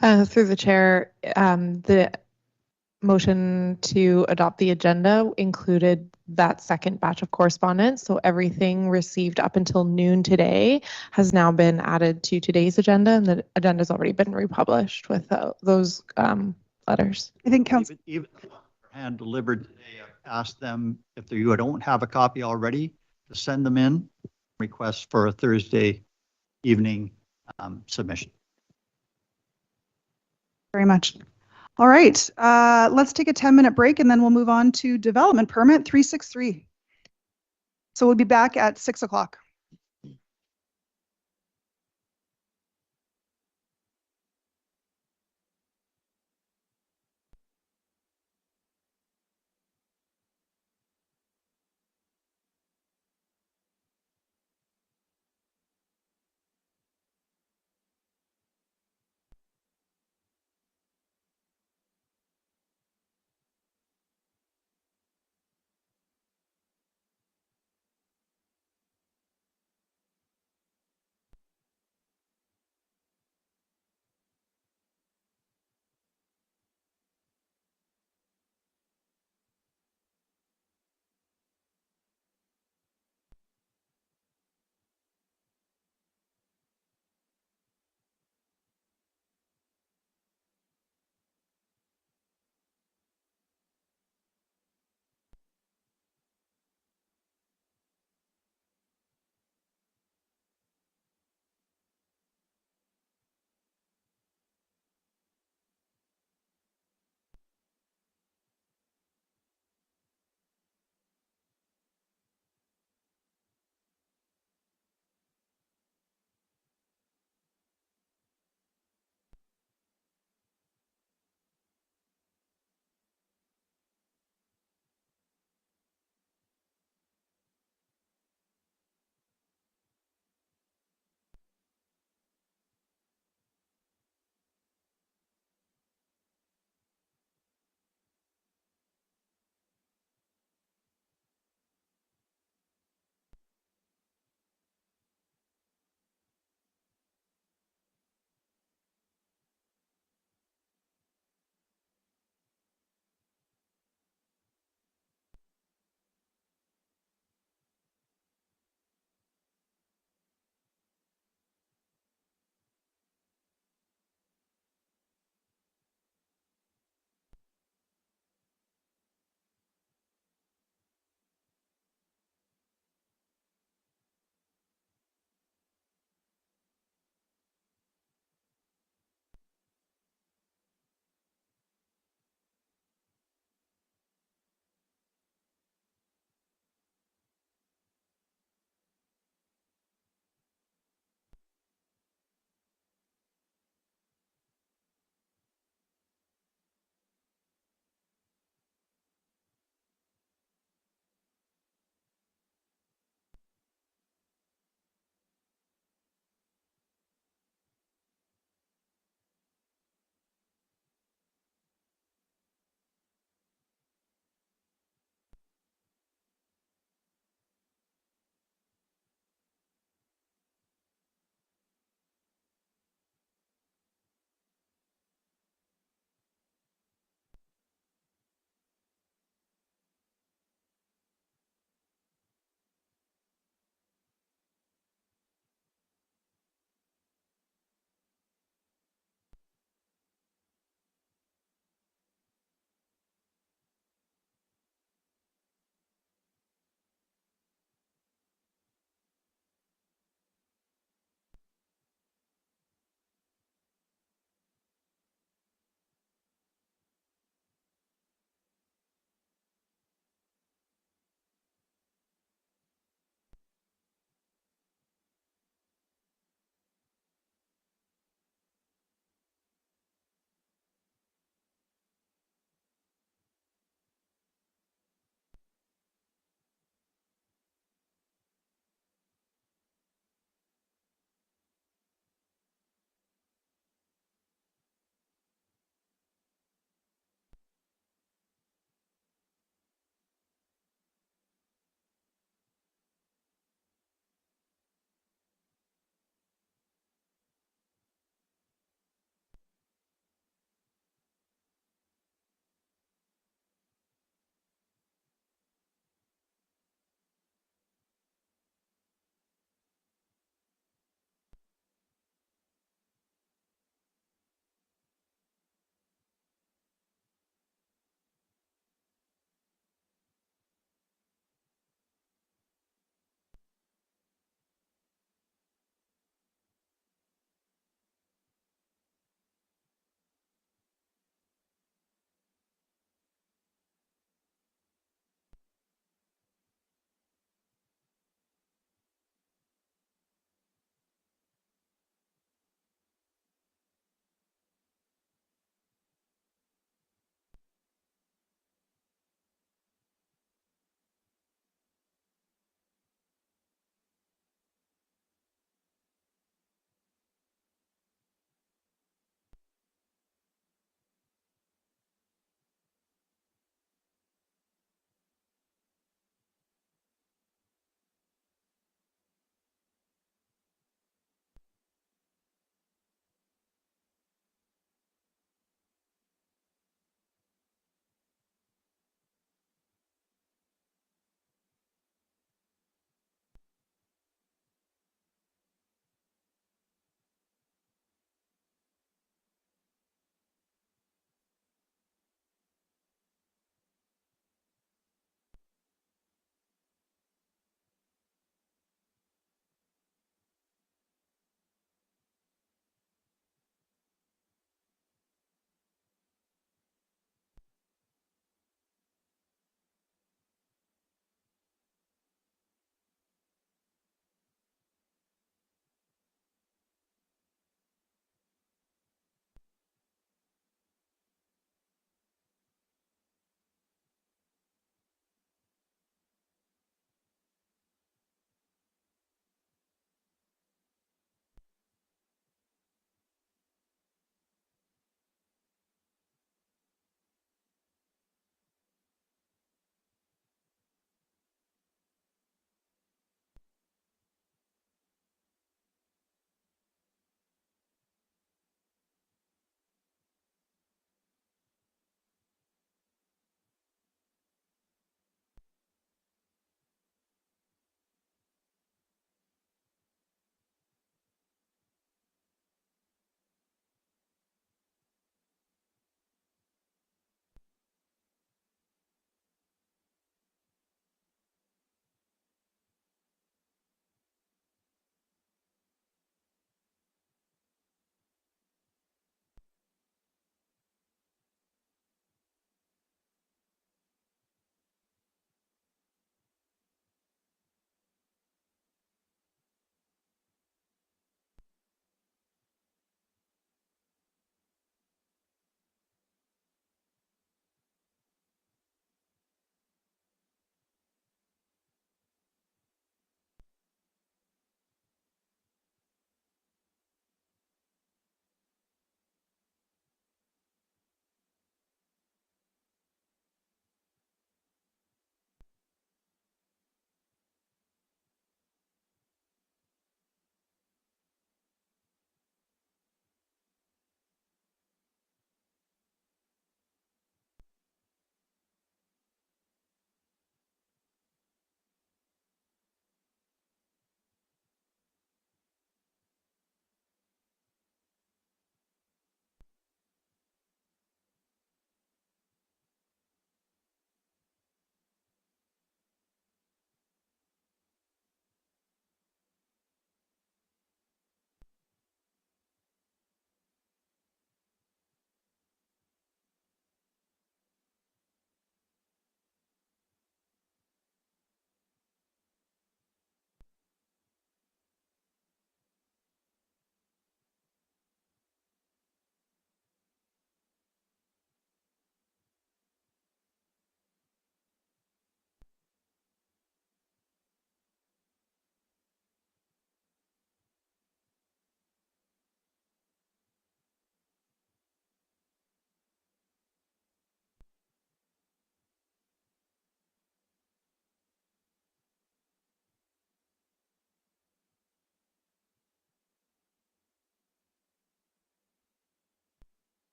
Through the chair, the motion to adopt the agenda included that second batch of correspondence. So everything received up until noon today has now been added to today's agenda, and the agenda has already been republished with those letters. I think Council even hand delivered today, I've asked them if you don't have a copy already to send them in, request for a Thursday evening submission. Very much. All right, let's take a 10-minute break and then we'll move on to development permit 363. So we'll be back at 6 o'clock.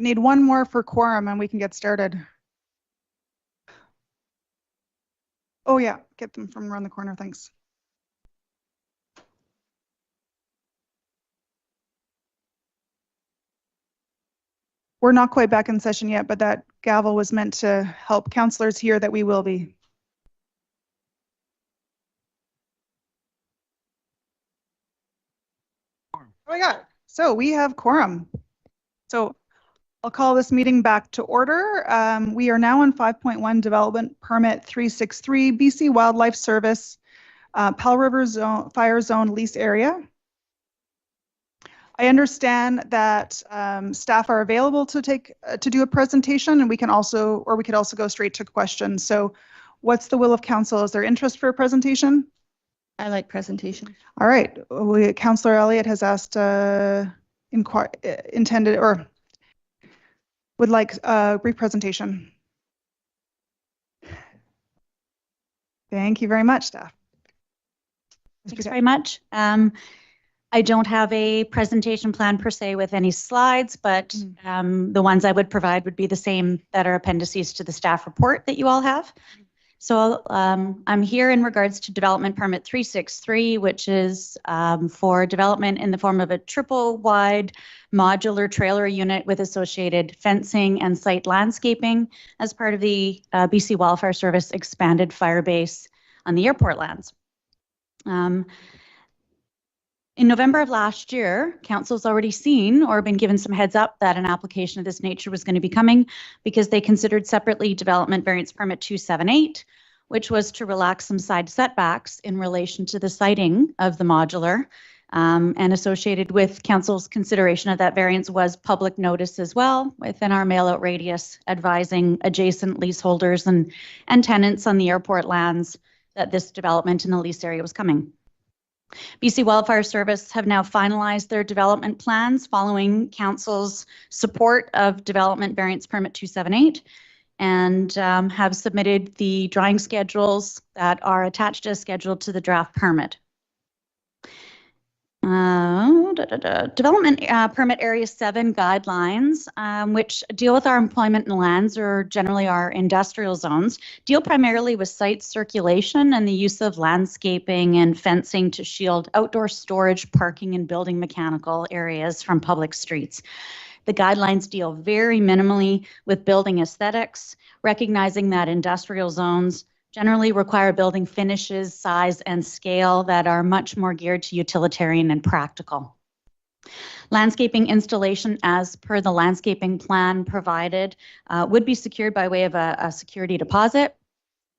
I need one more for quorum and we can get started. Oh yeah, get them from around the corner, thanks. We're not quite back in session yet, but that gavel was meant to help councillors hear that we will be. Oh my God, so we have quorum. So I'll call this meeting back to order. We are now on 5.1 Development Permit 363 BC Wildlife Service, Powell River Zone, Fire Zone Lease Area. I understand that staff are available to do a presentation, and we could also go straight to questions. So what's the will of council? Is there interest for a presentation? I like presentation. All right. Councillor Elliott has asked intended or would like a brief presentation. Thank you very much, staff. Thanks very much. I don't have a presentation plan per se with any slides, but the ones I would provide would be the same that are appendices to the staff report that you all have. So I'm here in regards to Development Permit 363, which is for development in the form of a triple wide modular trailer unit with associated fencing and site landscaping as part of the BC Wildfire Service expanded fire base on the airport lands. In November of last year, council's already seen or been given some heads up that an application of this nature was going to be coming because they considered separately Development Variance Permit 278, which was to relax some side setbacks in relation to the siting of the modular. And associated with council's consideration of that variance was public notice as well within our mail-out radius advising adjacent leaseholders and tenants on the airport lands that this development in the lease area was coming. BC Wildfire Service have now finalized their development plans following council's support of Development Variance Permit 278 and have submitted the drawing schedules that are attached as scheduled to the draft permit. Development Permit Area 7 guidelines, which deal with our employment and lands, or generally our industrial zones, deal primarily with site circulation and the use of landscaping and fencing to shield outdoor storage, parking, and building mechanical areas from public streets. The guidelines deal very minimally with building aesthetics, recognizing that industrial zones generally require building finishes, size, and scale that are much more geared to utilitarian and practical. Landscaping installation as per the landscaping plan provided would be secured by way of a security deposit.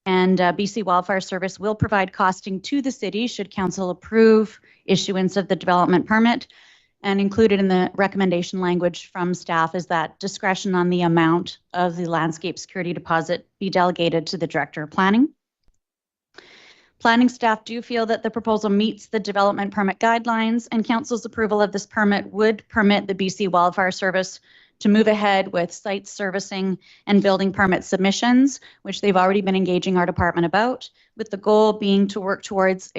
And BC Wildfire Service will provide costing to the city should council approve issuance of the development permit. And included in the recommendation language from staff is that discretion on the amount of the landscape security deposit be delegated to the Director of Planning. Planning staff do feel that the proposal meets the development permit guidelines, and council's approval of this permit would permit the BC Wildfire Service to move ahead with site servicing and building permit submissions, which they've already been engaging our department about, with the goal being to work towards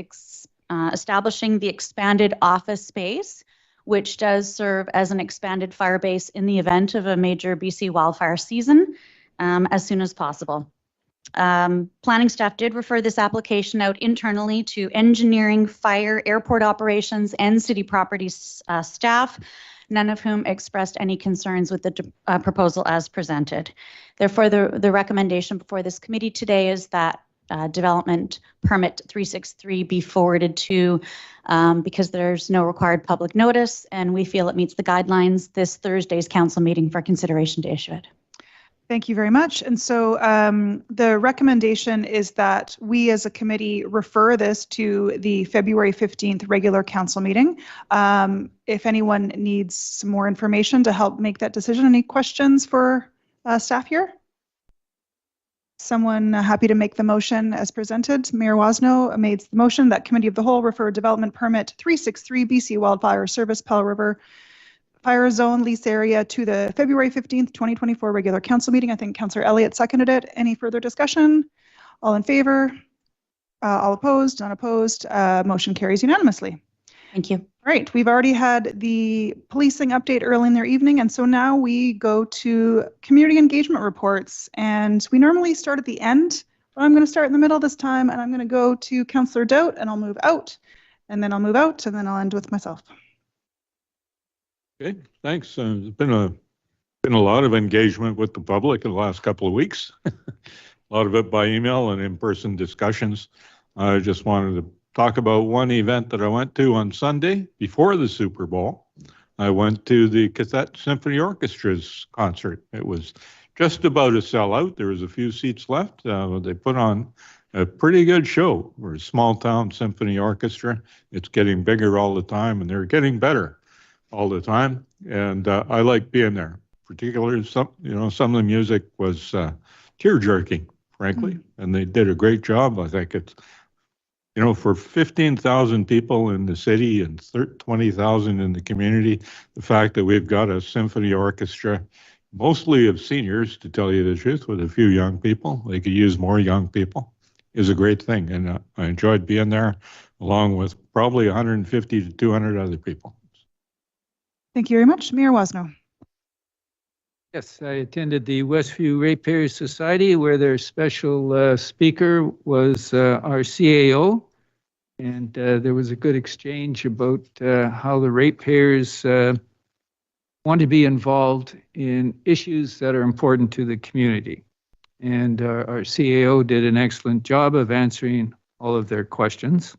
establishing the expanded office space, which does serve as an expanded fire base in the event of a major BC wildfire season as soon as possible. Planning staff did refer this application out internally to engineering, fire, airport operations, and city properties staff, none of whom expressed any concerns with the proposal as presented. Therefore, the recommendation before this committee today is that Development Permit 363 be forwarded to, because there's no required public notice, and we feel it meets the guidelines, this Thursday's council meeting for consideration to issue it. Thank you very much. And so the recommendation is that we as a committee refer this to the February 15th regular council meeting. If anyone needs some more information to help make that decision, any questions for staff here? Someone happy to make the motion as presented? Mayor Wasno made the motion that Committee of the Whole refer Development Permit 363 BC Wildfire Service Powell River Fire Zone Lease Area to the February 15th, 2024 regular council meeting. I think Councillor Elliott seconded it. Any further discussion? All in favor? All opposed? Unopposed? Motion carries unanimously. Thank you. All right, we've already had the policing update early in their evening, and so now we go to community engagement reports. And we normally start at the end, but I'm going to start in the middle this time, and I'm going to go to Councillor Doubt, and I'll move out, and then I'll move out, and then I'll end with myself. Okay, thanks. There's been a lot of engagement with the public in the last couple of weeks. A lot of it by email and in-person discussions. I just wanted to talk about one event that I went to on Sunday before the Super Bowl. I went to the Cathette Symphony Orchestra's concert. It was just about a sellout. There was a few seats left. They put on a pretty good show. We're a small town symphony orchestra. It's getting bigger all the time, and they're getting better all the time. And I like being there. Particularly, some of the music was tear-jerking, frankly, and they did a great job. I think it's, for 15,000 people in the city and 20,000 in the community, the fact that we've got a symphony orchestra, mostly of seniors, to tell you the truth, with a few young people, they could use more young people, is a great thing. And I enjoyed being there, along with probably 150 to 200 other people. Thank you very much. Mayor Wasno. Yes, I attended the Westview Ratepayers Society, where their special speaker was our CAO, and there was a good exchange about how the ratepayers want to be involved in issues that are important to the community. And our CAO did an excellent job of answering all of their questions.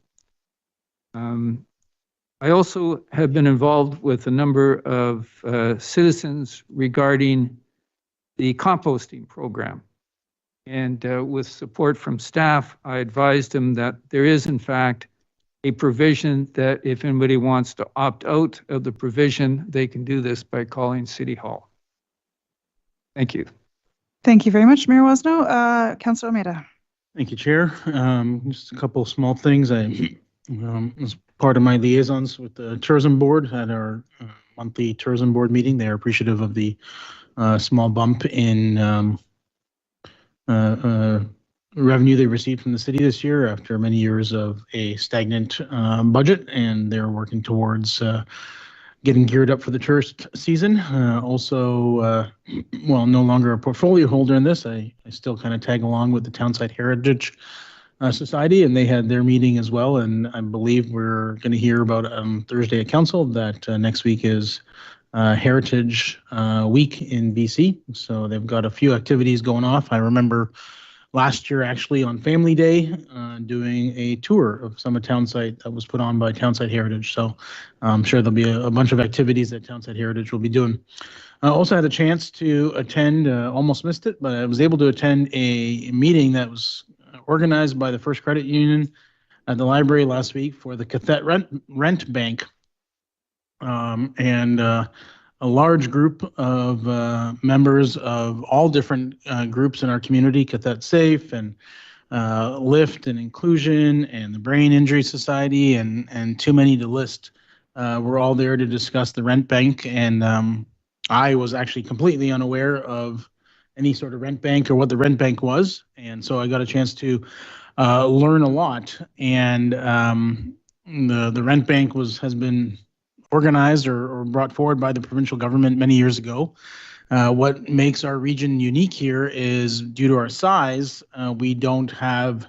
I also have been involved with a number of citizens regarding the composting program. And with support from staff, I advised them that there is, in fact, a provision that if anybody wants to opt out of the provision, they can do this by calling City Hall. Thank you. Thank you very much, Mayor Wasno. Councillor Almeida. Thank you, Chair. Just a couple of small things. As part of my liaisons with the tourism board at our monthly tourism board meeting, they're appreciative of the small bump in revenue they received from the city this year after many years of a stagnant budget, and they're working towards getting geared up for the tourist season. Also, no longer a portfolio holder in this, I still kind of tag along with the Townside Heritage Society, and they had their meeting as well. And I believe we're going to hear about Thursday at council that next week is Heritage Week in BC. So they've got a few activities going off. I remember last year, actually, on Family Day, doing a tour of some of Townside that was put on by Townside Heritage. So I'm sure there'll be a bunch of activities that Townside Heritage will be doing. I also had a chance to attend, almost missed it, but I was able to attend a meeting that was organized by the First Credit Union at the library last week for the Cathette Rent Bank. And a large group of members of all different groups in our community, Cathette Safe and Lift and Inclusion and the Brain Injury Society and too many to list, were all there to discuss the rent bank. And I was actually completely unaware of any sort of rent bank or what the rent bank was. And so I got a chance to learn a lot. And the rent bank has been organized or brought forward by the provincial government many years ago. What makes our region unique here is due to our size, we don't have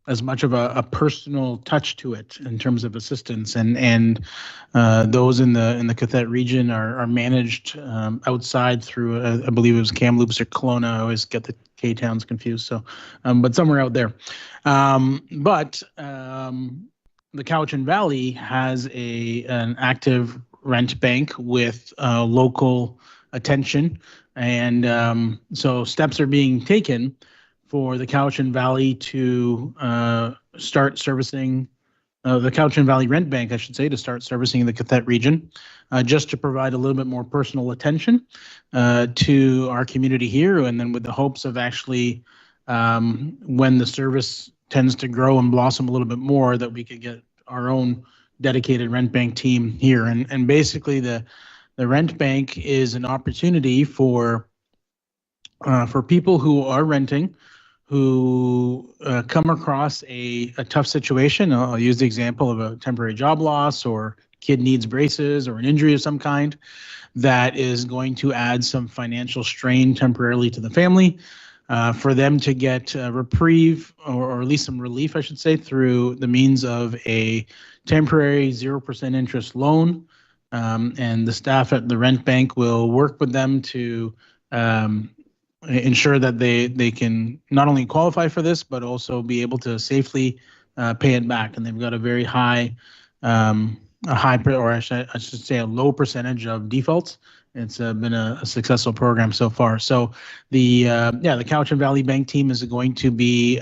as much of a personal touch to it in terms of assistance, and those in the Cathette region are managed outside through I believe it was Kamloops or Kelowna. I always get the K towns confused. So, but somewhere out there. The Cowichan Valley has an active rent bank with local attention, and so steps are being taken for the Cowichan Valley to start servicing the Cowichan Valley Rent Bank, I should say, to start servicing the Cathette region, just to provide a little bit more personal attention to our community here, and then with the hopes of actually, when the service tends to grow and blossom a little bit more, that we could get our own dedicated rent bank team here. And basically the rent bank is an opportunity for people who are renting who come across a tough situation. I'll use the example of a temporary job loss, or kid needs braces, or an injury of some kind that is going to add some financial strain temporarily to the family. For them to get a reprieve, or at least some relief, I should say, through the means of a temporary 0% interest loan. And the staff at the rent bank will work with them to ensure that they can not only qualify for this, but also be able to safely pay it back. And they've got a very high, or I should say a low percentage of defaults. It's been a successful program so far. So the Cowichan Valley Bank team is going to be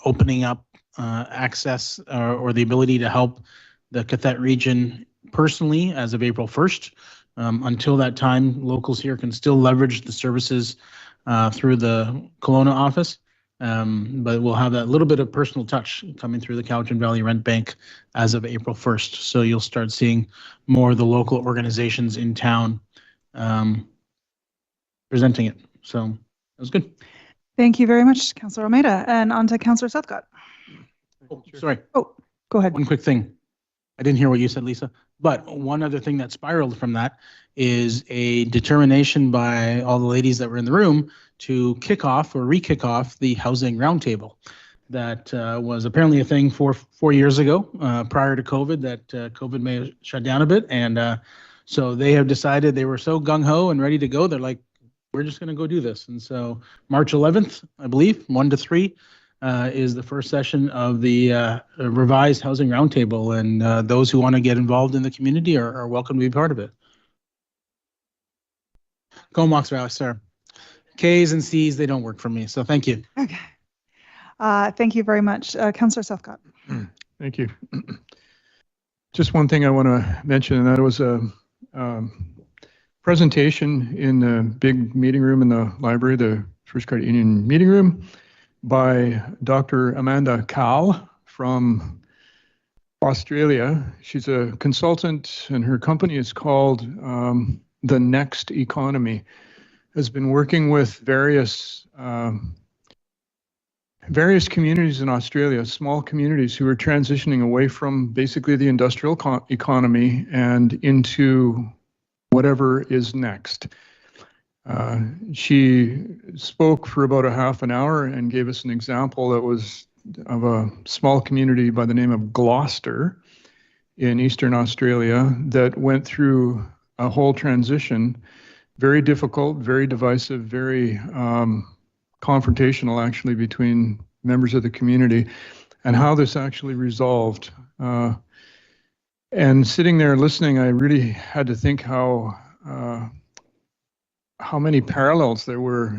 opening up access or the ability to help the Cathet region personally as of April 1st. Until that time, locals here can still leverage the services through the Kelowna office, but we'll have that little bit of personal touch coming through the Cowichan Valley Rent Bank as of April 1st. So you'll start seeing more of the local organizations in town presenting it. So that was good. Thank you very much, Councillor Almeida. And on to Councillor Southcott. Oh, sorry. Oh, go ahead. One quick thing. I didn't hear what you said, Lisa, but one other thing that spiraled from that is a determination by all the ladies that were in the room to kick off or re-kick off the housing roundtable. That was apparently a thing 4 years ago, prior to COVID, that COVID may have shut down a bit. And so they have decided, they were so gung-ho and ready to go. They're like, we're just going to go do this. And so March 11th, I believe, 1 to 3, is the first session of the revised housing roundtable. And those who want to get involved in the community are welcome to be part of it. Go Mox Valley, sir. K's and C's, they don't work for me. So thank you. Okay. Thank you very much. Councillor Southcott. Thank you. Just one thing I want to mention, and that was a presentation in the big meeting room in the library, the First Credit Union meeting room, by Dr. Amanda Kahl from Australia. She's a consultant, and her company is called The Next Economy. Has been working with various communities in Australia, small communities who are transitioning away from basically the industrial economy and into whatever is next. She spoke for about a half an hour and gave us an example that was of a small community by the name of Gloucester in Eastern Australia that went through a whole transition. Very difficult, very divisive, very confrontational actually between members of the community, and how this actually resolved. And sitting there listening, I really had to think how many parallels there were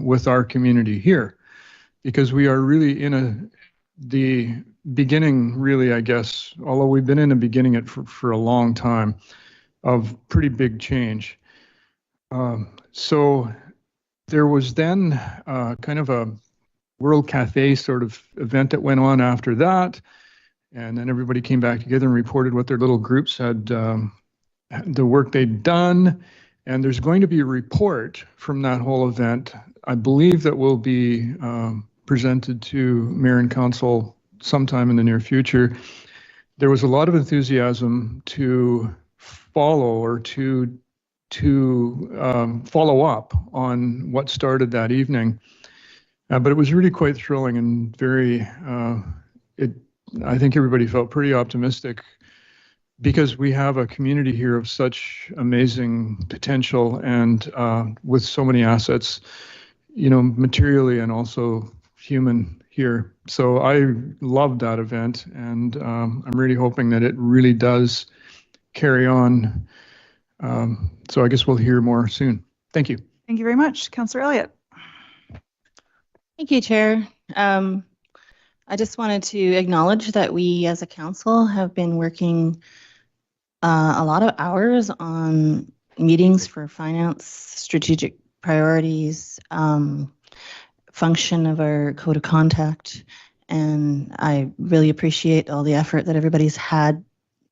with our community here, because we are really in the beginning, really, I guess, although we've been in the beginning for a long time, of pretty big change. So there was then kind of a World Cafe sort of event that went on after that. And then everybody came back together and reported what their little groups had, the work they'd done. And there's going to be a report from that whole event, I believe, that will be presented to Mayor and Council sometime in the near future. There was a lot of enthusiasm to follow or to follow up on what started that evening. But it was really quite thrilling and very, I think everybody felt pretty optimistic, because we have a community here of such amazing potential and with so many assets, you know, materially and also human here. So I loved that event, and I'm really hoping that it really does carry on. So I guess we'll hear more soon. Thank you. Thank you very much. Councillor Elliott. Thank you, Chair. I just wanted to acknowledge that we as a council have been working a lot of hours on meetings for finance, strategic priorities, function of our code of conduct. And I really appreciate all the effort that everybody's had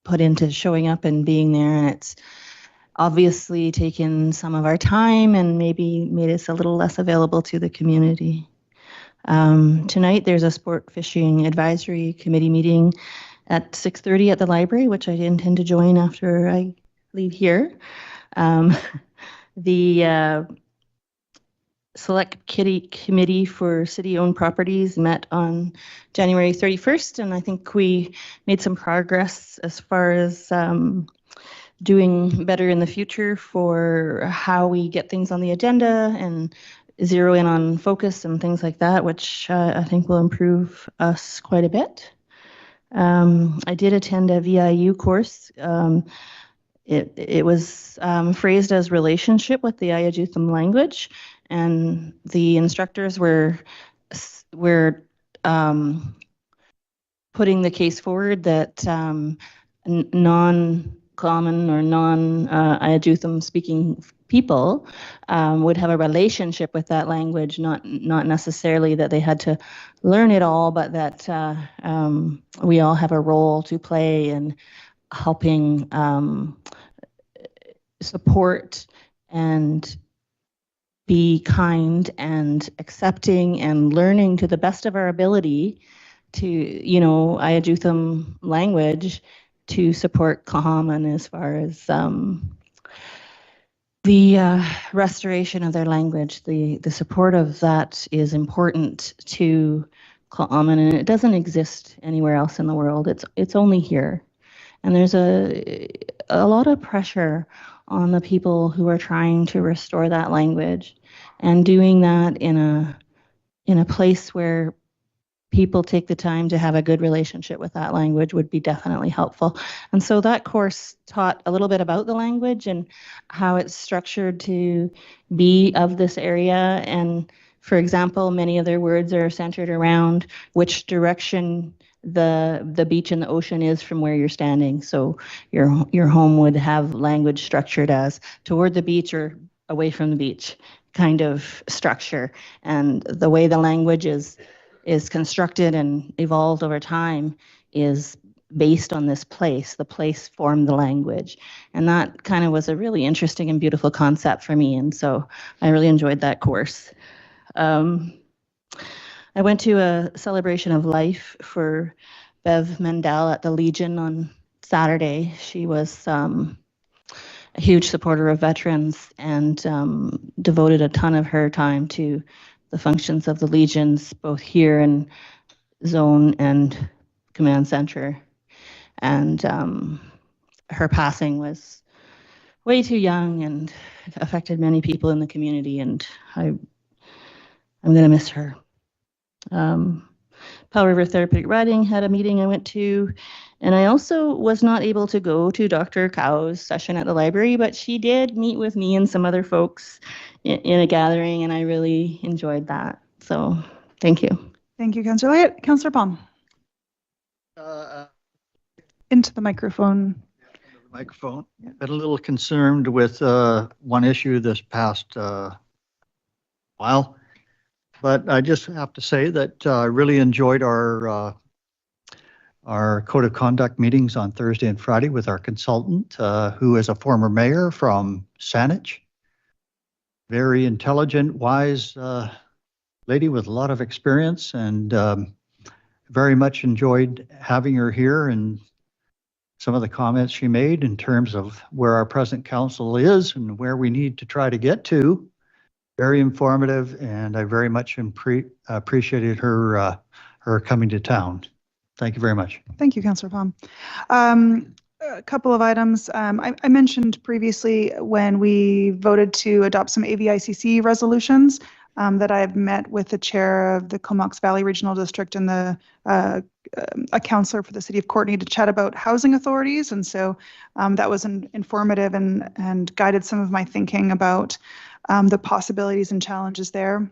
put into showing up and being there. And it's obviously taken some of our time and maybe made us a little less available to the community. Tonight there's a sport fishing advisory committee meeting at 6:30 at the library, which I intend to join after I leave here. The Select Committee for City-Owned Properties met on January 31st, and I think we made some progress as far as doing better in the future for how we get things on the agenda and zero in on focus and things like that, which I think will improve us quite a bit. I did attend a VIU course. It was phrased as relationship with the Ayajutham language, and the instructors were putting the case forward that non-common or non-Ayajutham speaking people would have a relationship with that language, not necessarily that they had to learn it all, but that we all have a role to play in helping support and be kind and accepting and learning to the best of our ability to, Ayajutham language to support Common as far as the restoration of their language. The support of that is important to Common, and it doesn't exist anywhere else in the world. It's only here. And there's a lot of pressure on the people who are trying to restore that language, and doing that in a place where people take the time to have a good relationship with that language would be definitely helpful. And so that course taught a little bit about the language and how it's structured to be of this area. And for example, many of their words are centered around which direction the beach and the ocean is from where you're standing. So your home would have language structured as toward the beach or away from the beach kind of structure. And the way the language is constructed and evolved over time is based on this place. The place formed the language. And that kind of was a really interesting and beautiful concept for me. And so I really enjoyed that course. I went to a celebration of life for Bev Mendel at the Legion on Saturday. She was a huge supporter of veterans and devoted a ton of her time to the functions of the Legions, both here in Zone and Command Center. And her passing was way too young and affected many people in the community, and I'm going to miss her. Powell River Therapeutic Riding had a meeting I went to, and I also was not able to go to Dr. Cow's session at the library, but she did meet with me and some other folks in a gathering, and I really enjoyed that. So thank you. Thank you, Councillor Elliott. Councillor Palm. Into the microphone. Microphone. Been a little concerned with one issue this past while. But I just have to say that I really enjoyed our code of conduct meetings on Thursday and Friday with our consultant, who is a former mayor from Saanich. Very intelligent, wise lady with a lot of experience, and very much enjoyed having her here and some of the comments she made in terms of where our present council is and where we need to try to get to. Very informative, and I very much appreciated her coming to town. Thank you very much. Thank you, Councillor Palm. A couple of items. I mentioned previously when we voted to adopt some AVICC resolutions that I've met with the chair of the Comox Valley Regional District and a councillor for the city of Courtenay to chat about housing authorities. And so that was informative and guided some of my thinking about the possibilities and challenges there.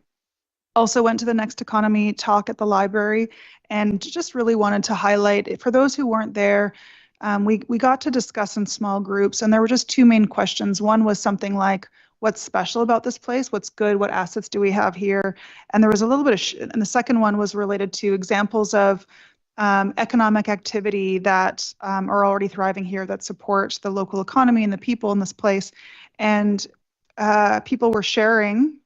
Also went to the Next Economy talk at the library and just really wanted to highlight, for those who weren't there, we got to discuss in small groups, and there were just two main questions. One was something like, what's special about this place? What's good? What assets do we have here? And there was a little bit of, and the second one was related to examples of economic activity that are already thriving here that support the local economy and the people in this place. And people were sharing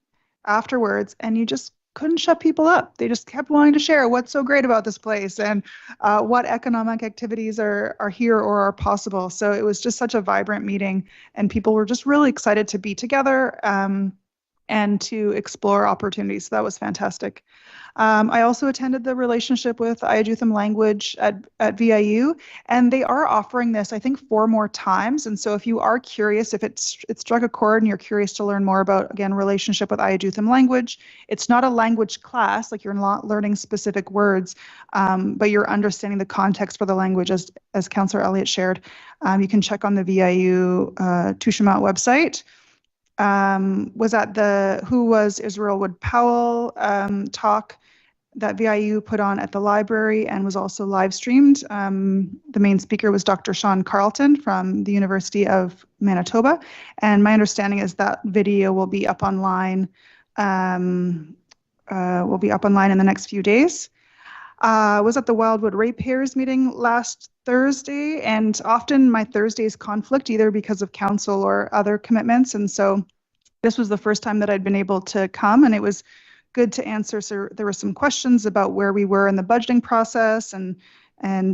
afterwards, and you just couldn't shut people up. They just kept wanting to share what's so great about this place and what economic activities are here or are possible. So it was just such a vibrant meeting, and people were just really excited to be together and to explore opportunities. So that was fantastic. I also attended the relationship with Ayajutham Language at VIU, and they are offering this, I think, 4 more times. And so if you are curious, if it struck a chord and you're curious to learn more about, again, relationship with Ayajutham Language, it's not a language class, like you're not learning specific words, but you're understanding the context for the language, as Councillor Elliott shared. You can check on the VIU Touchemont website. Was at the Who Was Israel Wood Powell talk that VIU put on at the library and was also live streamed. The main speaker was Dr. Sean Carlton from the University of Manitoba. And my understanding is that video will be up online in the next few days. Was at the Wildwood Ratepayers meeting last Thursday, and often my Thursdays conflict either because of council or other commitments. And so this was the first time that I'd been able to come, and it was good to answer. So there were some questions about where we were in the budgeting process and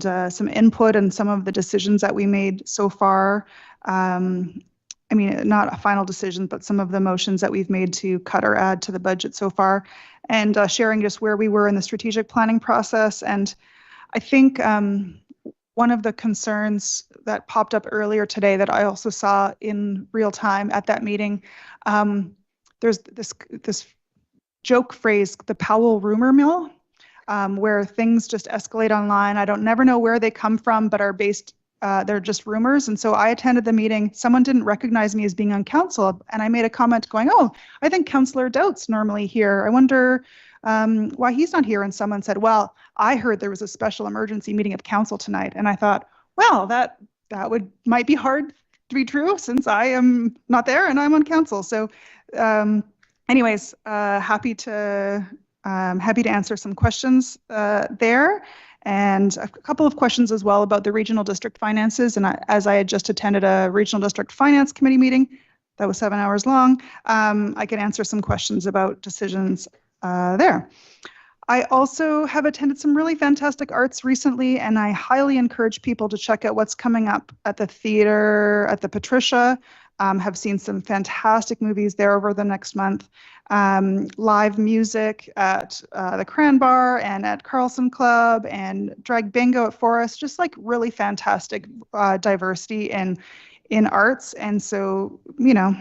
some input and some of the decisions that we made so far. I mean, not a final decision, but some of the motions that we've made to cut or add to the budget so far, and sharing just where we were in the strategic planning process. And I think one of the concerns that popped up earlier today that I also saw in real time at that meeting, there's this joke phrase, the Powell rumor mill, where things just escalate online. I don't never know where they come from, but are based, they're just rumors. And so I attended the meeting. Someone didn't recognize me as being on council, and I made a comment going, "Oh, I think Councillor Doubt's normally here. I wonder why he's not here." And someone said, "Well, I heard there was a special emergency meeting of council tonight." And I thought, well, that might be hard to be true since I am not there and I'm on council. So anyways, happy to answer some questions there, and a couple of questions as well about the regional district finances. And as I had just attended a regional district finance committee meeting that was 7 hours long, I could answer some questions about decisions there. I also have attended some really fantastic arts recently, and I highly encourage people to check out what's coming up at the theater at the Patricia. Have seen some fantastic movies there over the next month. Live music at the Cran Bar and at Carlson Club, and drag bingo at Forest, just like really fantastic diversity in arts. And so, you know,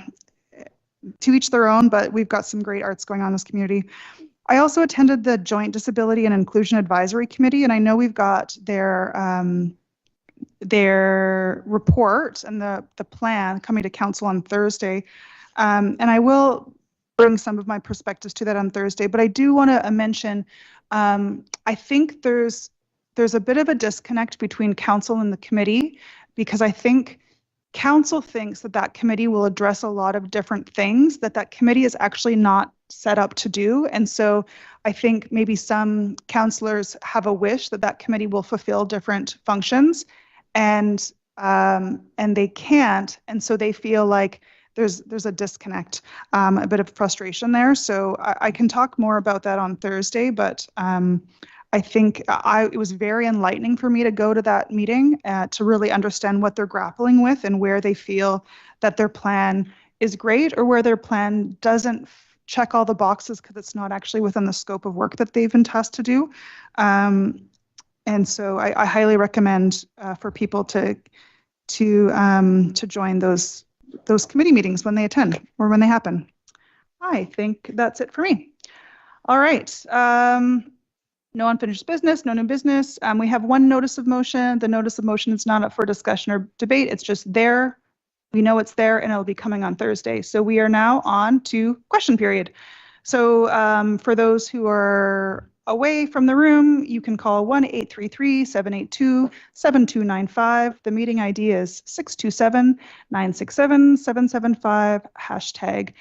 to each their own, but we've got some great arts going on in this community. I also attended the Joint Disability and Inclusion Advisory Committee, and I know we've got their report and the plan coming to council on Thursday. And I will bring some of my perspectives to that on Thursday, but I do want to mention, I think there's a bit of a disconnect between council and the committee, because I think council thinks that committee will address a lot of different things that committee is actually not set up to do. And so I think maybe some councillors have a wish that committee will fulfill different functions, and they can't, and so they feel like there's a disconnect, a bit of frustration there. So I can talk more about that on Thursday, but I think it was very enlightening for me to go to that meeting to really understand what they're grappling with and where they feel that their plan is great or where their plan doesn't check all the boxes because it's not actually within the scope of work that they've been tasked to do. And so I highly recommend for people to join those committee meetings when they attend or when they happen. I think that's it for me. All right. No unfinished business, no new business. We have one notice of motion. The notice of motion is not up for discussion or debate. It's just there. We know it's there, and it'll be coming on Thursday. So we are now on to question period. So for those who are away from the room, you can call 1-833-782-7295. The meeting ID is 627-967-775 hashtag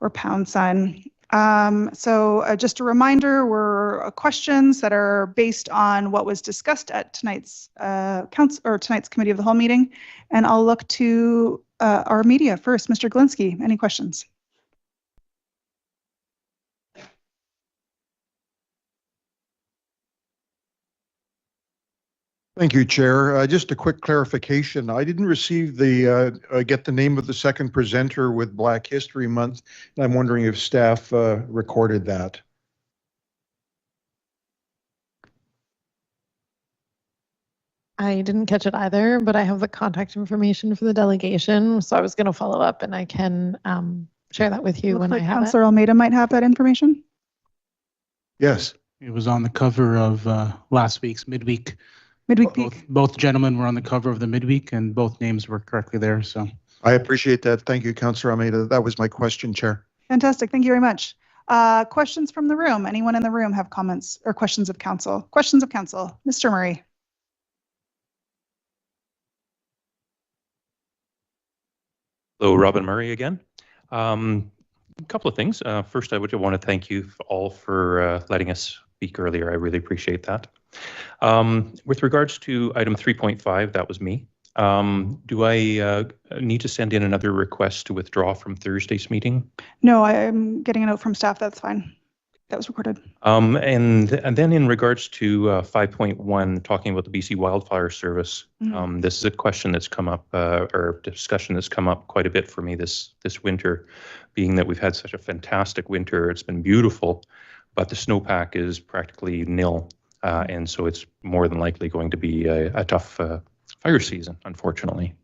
or #. So just a reminder, we're questions that are based on what was discussed at tonight's tonight's committee of the whole meeting, and I'll look to our media first. Mr. Glinsky, any questions? Thank you, Chair. Just a quick clarification. I didn't receive get the name of the second presenter with Black History Month, and I'm wondering if staff recorded that. I didn't catch it either, but I have the contact information for the delegation, so I was going to follow up, and I can share that with you when I have Councillor Almeida might have that information. Yes. It was on the cover of last week's midweek. Midweek peak. Both gentlemen were on the cover of the midweek, and both names were correctly there. So I appreciate that. Thank you, Councillor Almeida. That was my question, Chair. Fantastic. Thank you very much. Questions from the room? Anyone in the room have comments or questions of council? Questions of council. Mr. Murray. Hello, Robin Murray again. A couple of things. First, I would want to thank you all for letting us speak earlier. I really appreciate that. With regards to item 3.5, that was me. Do I need to send in another request to withdraw from Thursday's meeting? No, I'm getting a note from staff. That's fine. That was recorded. And then in regards to 5.1, talking about the BC Wildfire Service, this is a question that's come up, or discussion that's come up quite a bit for me this winter, being that we've had such a fantastic winter. It's been beautiful, but the snowpack is practically nil. And so it's more than likely going to be a tough fire season, unfortunately.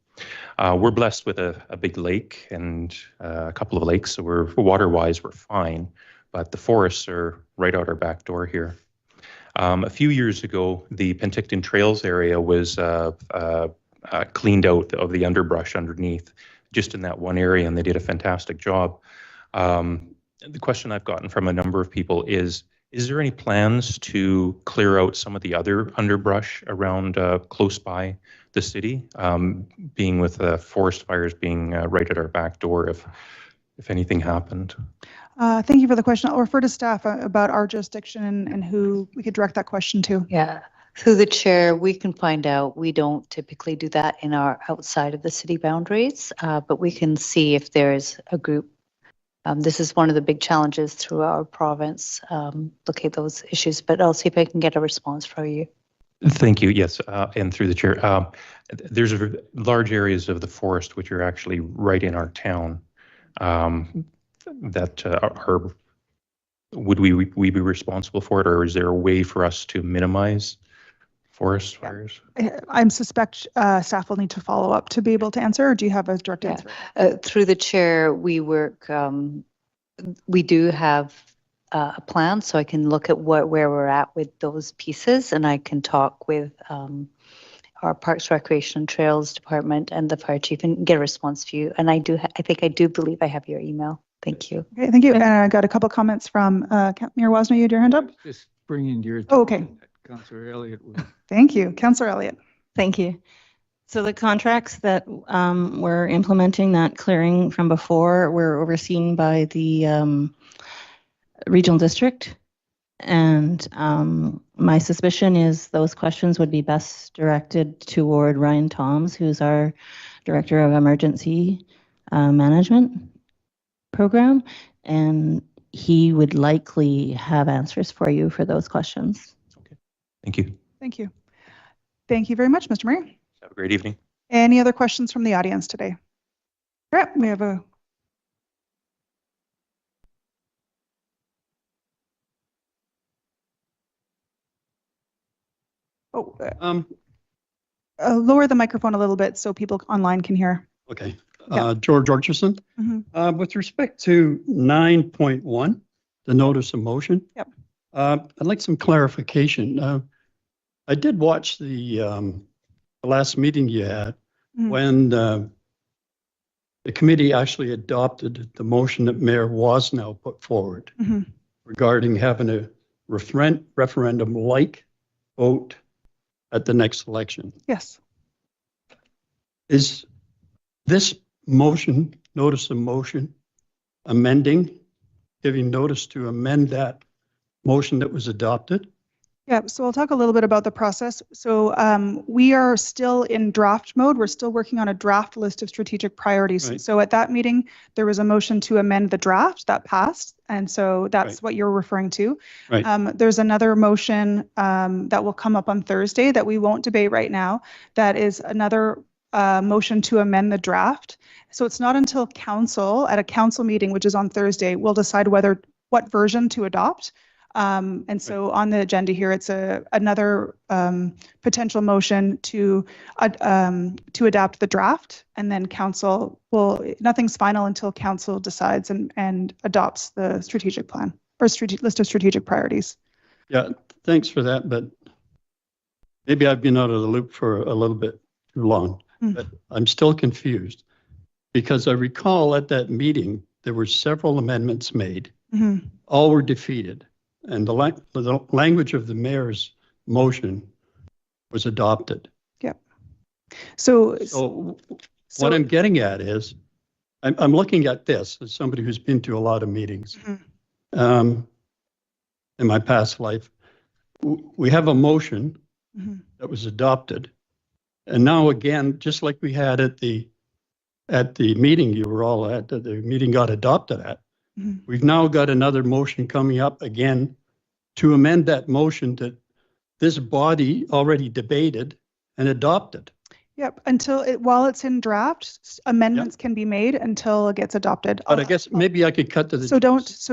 We're blessed with a big lake and a couple of lakes, so water-wise, we're fine. But the forests are right out our back door here. A few years ago, the Penticton Trails area was cleaned out of the underbrush underneath, just in that one area, and they did a fantastic job. The question I've gotten from a number of people is there any plans to clear out some of the other underbrush around close by the city, being with forest fires being right at our back door if anything happened? Thank you for the question. I'll refer to staff about our jurisdiction and who we could direct that question to. Yeah, through the chair, we can find out. We don't typically do that in our outside of the city boundaries, but we can see if there's a group. This is one of the big challenges through our province, look at those issues, but I'll see if I can get a response from you. Thank you. Yes, and through the chair, there's large areas of the forest which are actually right in our town. That would we be responsible for it, or is there a way for us to minimize forest fires? I suspect staff will need to follow up to be able to answer, or do you have a direct answer? Through the chair, we work, we do have a plan, so I can look at where we're at with those pieces, and I can talk with our Parks, Recreation and Trails Department and the fire chief and get a response to you. And I do believe I have your email. Thank you. Okay, thank you. And I got a couple comments from Mayor Wasner. You had your hand up? Just bringing your okay. Councillor Elliott. Thank you. Councillor Elliott. Thank you. So the contracts that we're implementing, that clearing from before, were overseen by the regional district. And my suspicion is those questions would be best directed toward Ryan Toms, who's our Director of Emergency Management Program, and he would likely have answers for you for those questions. Okay. Thank you. Thank you. Thank you very much, Mr. Murray. Have a great evening. Any other questions from the audience today? Yep, we have a lower the microphone a little bit so people online can hear. Okay. Yeah. George Orcherson. With respect to 9.1, the notice of motion. Yep. I'd like some clarification. I did watch the last meeting you had when the committee actually adopted the motion that Mayor Wasnow put forward regarding having a referendum-like vote at the next election. Yes. Is this motion, notice of motion, amending, giving notice to amend that motion that was adopted? Yeah, so I'll talk a little bit about the process. So we are still in draft mode. We're still working on a draft list of strategic priorities. Right. So at that meeting, there was a motion to amend the draft that passed. And so that's what you're referring to. Right. There's another motion that will come up on Thursday that we won't debate right now. That is another motion to amend the draft. So it's not until council, at a council meeting, which is on Thursday, we'll decide what version to adopt. And so on the agenda here, it's another potential motion to adapt the draft, and then council nothing's final until council decides and adopts the strategic plan or list of strategic priorities. Yeah, thanks for that, but maybe I've been out of the loop for a little bit too long, but I'm still confused because I recall at that meeting, there were several amendments made, all were defeated. And the language of the mayor's motion was adopted. Yep. So what I'm getting at is, I'm looking at this as somebody who's been to a lot of meetings in my past life. We have a motion that was adopted. And now again, just like we had at the meeting you were all at, that the meeting got adopted at, we've now got another motion coming up again to amend that motion that this body already debated and adopted. Yep. While it's in draft, amendments can be made until it gets adopted. But I guess maybe I could cut to the. So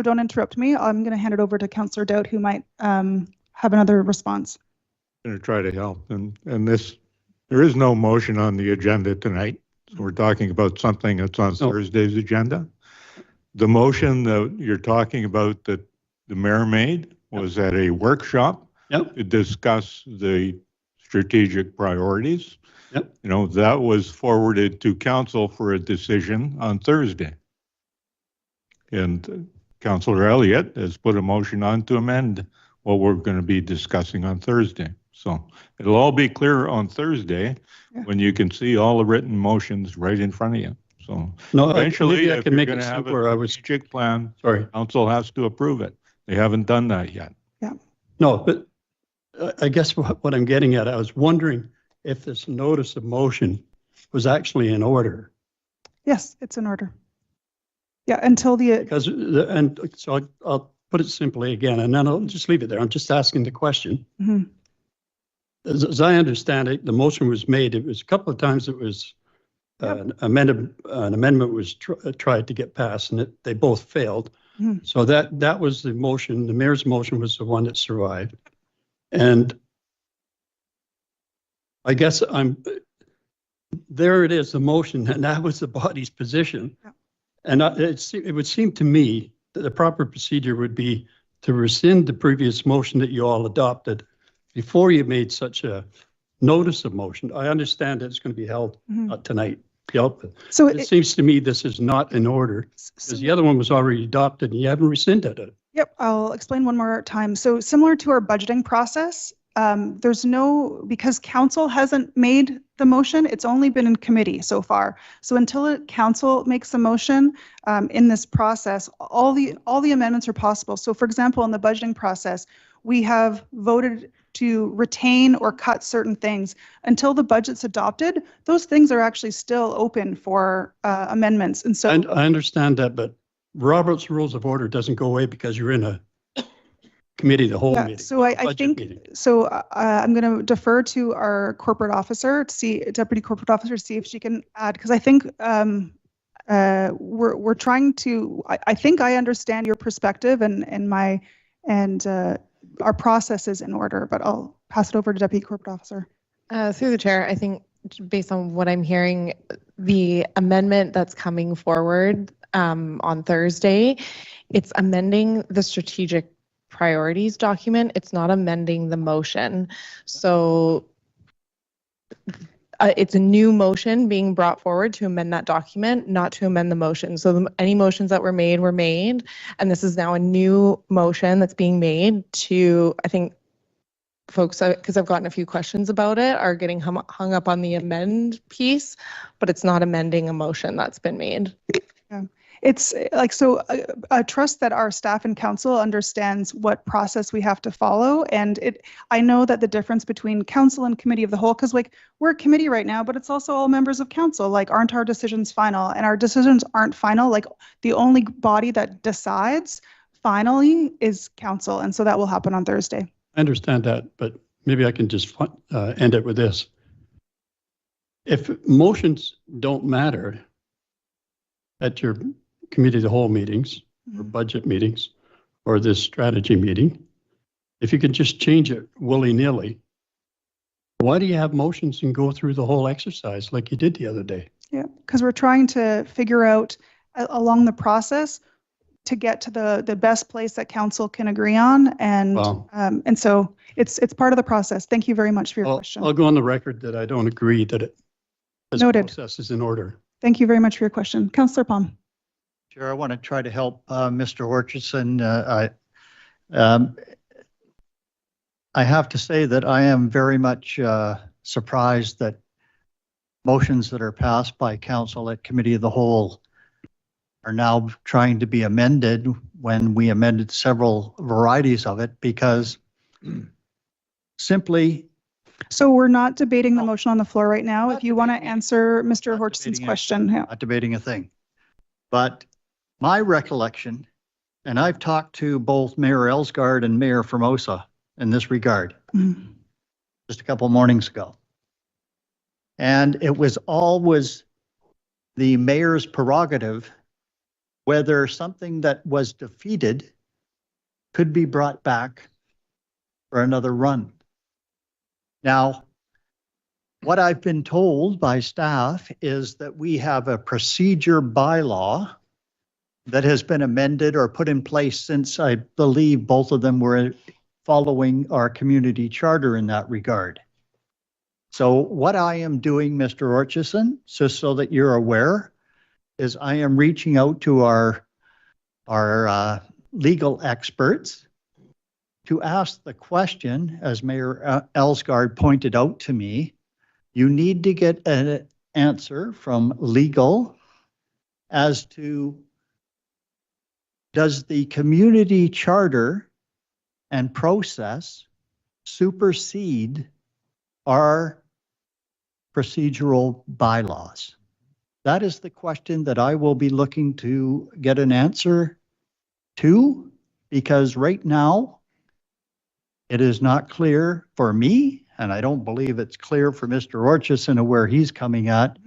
don't interrupt me. I'm going to hand it over to Councillor Dowd, who might have another response. I'm going to try to help. And there is no motion on the agenda tonight. So we're talking about something that's on Thursday's agenda. The motion that you're talking about that the mayor made was at a workshop to discuss the strategic priorities. That was forwarded to council for a decision on Thursday. And Councillor Elliott has put a motion on to amend what we're going to be discussing on Thursday. So it'll all be clear on Thursday when you can see all the written motions right in front of you. So eventually, I if can you're make going it to have simpler. a strategic plan, council has to approve it. They haven't done that yet. Yeah. No, but I guess what I'm getting at, I was wondering if this notice of motion was actually in order. Yes, it's in order. Yeah, until the. Because, and so I'll put it simply again, and then I'll just leave it there. I'm just asking the question. As I understand it, the motion was made. It was a couple of times it was an amendment was tried to get passed, and they both failed. So that was the motion. The mayor's motion was the one that survived, and I guess there it is, the motion, and that was the body's position. And it would seem to me that the proper procedure would be to rescind the previous motion that you all adopted before you made such a notice of motion. I understand that it's going to be held tonight. So it seems to me this is not in order because the other one was already adopted and you haven't rescinded it. Yep, I'll explain one more time. So similar to our budgeting process, because council hasn't made the motion, it's only been in committee so far. So until council makes a motion in this process, all the amendments are possible. So for example, in the budgeting process, we have voted to retain or cut certain things. Until the budget's adopted, those things are actually still open for amendments. And so I understand that, but Robert's Rules of Order doesn't go away because you're in a committee the whole meeting. So I think meeting. So I'm going to defer to our corporate officer deputy corporate officer, to see if she can add, because I think we're trying to. I think I understand your perspective and our process is in order, but I'll pass it over to Deputy Corporate Officer. Through the chair, I think based on what I'm hearing, the amendment that's coming forward on Thursday, it's amending the strategic priorities document. It's not amending the motion. So it's a new motion being brought forward to amend that document, not to amend the motion. So any motions that were made, and this is now a new motion that's being made to, I think, folks, because I've gotten a few questions about it, are getting hung up on the amend piece, but it's not amending a motion that's been made. Yeah. It's like, so I trust that our staff and council understands what process we have to follow. And I know that the difference between council and committee of the whole, because like we're a committee right now, but it's also all members of council. Like, aren't our decisions final? And our decisions aren't final. Like, the only body that decides finally is council. And so that will happen on Thursday. I understand that, but maybe I can just end it with this. If motions don't matter at your committee of the whole meetings or budget meetings or this strategy meeting, if you could just change it willy-nilly, why do you have motions and go through the whole exercise like you did the other day? Yeah, because we're trying to figure out along the process to get to the best place that council can agree on. And and so it's part of the process. Thank you very much for your question. I'll go on the record that I don't agree that this process is in order. Thank you very much for your question. Councillor Palm. Chair, I want to try to help Mr. Orchardson. I have to say that I am very much surprised that motions that are passed by council at committee of the whole are now trying to be amended when we amended several varieties of it, because simply. So we're not debating the motion on the floor right now. If you want to answer Mr. Horchson's question. Yeah. Not debating a thing. But my recollection, and I've talked to both Mayor Elsgaard and Mayor Formosa in this regard, just a couple mornings ago. And it was always the mayor's prerogative whether something that was defeated could be brought back for another run. Now, what I've been told by staff is that we have a procedure bylaw that has been amended or put in place since, I believe, both of them were following our community charter in that regard. So what I am doing, Mr. Orchardson, just so that you're aware, is I am reaching out to our legal experts to ask the question, as Mayor Elsgaard pointed out to me. You need to get an answer from legal as to, does the community charter and process supersede our procedural bylaws? That is the question that I will be looking to get an answer to, because right now it is not clear for me, and I don't believe it's clear for Mr. Orchardson of where he's coming at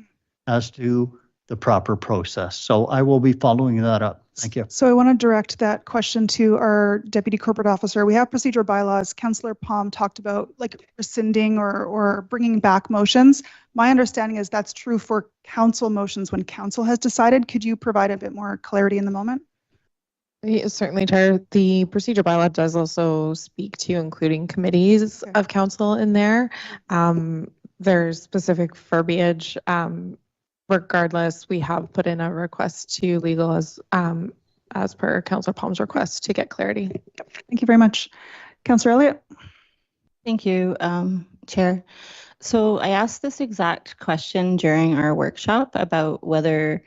as to the proper process. So I will be following that up. Thank you. So I want to direct that question to our Deputy Corporate Officer. We have procedural bylaws. Councillor Palm talked about like rescinding or bringing back motions. My understanding is that's true for council motions when council has decided. Could you provide a bit more clarity in the moment? Yes, certainly, Chair. The procedure bylaw does also speak to including committees of council in there. There's specific verbiage. Regardless, we have put in a request to legal as per Councillor Palm's request to get clarity. Thank you very much. Councillor Elliott. Thank you, Chair. So I asked this exact question during our workshop about whether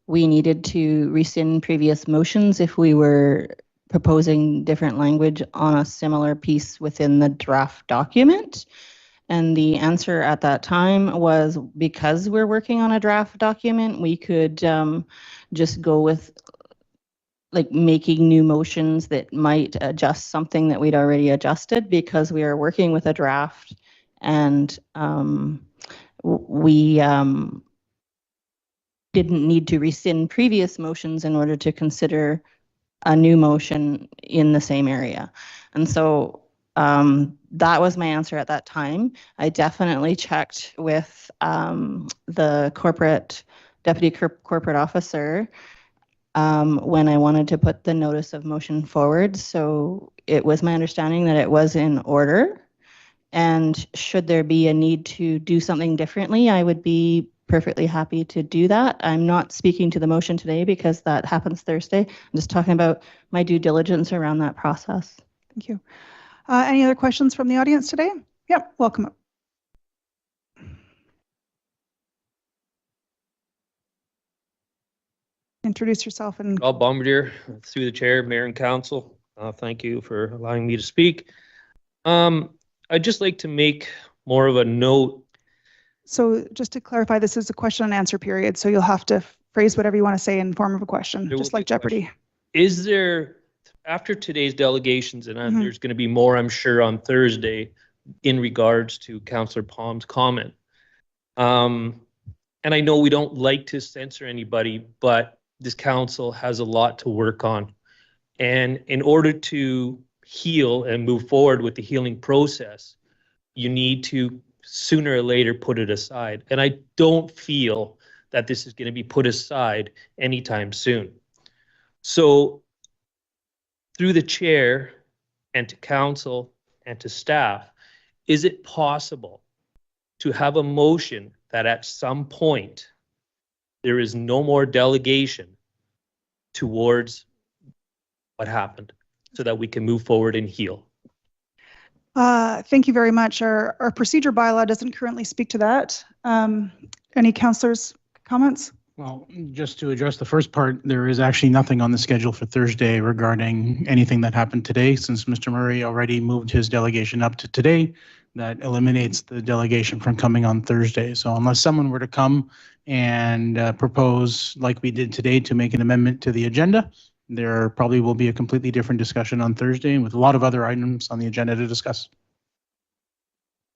we needed to rescind previous motions if we were proposing different language on a similar piece within the draft document. And the answer at that time was, because we're working on a draft document, we could just go with like making new motions that might adjust something that we'd already adjusted, because we are working with a draft, and we didn't need to rescind previous motions in order to consider a new motion in the same area. And so that was my answer at that time. I definitely checked with the deputy corporate officer when I wanted to put the notice of motion forward. So it was my understanding that it was in order. And should there be a need to do something differently, I would be perfectly happy to do that. I'm not speaking to the motion today because that happens Thursday. I'm just talking about my due diligence around that process. Thank you. Any other questions from the audience today? Yep, welcome up. Introduce yourself and. Rob Bombardier, through the chair, mayor and council. Thank you for allowing me to speak. I'd just like to make more of a note. So just to clarify, this is a question and answer period, so you'll have to phrase whatever you want to say in form of a question, just like Jeopardy. Is there, after today's delegations, and there's going to be more, I'm sure, on Thursday in regards to Councillor Palm's comment. And I know we don't like to censor anybody, but this council has a lot to work on. And in order to heal and move forward with the healing process, you need to sooner or later put it aside. And I don't feel that this is going to be put aside anytime soon. So through the chair and to council and to staff, is it possible to have a motion that at some point there is no more delegation towards what happened so that we can move forward and heal? Thank you very much. Our procedure bylaw doesn't currently speak to that. Any councillors' comments? Well, just to address the first part, there is actually nothing on the schedule for Thursday regarding anything that happened today, since Mr. Murray already moved his delegation up to today. That eliminates the delegation from coming on Thursday. So unless someone were to come and propose, like we did today, to make an amendment to the agenda, there probably will be a completely different discussion on Thursday with a lot of other items on the agenda to discuss.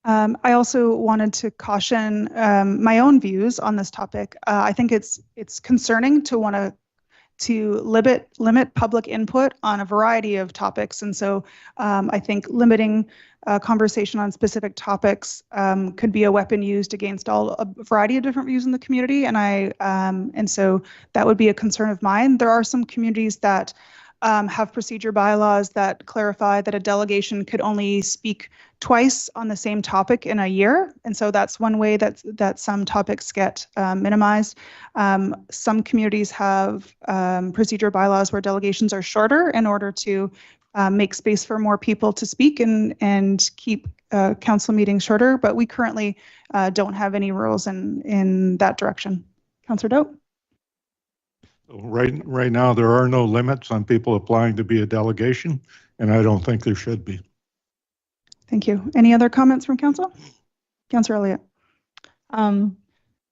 I also wanted to caution my own views on this topic. I think it's concerning to want to limit public input on a variety of topics, and so I think limiting conversation on specific topics could be a weapon used against a variety of different views in the community, and so that would be a concern of mine. There are some communities that have procedure bylaws that clarify that a delegation could only speak twice on the same topic in a year. And so that's one way that some topics get minimized. Some communities have procedure bylaws where delegations are shorter in order to make space for more people to speak and keep council meetings shorter. But we currently don't have any rules in that direction. Councillor Dope? Right now, there are no limits on people applying to be a delegation, and I don't think there should be. Thank you. Any other comments from council? Councillor Elliott. I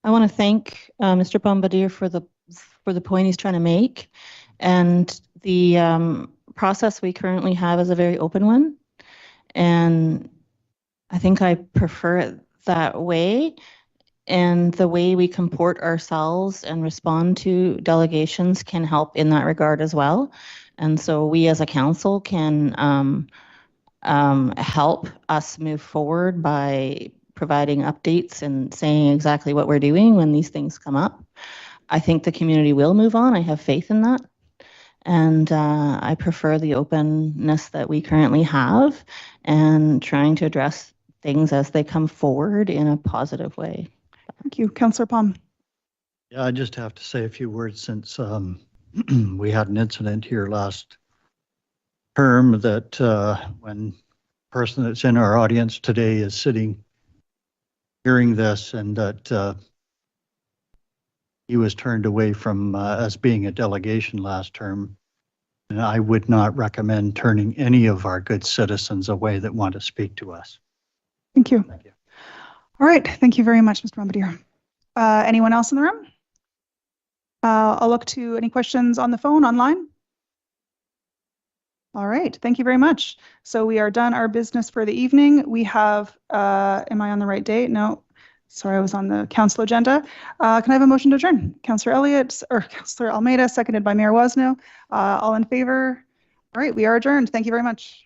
want to thank Mr. Bombardier for the point he's trying to make, and the process we currently have is a very open one, and I think I prefer it that way. And the way we comport ourselves and respond to delegations can help in that regard as well. And so we as a council can help us move forward by providing updates and saying exactly what we're doing when these things come up. I think the community will move on. I have faith in that. And I prefer the openness that we currently have and trying to address things as they come forward in a positive way. Thank you. Councillor Palm. Yeah, I just have to say a few words since we had an incident here last term that when the person that's in our audience today is sitting hearing this, and that he was turned away from us being a delegation last term. And I would not recommend turning any of our good citizens away that want to speak to us. Thank you. Thank you. All right. Thank you very much, Mr. Bombardier. Anyone else in the room? I'll look to any questions on the phone, online. All right. Thank you very much. So we are done our business for the evening. We have, am I on the right date? No. Sorry, I was on the council agenda. Can I have a motion to adjourn? Councillor Elliott or Councillor Almeida, seconded by Mayor Wasno. All in favor? All right. We are adjourned. Thank you very much.